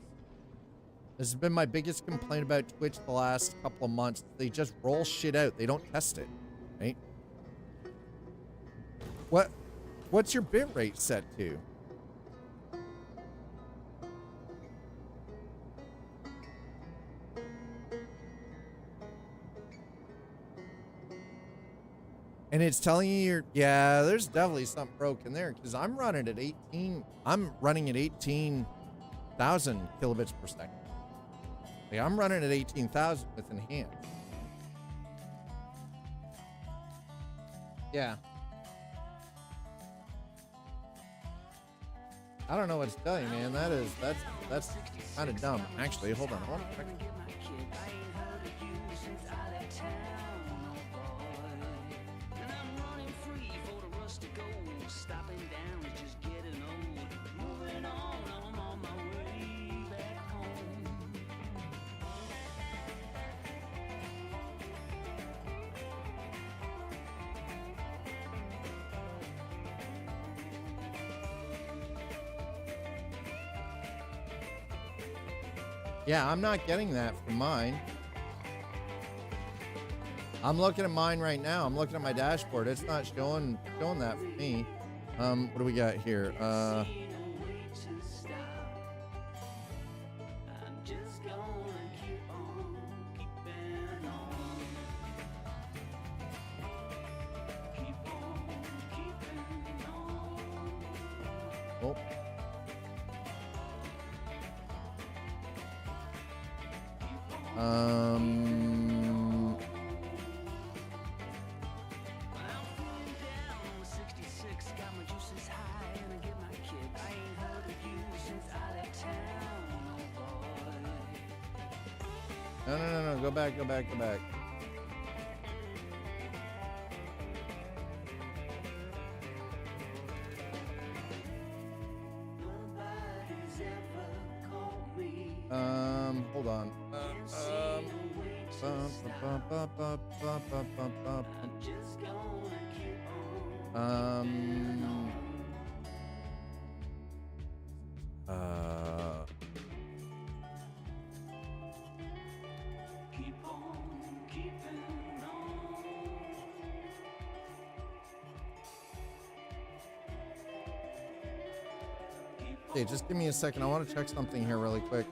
This has been my biggest complaint about Twitch the last couple of months. They just roll shit out. They don't test it, right? What's your bitrate set to? And it's telling you yeah, there's definitely something broken there because I'm running at 18. I'm running at 18,000 kilobits per second. Like I'm running at 18,000 with enhanced. Yeah. I don't know what to tell you, man. That's kind of dumb. Actually, hold on. I want to check. Yeah, I'm not getting that from mine. I'm looking at mine right now. I'm looking at my dashboard. It's not showing that for me. What do we got here? Oh. No. Go back. Hold on. Okay, just give me a second. I want to check something here really quick.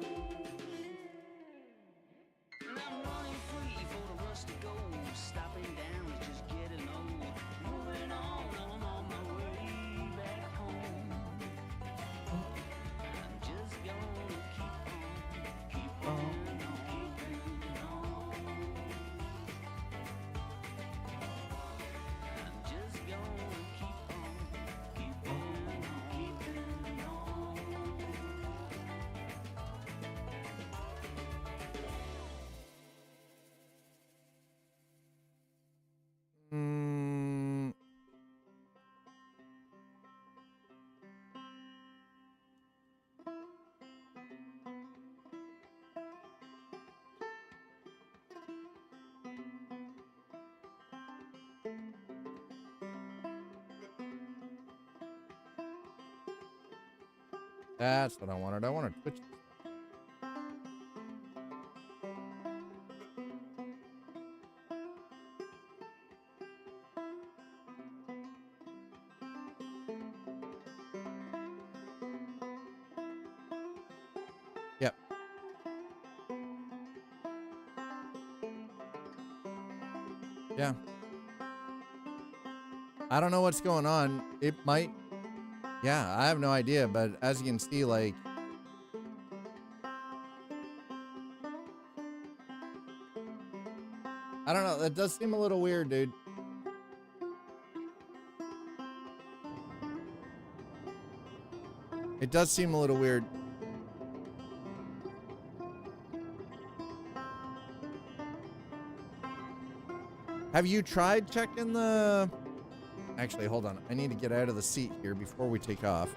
That's what I wanted. I wanted Twitch. Yep. Yeah. I don't know what's going on. It might. Yeah, I have no idea, but as you can see, like, I don't know. That does seem a little weird, dude. It does seem a little weird. Have you tried checking the... Actually, hold on. I need to get out of the seat here before we take off.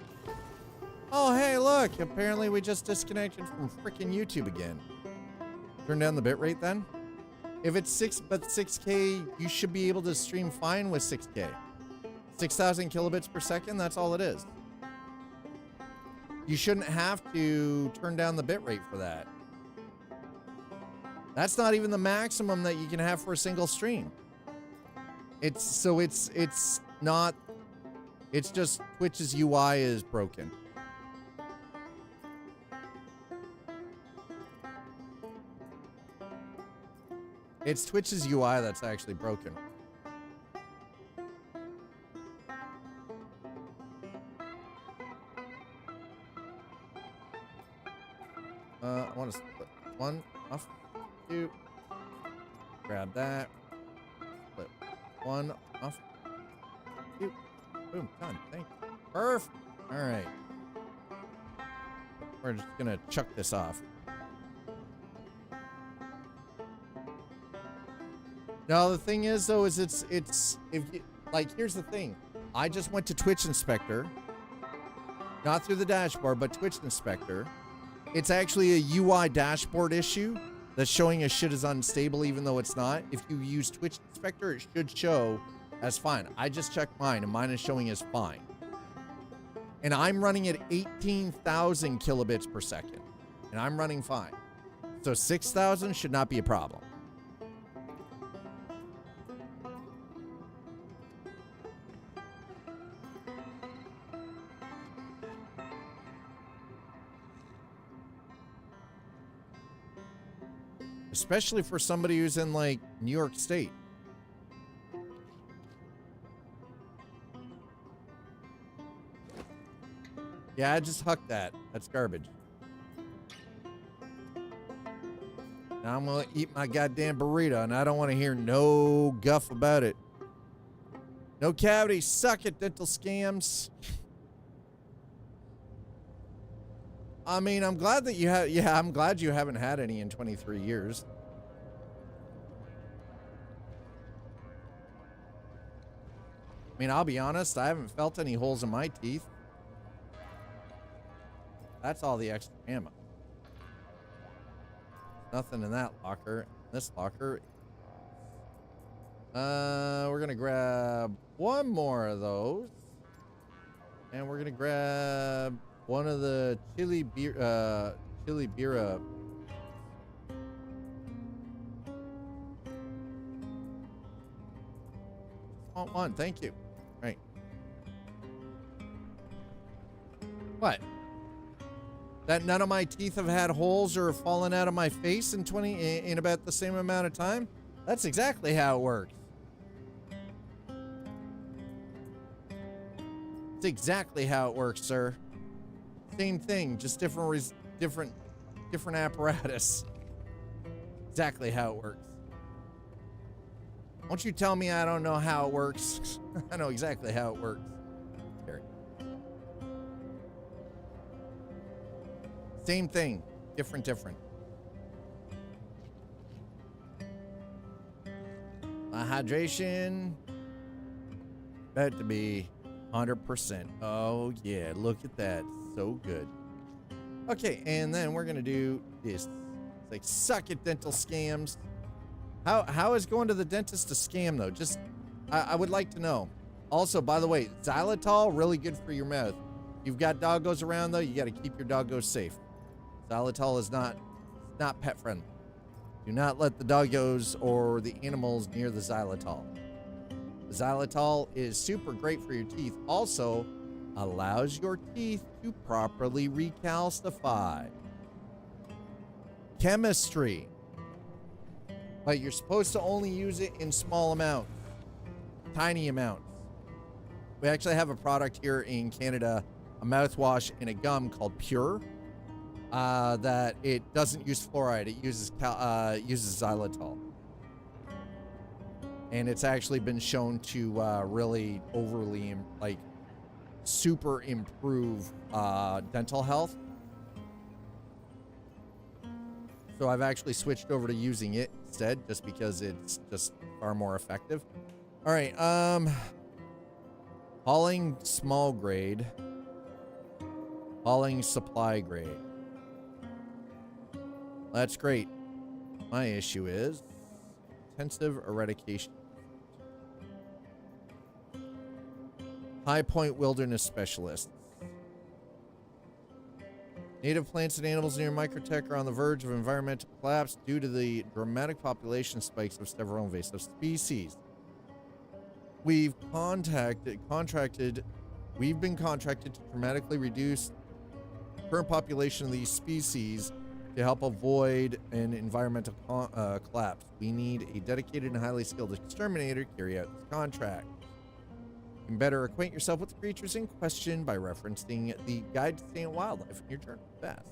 Oh, hey, look. Apparently we just disconnected from freaking YouTube again. Turn down the bitrate then. If it's 6K, you should be able to stream fine with 6K. 6,000 kilobits per second, that's all it is. You shouldn't have to turn down the bitrate for that. That's not even the maximum that you can have for a single stream. It's not, it's just Twitch's UI is broken. It's Twitch's UI that's actually broken. want to split one off. Two. Grab that. Split one off. Two. Boom. Done. Thank you. Perfect. All right. We're just gonna chuck this off. No, the thing is though, is it's if you like, here's the thing. I just went to Twitch Inspector, not through the dashboard, but Twitch Inspector. It's actually a UI dashboard issue that's showing us shit is unstable, even though it's not. If you use Twitch Inspector, it should show as fine. I just checked mine, and mine is showing as fine. And I'm running at 18,000 kilobits per second, and I'm running fine. So 6,000 should not be a problem. Especially for somebody who's in, like, New York State. Yeah, I just hucked that. That's garbage. Now I'm gonna eat my goddamn burrito, and I don't want to hear no guff about it. No cavity. Suck it, dental scams. I mean, I'm glad that you have. Yeah, I'm glad you haven't had any in 23 years. I mean, I'll be honest, I haven't felt any holes in my teeth. That's all the extra ammo. Nothing in that locker. This locker. We're gonna grab one more of those. And we're gonna grab one of the chili beer, chili bira. Want one? Thank you. Right. What? That none of my teeth have had holes or fallen out of my face in about the same amount of time? That's exactly how it works. It's exactly how it works, sir. Same thing, just different apparatus. Exactly how it works. Won't you tell me I don't know how it works? I know exactly how it works. Here. Same thing, different. My hydration about to be 100%. Oh yeah, look at that. So good. Okay, and then we're gonna do this. It's like, suck it, dental scams. How is going to the dentist a scam though? Just I would like to know. Also, by the way, xylitol really good for your mouth. You've got doggos around though, you got to keep your doggos safe. Xylitol is not pet friendly. Do not let the doggos or the animals near the xylitol. The xylitol is super great for your teeth. Also, allows your teeth to properly recalcify. Chemistry. But you're supposed to only use it in small amounts. Tiny amounts. We actually have a product here in Canada, a mouthwash and a gum called Pure. That it doesn't use fluoride. It uses xylitol. And it's actually been shown to really overly, like, super improve dental health. So I've actually switched over to using it instead, just because it's just far more effective. All right, hauling small grade, hauling supply grade. That's great. My issue is intensive eradication. High Point Wilderness Specialists. Native plants and animals near Microtech are on the verge of environmental collapse due to the dramatic population spikes of several invasive species. We've been contracted to dramatically reduce current population of these species to help avoid an environmental collapse. We need a dedicated and highly skilled exterminator to carry out this contract. You can better acquaint yourself with the creatures in question by referencing the Guide to Staying Wildlife in your journal. Best.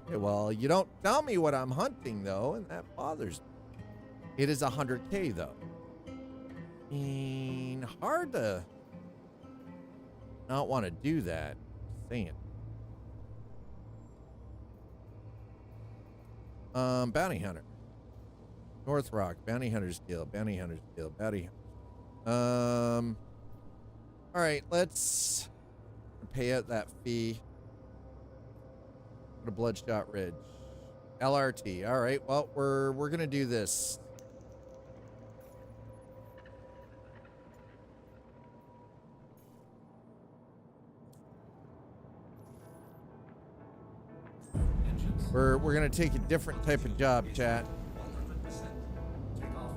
Okay, well, you don't tell me what I'm hunting, though, and that bothers me. It is 100K, though. Hard to not want to do that. Just saying. Bounty Hunter. North Rock, Bounty Hunters Guild, Bounty Hunters Guild, Bounty Hunters. All right, let's pay out that fee. Go to Bloodshot Ridge. LRT. All right, well, we're gonna do this. Engines. We're gonna take a different type of job, chat. 100%. Take off.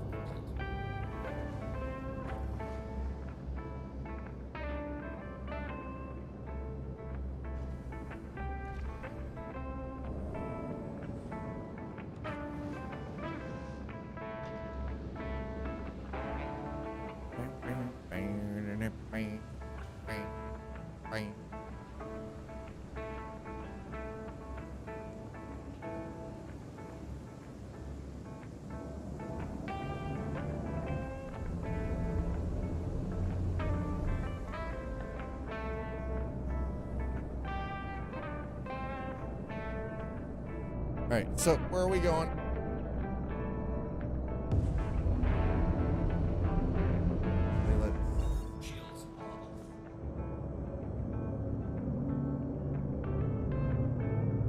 All right, so where are we going? Okay, let's- Shields are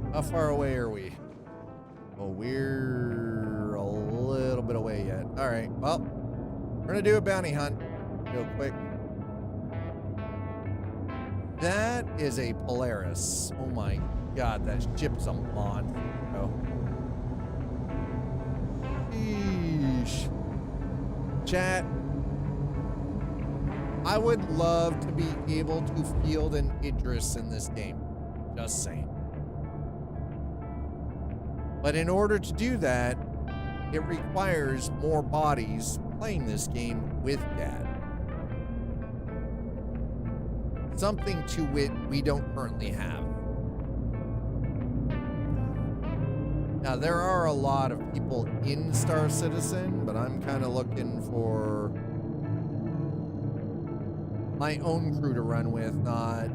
off. How far away are we? Oh, we're a little bit away yet. All right, well, we're gonna do a bounty hunt real quick. That is a Polaris. Oh my God, that ship's a monster. Sheesh. Chat, I would love to be able to field an Idris in this game. Just saying. But in order to do that, it requires more bodies playing this game with Dad. Something to wit we don't currently have. Now, there are a lot of people in Star Citizen, but I'm kind of looking for my own crew to run with, not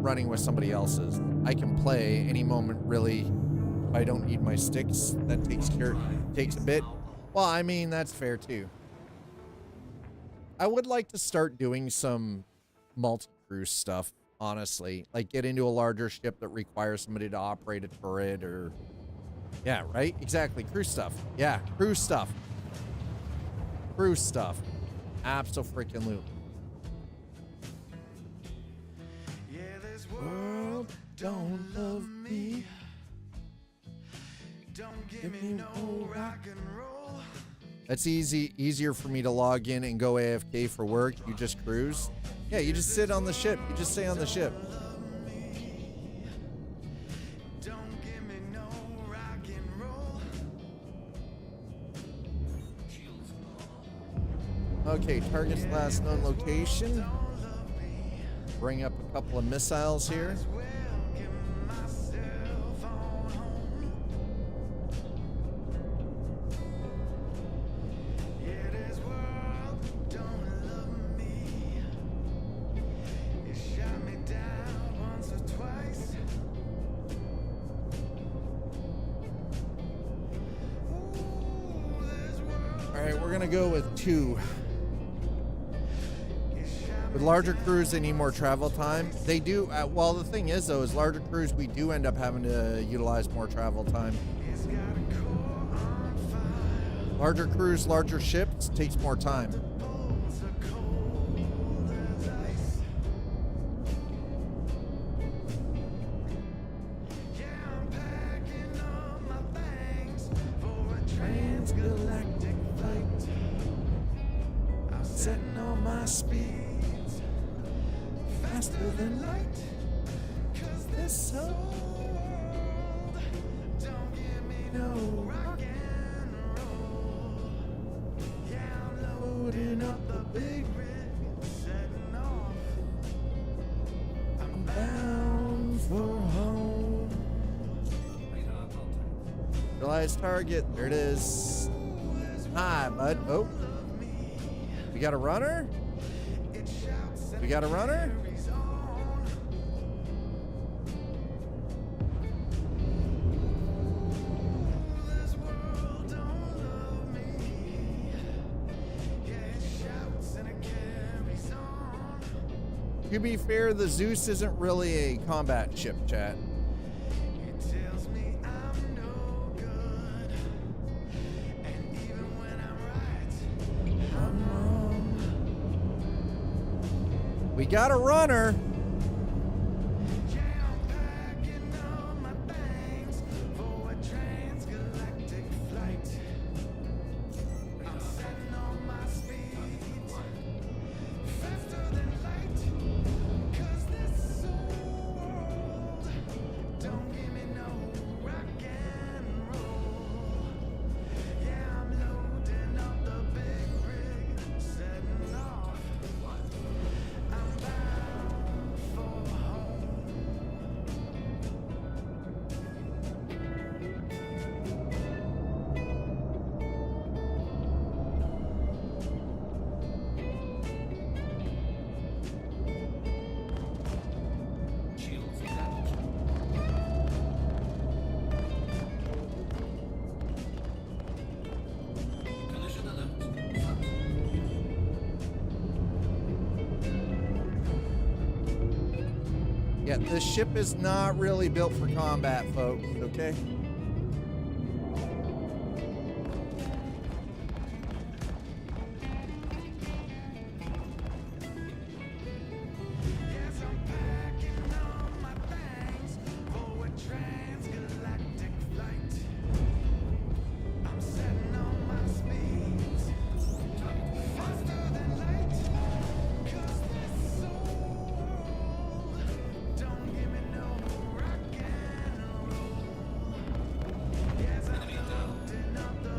running with somebody else's. I can play any moment, really. If I don't need my sticks, that takes a bit. Well, I mean, that's fair too. I would like to start doing some multi-crew stuff, honestly. Like get into a larger ship that requires somebody to operate a turret or... Yeah, right? Exactly. Crew stuff. Yeah, crew stuff. Crew stuff. Abso-freaking-lutely. Yeah, this World don't love me. don't give me no rock and roll. That's easier for me to log in and go AFK for work. You just cruise. Yeah, you just sit on the ship. You just stay on the ship. Don't give me no rock and roll. Shields are off. Okay, target's last known location. Bring up a couple of missiles here. Welcome myself on home. Yeah, this world don't love me. It shot me down once or twice. Ooh, this world All right, we're gonna go with 2. With larger crews, they need more travel time. They do. Well, the thing is, though, is larger crews, we do end up having to utilize more travel time. it's got a core on fire. Larger crews, larger ships takes more time. Poles are cold as ice. Yeah, I'm packing up my things for a transgalactic flight. I'm setting all my speeds faster than light. 'Cause this whole world don't give me no rock and roll. Yeah, I'm loading up the big rig and setting off. I'm bound for home. Radar Unrealized target. There it is. Hi, bud. Oh. We got a runner? We got a runner? To be fair, the Zeus isn't really a combat ship, chat. We got a runner. Shields damaged. Collision alert. Yeah, this ship is not really built for combat, folks, okay?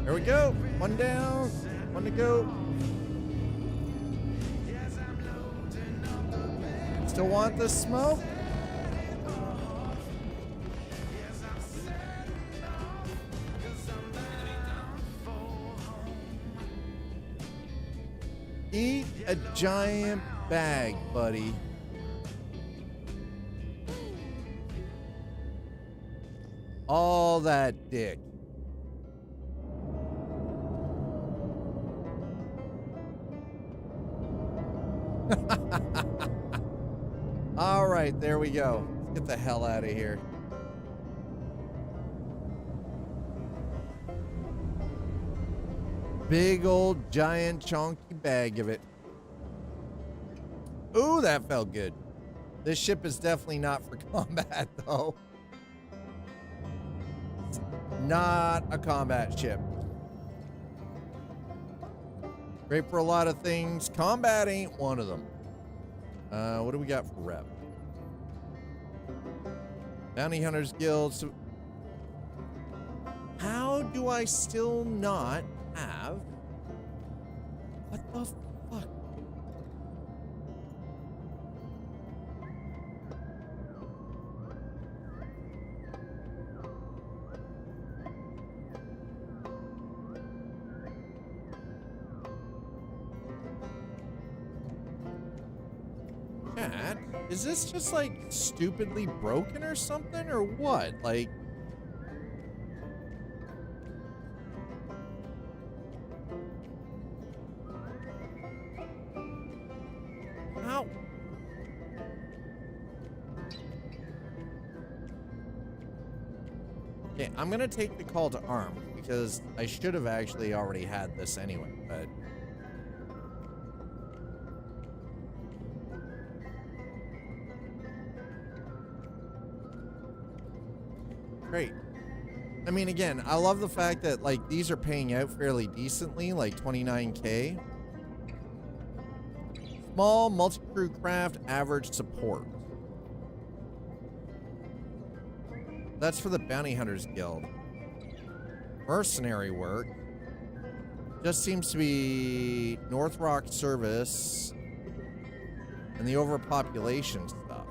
There we go. One down. One to go. Still want the smoke? Eat a giant bag, buddy. All that dick. All right, there we go. Let's get the hell out of here. Big old giant chunky bag of it. Ooh, that felt good. This ship is definitely not for combat, though. It's not a combat ship. Great for a lot of things. Combat ain't one of them. What do we got for rep? Bounty Hunters Guild. So how do I still not have? What the fuck? Chat, is this just like stupidly broken or something or what? Like, how? Okay, I'm gonna take the call to arms because I should have actually already had this anyway, but great. I mean, again, I love the fact that, like, these are paying out fairly decently, like 29K. Small multi-crew craft, average support. That's for the Bounty Hunters Guild. Mercenary work just seems to be North Rock service and the overpopulation stuff.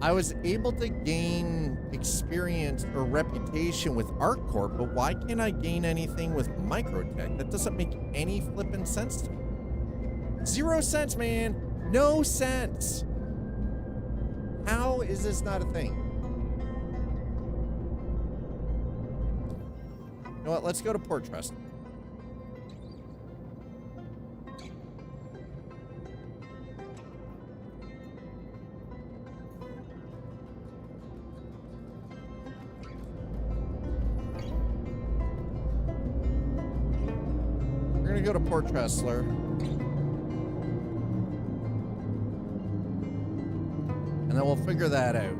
I was able to gain experience or reputation with ArtCorp, but why can't I gain anything with Microtech? That doesn't make any flippin' sense to me. 0 cents, man. No sense. How is this not a thing? You know what? Let's go to Port Trust. We're gonna go to Port Tressler. And then we'll figure that out.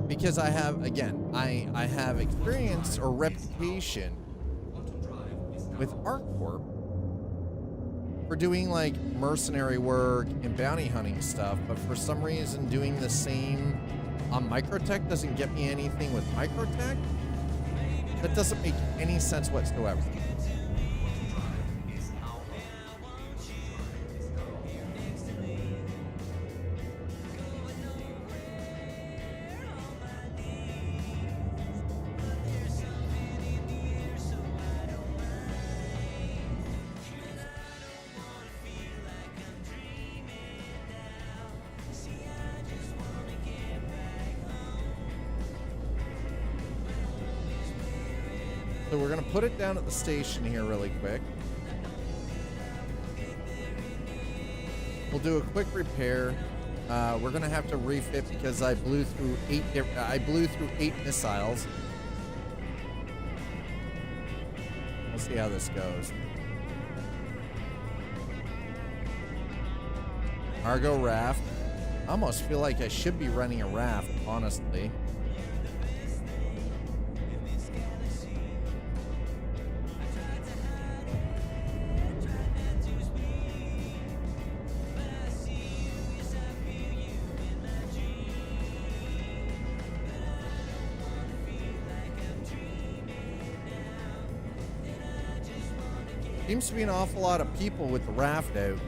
Because I have, again, I have experience or reputation with ArtCorp for doing like mercenary work and bounty hunting stuff, but for some reason doing the same on Microtech doesn't get me anything with Microtech. That doesn't make any sense whatsoever. So we're gonna put it down at the station here really quick. We'll do a quick repair. We're gonna have to refit because I blew through 8 missiles. We'll see how this goes. Cargo raft. I almost feel like I should be running a raft, honestly. Seems to be an awful lot of people with the raft out.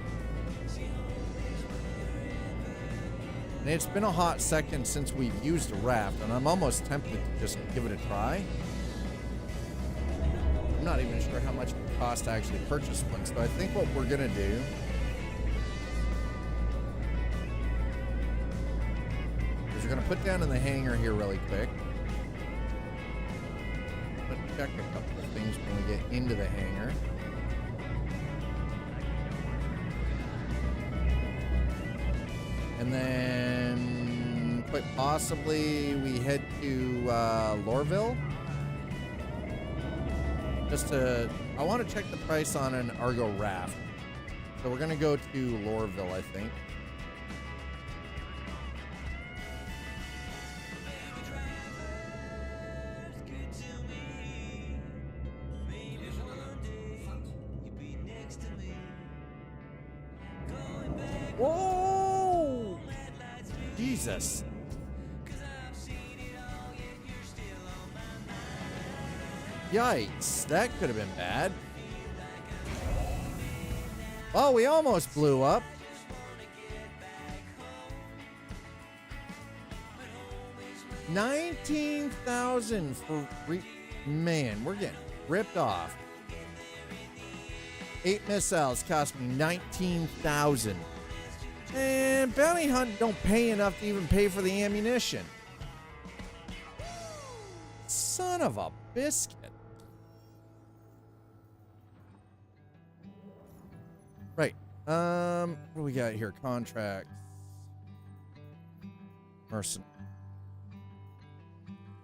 And it's been a hot second since we've used a raft, and I'm almost tempted to just give it a try. I'm not even sure how much it would cost to actually purchase one, so I think what we're gonna do is we're gonna put down in the hangar here really quick. Let's check a couple of things when we get into the hangar. And then, quite possibly, we head to Lorville. I want to check the price on an Argo raft. So we're going to go to Lorville, I think. Whoa! Jesus. Yikes, that could have been bad. Oh, we almost blew up. $19,000 for man, we're getting ripped off. 8 missiles cost me $19,000. And bounty hunt don't pay enough to even pay for the ammunition. Son of a biscuit. Right. What do we got here? Contracts. Mercenary.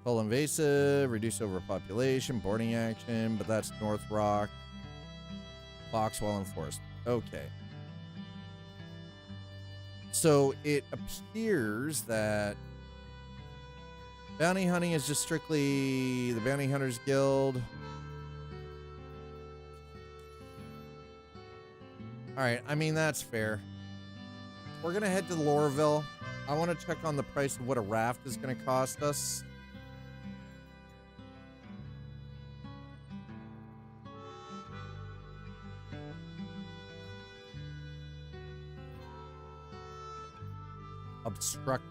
Full invasive, reduce overpopulation, boarding action, but that's North Rock. Foxwell enforced. Okay. So it appears that bounty hunting is just strictly the Bounty Hunters Guild. All right, I mean, that's fair. We're going to head to Lorville. I want to check on the price of what a raft is going to cost us. obstruct.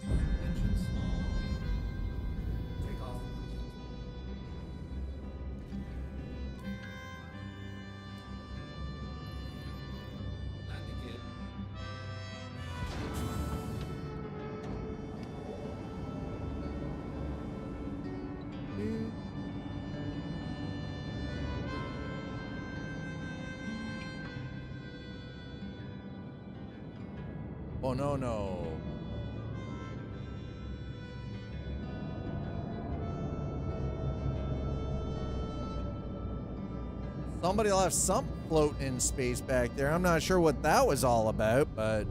Engine small. Take off. Landing gear. Oh, no, no. Somebody left something floating in space back there. I'm not sure what that was all about, but...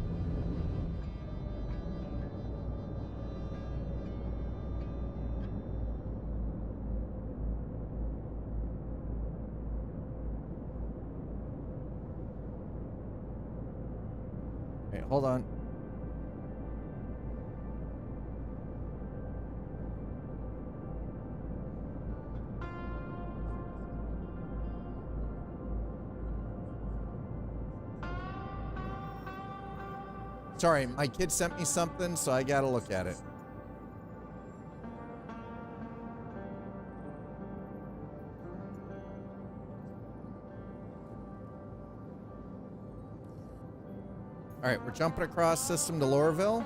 Hey, hold on. Sorry, my kid sent me something, so I gotta look at it. All right, we're jumping across system to Lorville.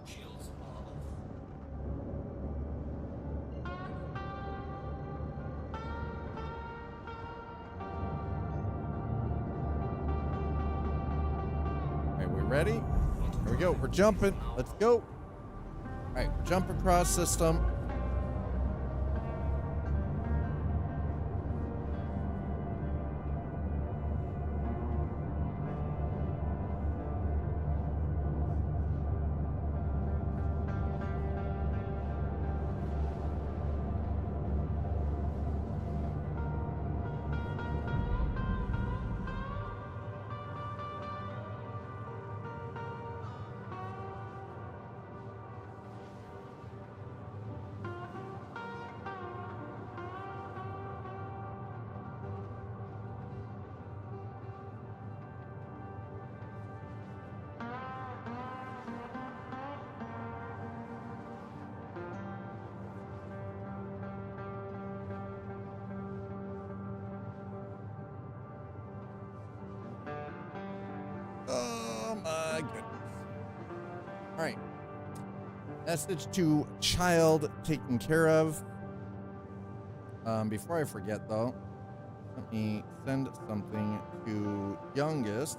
Shields are off. All right, we ready? Here we go. We're jumping. Let's go. All right, we're jumping across system. Oh my goodness. All right. Message to child taken care of. Before I forget though, let me send something to youngest.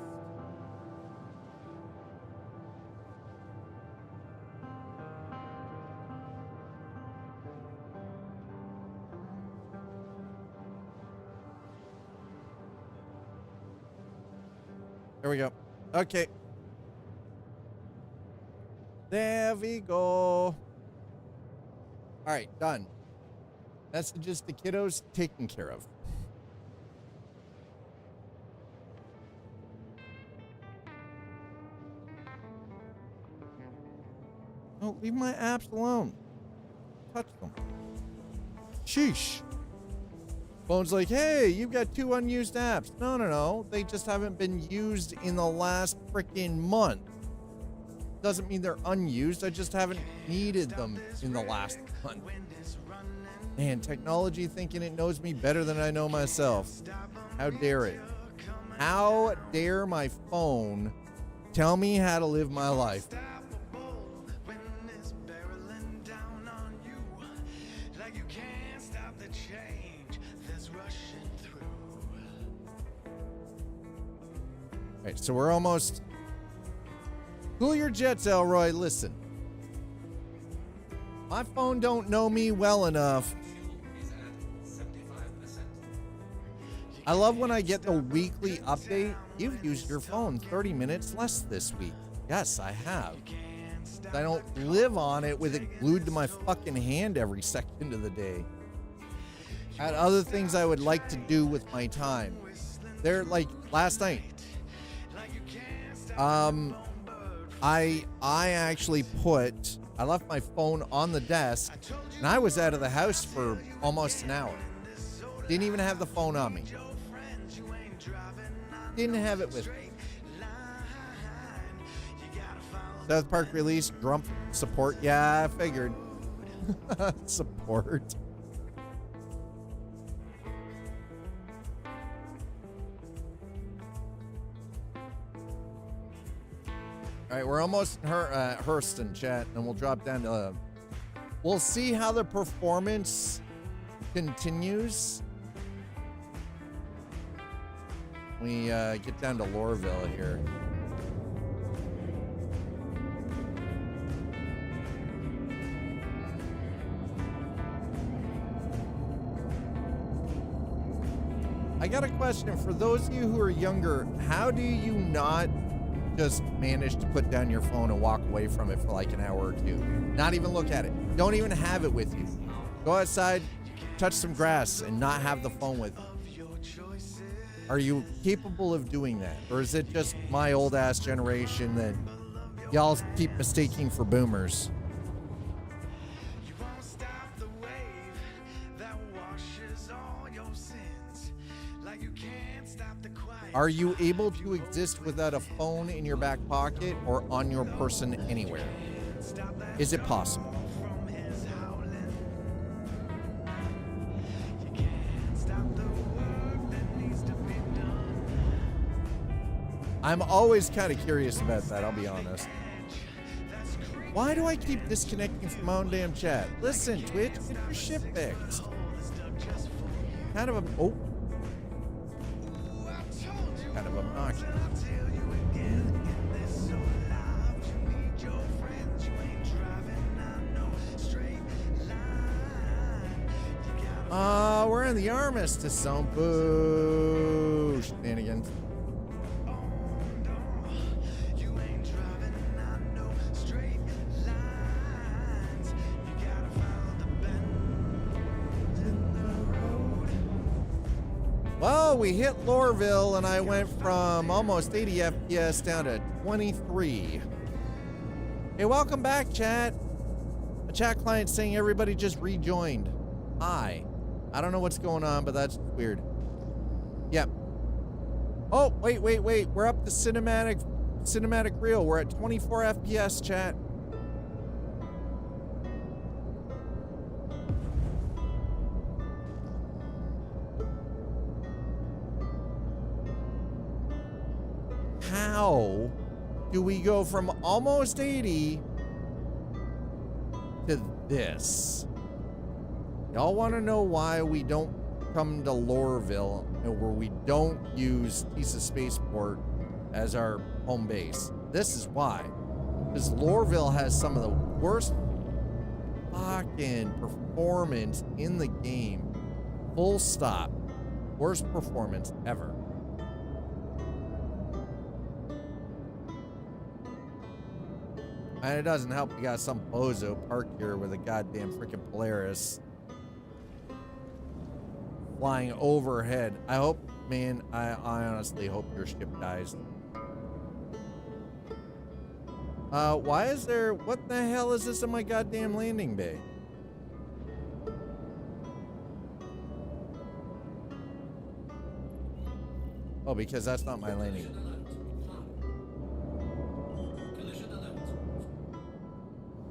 There we go. Okay. There we go. All right, done. Messages to kiddos taken care of. Oh, leave my apps alone. Touch them. Sheesh. Phone's like, hey, you've got 2 unused apps. No, no, no. They just haven't been used in the last freaking month. Doesn't mean they're unused. I just haven't needed them in the last month. Man, technology thinking it knows me better than I know myself. How dare it? How dare my phone tell me how to live my life? All right, so we're almost... Cool your jets, Elroy. Listen. My phone don't know me well enough. Fuel is at 75%. I love when I get the weekly update. You've used your phone 30 minutes less this week. Yes, I have. I don't live on it with it glued to my fucking hand every second of the day. I had other things I would like to do with my time. They're like last night. I actually I left my phone on the desk, and I was out of the house for almost an hour. Didn't even have the phone on me. Didn't have it with me. South Park release, Grump support. Yeah, I figured. Support. All right, we're almost in Hurston, chat, and we'll drop down to... we'll see how the performance continues. We get down to Lorville here. I got a question for those of you who are younger. How do you not just manage to put down your phone and walk away from it for like an hour or two? Not even look at it. Don't even have it with you. Go outside, touch some grass, and not have the phone with you. Are you capable of doing that? Or is it just my old ass generation that y'all keep mistaking for boomers? Are you able to exist without a phone in your back pocket or on your person anywhere? Is it possible? I'm always kind of curious about that, I'll be honest. Why do I keep disconnecting from my own damn chat? Listen, Twitch, get your shit fixed. Kind of a... oh. Kind of obnoxious. We're in the armistice zone. Boo! Shenanigans. Well, we hit Lorville, and I went from almost 80 FPS down to 23. Hey, welcome back, chat. A chat client saying everybody just rejoined. Hi. I don't know what's going on, but that's weird. Yep. Oh, wait. We're up to cinematic reel. We're at 24 FPS, chat. How do we go from almost 80 to this? Y'all want to know why we don't come to Lorville, where we don't use Tisa Spaceport as our home base? This is why. Because Lorville has some of the worst fucking performance in the game. Full stop. Worst performance ever. And it doesn't help we got some bozo parked here with a goddamn freaking Polaris flying overhead. I hope, man, I honestly hope your ship dies. Why is there, what the hell is this in my goddamn landing bay? Oh, because that's not my landing bay.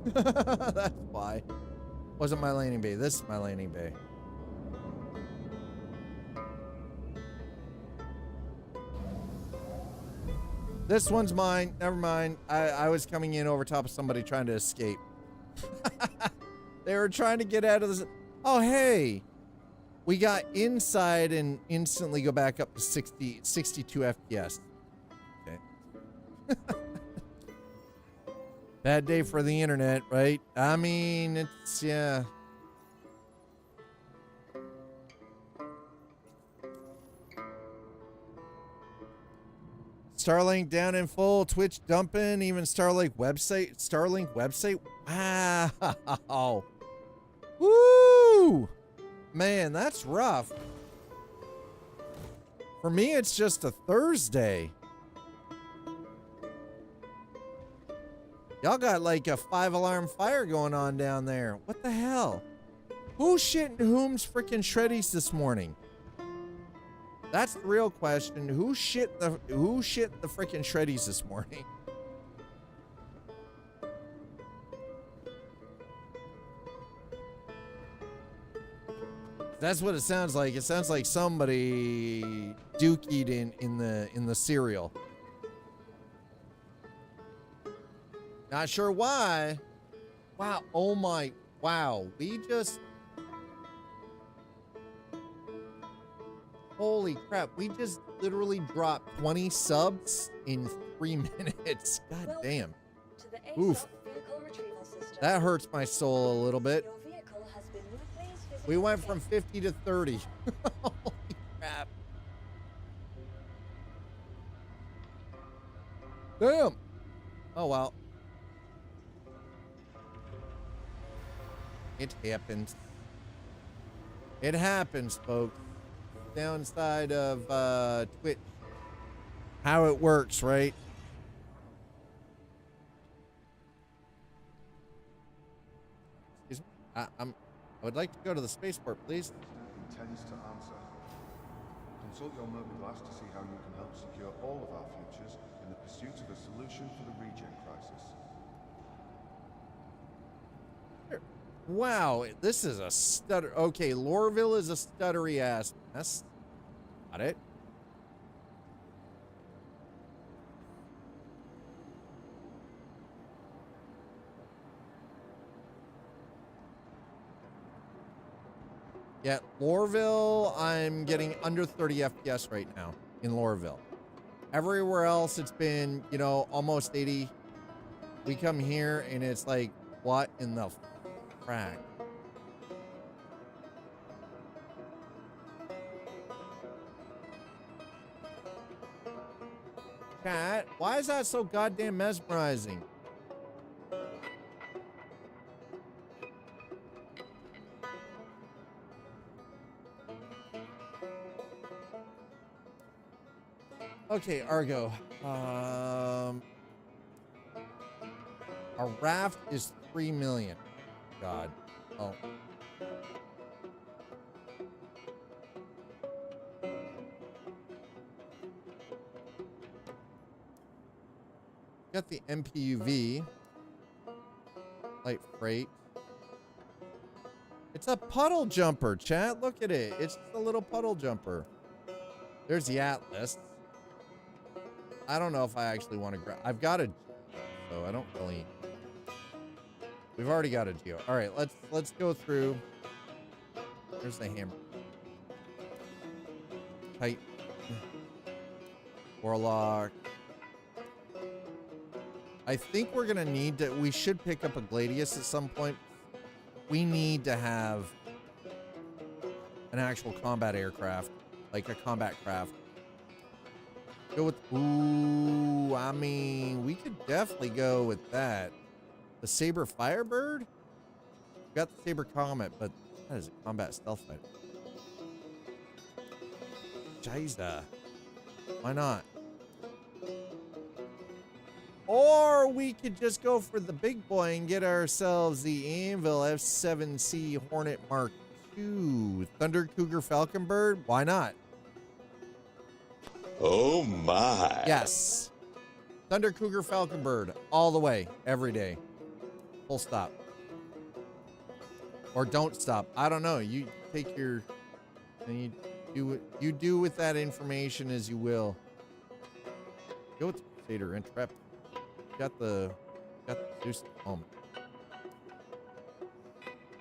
That's why. Wasn't my landing bay. This is my landing bay. This one's mine. Never mind. I was coming in over top of somebody trying to escape. They were trying to get out of this. Oh, hey. We got inside and instantly go back up to 62 FPS. Okay. Bad day for the internet, right? I mean, it's, yeah. Starlink down in full, Twitch dumping, even Starlink website. Wow. Woo! Man, that's rough. For me, it's just a Thursday. Y'all got like a 5-alarm fire going on down there. What the hell? Who shit in whom's freaking shreddies this morning? That's the real question. Who shit the freaking shreddies this morning? That's what it sounds like. It sounds like somebody dookied in the cereal. Not sure why. Wow. Oh my. Wow. We just. Holy crap. We just literally dropped 20 subs in 3 minutes. God damn. To the Oof. ASOP vehicle retrieval system. That hurts my soul a little bit. Your vehicle has been replaced physically. We went from 50 to 30. Holy crap. Damn. Oh, well. It happens. It happens, folks. Downside of Twitch. How it works, right? Excuse me. I would like to go to the spaceport, please. Intends to answer. Consult your mobile glass to see how you can help secure all of our futures in the pursuit of a solution for the regen crisis. Wow, this is a stutter. Okay, Lorville is a stuttery ass. That's not it. Yeah, Lorville, I'm getting under 30 FPS right now in Lorville. Everywhere else, it's been, you know, almost 80. We come here and it's like, what in the frack? Chat, why is that so goddamn mesmerizing? Okay, Argo. Our raft is 3 million. God. Oh. Got the MPUV. Light freight. It's a puddle jumper, chat. Look at it. It's just a little puddle jumper. There's the Atlas. I don't know if I actually want to grab. I've got a, so I don't really. We've already got a Geo. All right, let's go through. There's the hammer. Tight. Warlock. I think we're gonna need to. We should pick up a Gladius at some point. We need to have an actual combat aircraft, like a combat craft. Go with. Ooh, I mean, we could definitely go with that. The Saber Firebird? We got the Saber Comet, but that is a combat stealth fighter. Jayza. Why not? Or we could just go for the big boy and get ourselves the Anvil F7C Hornet Mark II. Thunder Cougar Falcon Bird? Why not? Oh my. Yes. Thunder Cougar Falcon Bird. All the way. Every day. Full stop. Or don't stop. I don't know. You take your... And you do with that information as you will. Go with the Crusader Intrepid. Got the Zeus at home.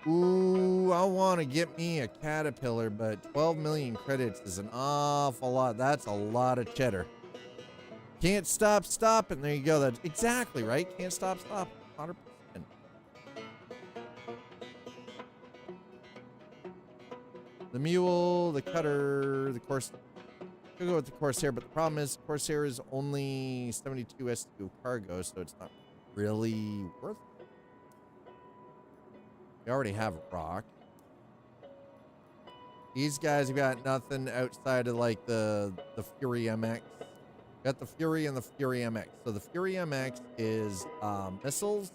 Ooh, I want to get me a Caterpillar, but 12 million credits is an awful lot. That's a lot of cheddar. Can't stop stopping. There you go. That's exactly right. Can't stop stopping. 100%. The Mule, the Cutter, the Corsair. I'll go with the Corsair, but the problem is Corsair is only 72 STO cargo, so it's not really worth it. We already have a Rock. These guys have got nothing outside of like the Fury MX. Got the Fury and the Fury MX. So the Fury MX is missiles,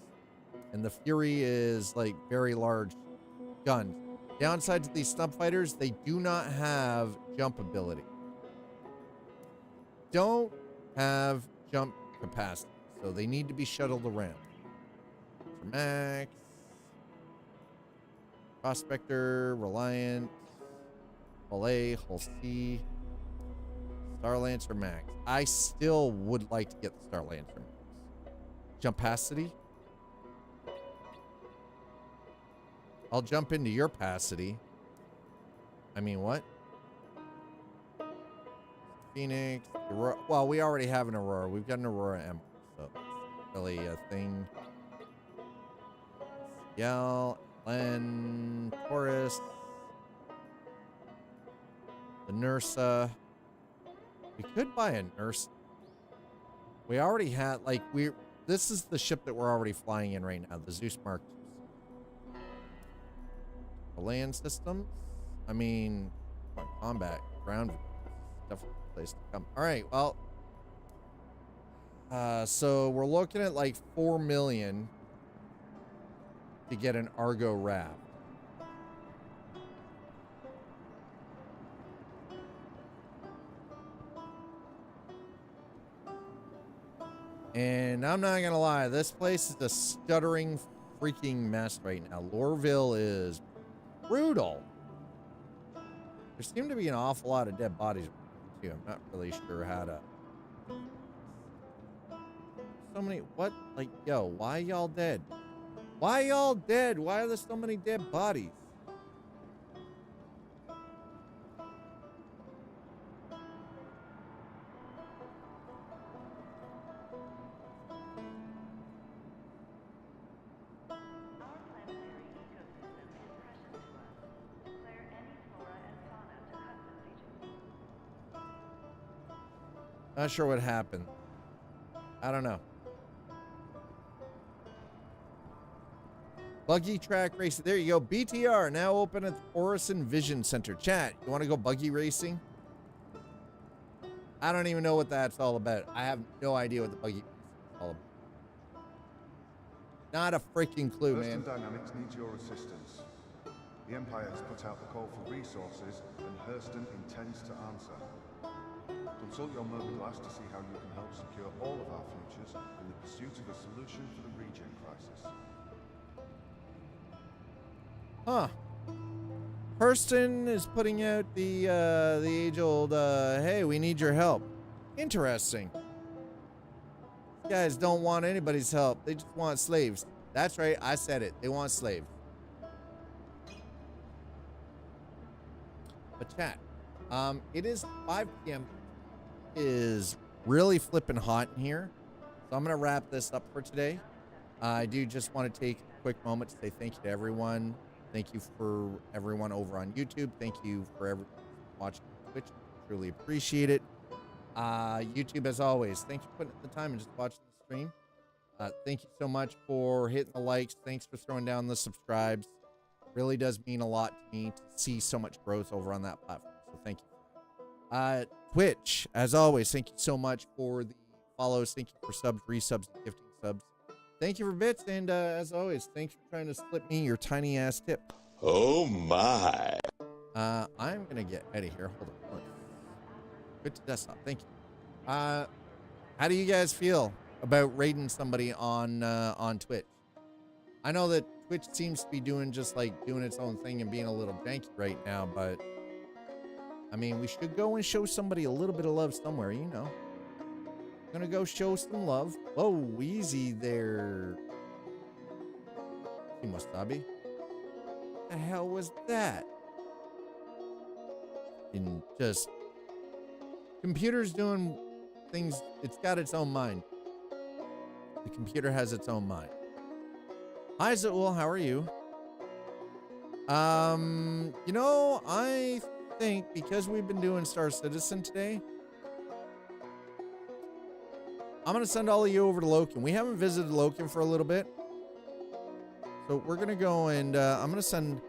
and the Fury is like very large guns. Downside to these snub fighters, they do not have jump ability. Don't have jump capacity, so they need to be shuttled around. Max, Prospector, Reliant, Hull A, Hull C, Starlancer Max. I still would like to get the Starlancer Max. Jumpacity. I'll jump into your pasity. I mean, what? Phoenix, Aurora. Well, we already have an Aurora. We've got an Aurora M, so it's really a thing. Yell, Len, Taurus, the Nursa. We could buy a Nursa. We already had, like, this is the ship that we're already flying in right now, the Zeus Mark II. The land systems. I mean, combat, ground, definitely a place to come. All right, well, so we're looking at like 4 million to get an Argo raft. And I'm not gonna lie, this place is a stuttering freaking mess right now. Lorville is brutal. There seem to be an awful lot of dead bodies too. I'm not really sure how to. So many, what? Like, yo, why y'all dead? Why y'all dead? Why are there so many dead bodies? Not sure what happened. I don't know. Buggy track racing. There you go. BTR now open at the Orison Vision Center. Chat, you want to go buggy racing? I don't even know what that's all about. I have no idea what the buggy racing is all about. Not a freaking clue, man. Hurston Dynamics needs your assistance. The Empire has put out the call for resources, and Hurston intends to answer. Consult your mobile glass to see how you can help secure all of our futures in the pursuit of a solution for the regen crisis. Huh. Hurston is putting out the age-old, hey, we need your help. Interesting. These guys don't want anybody's help. They just want slaves. That's right, I said it. They want slaves. But chat, it is 5 p.m. is really flipping hot in here. So I'm going to wrap this up for today. I do just want to take a quick moment to say thank you to everyone. Thank you for everyone over on YouTube. Thank you for everyone watching on Twitch. Truly appreciate it. YouTube, as always, thanks for putting the time and just watching the stream. Thank you so much for hitting the likes. Thanks for throwing down the subscribes. Really does mean a lot to me to see so much growth over on that platform. So thank you. Twitch, as always, thank you so much for the follows. Thank you for subs, resubs, and gifting subs. Thank you for bits, and as always, thanks for trying to slip me your tiny ass tip. Oh my. I'm gonna get out of here. Hold on. Good to desktop. Thank you. How do you guys feel about raiding somebody on Twitch? I know that Twitch seems to be doing its own thing and being a little janky right now, but I mean, we should go and show somebody a little bit of love somewhere, you know. Gonna go show some love. Whoa, easy there. Kimosabi. What the hell was that? And just computer's doing things. It's got its own mind. The computer has its own mind. Hi, Zool. How are you? You know, I think because we've been doing Star Citizen today, I'm gonna send all of you over to Loken. We haven't visited Loken for a little bit, so we're gonna go and I'm gonna send.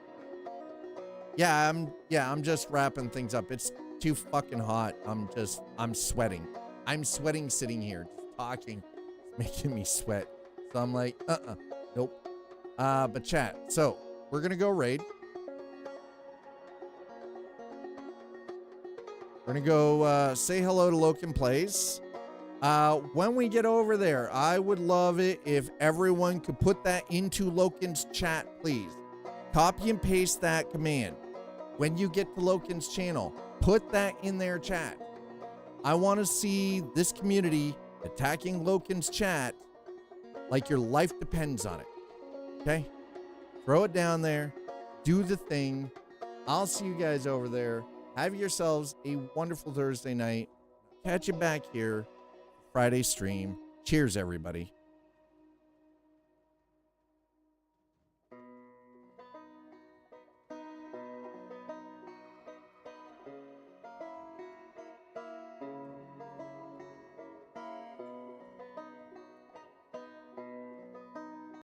I'm just wrapping things up. It's too fucking hot. I'm sweating. I'm sweating sitting here, just talking. It's making me sweat. So I'm like, nope. But chat. So we're gonna go raid. We're gonna go say hello to Loken Plays. When we get over there, I would love it if everyone could put that into Loken's chat, please. Copy and paste that command. When you get to Loken's channel, put that in their chat. I want to see this community attacking Loken's chat like your life depends on it. Okay? Throw it down there. Do the thing. I'll see you guys over there. Have yourselves a wonderful Thursday night. Catch you back here. Friday stream. Cheers, everybody.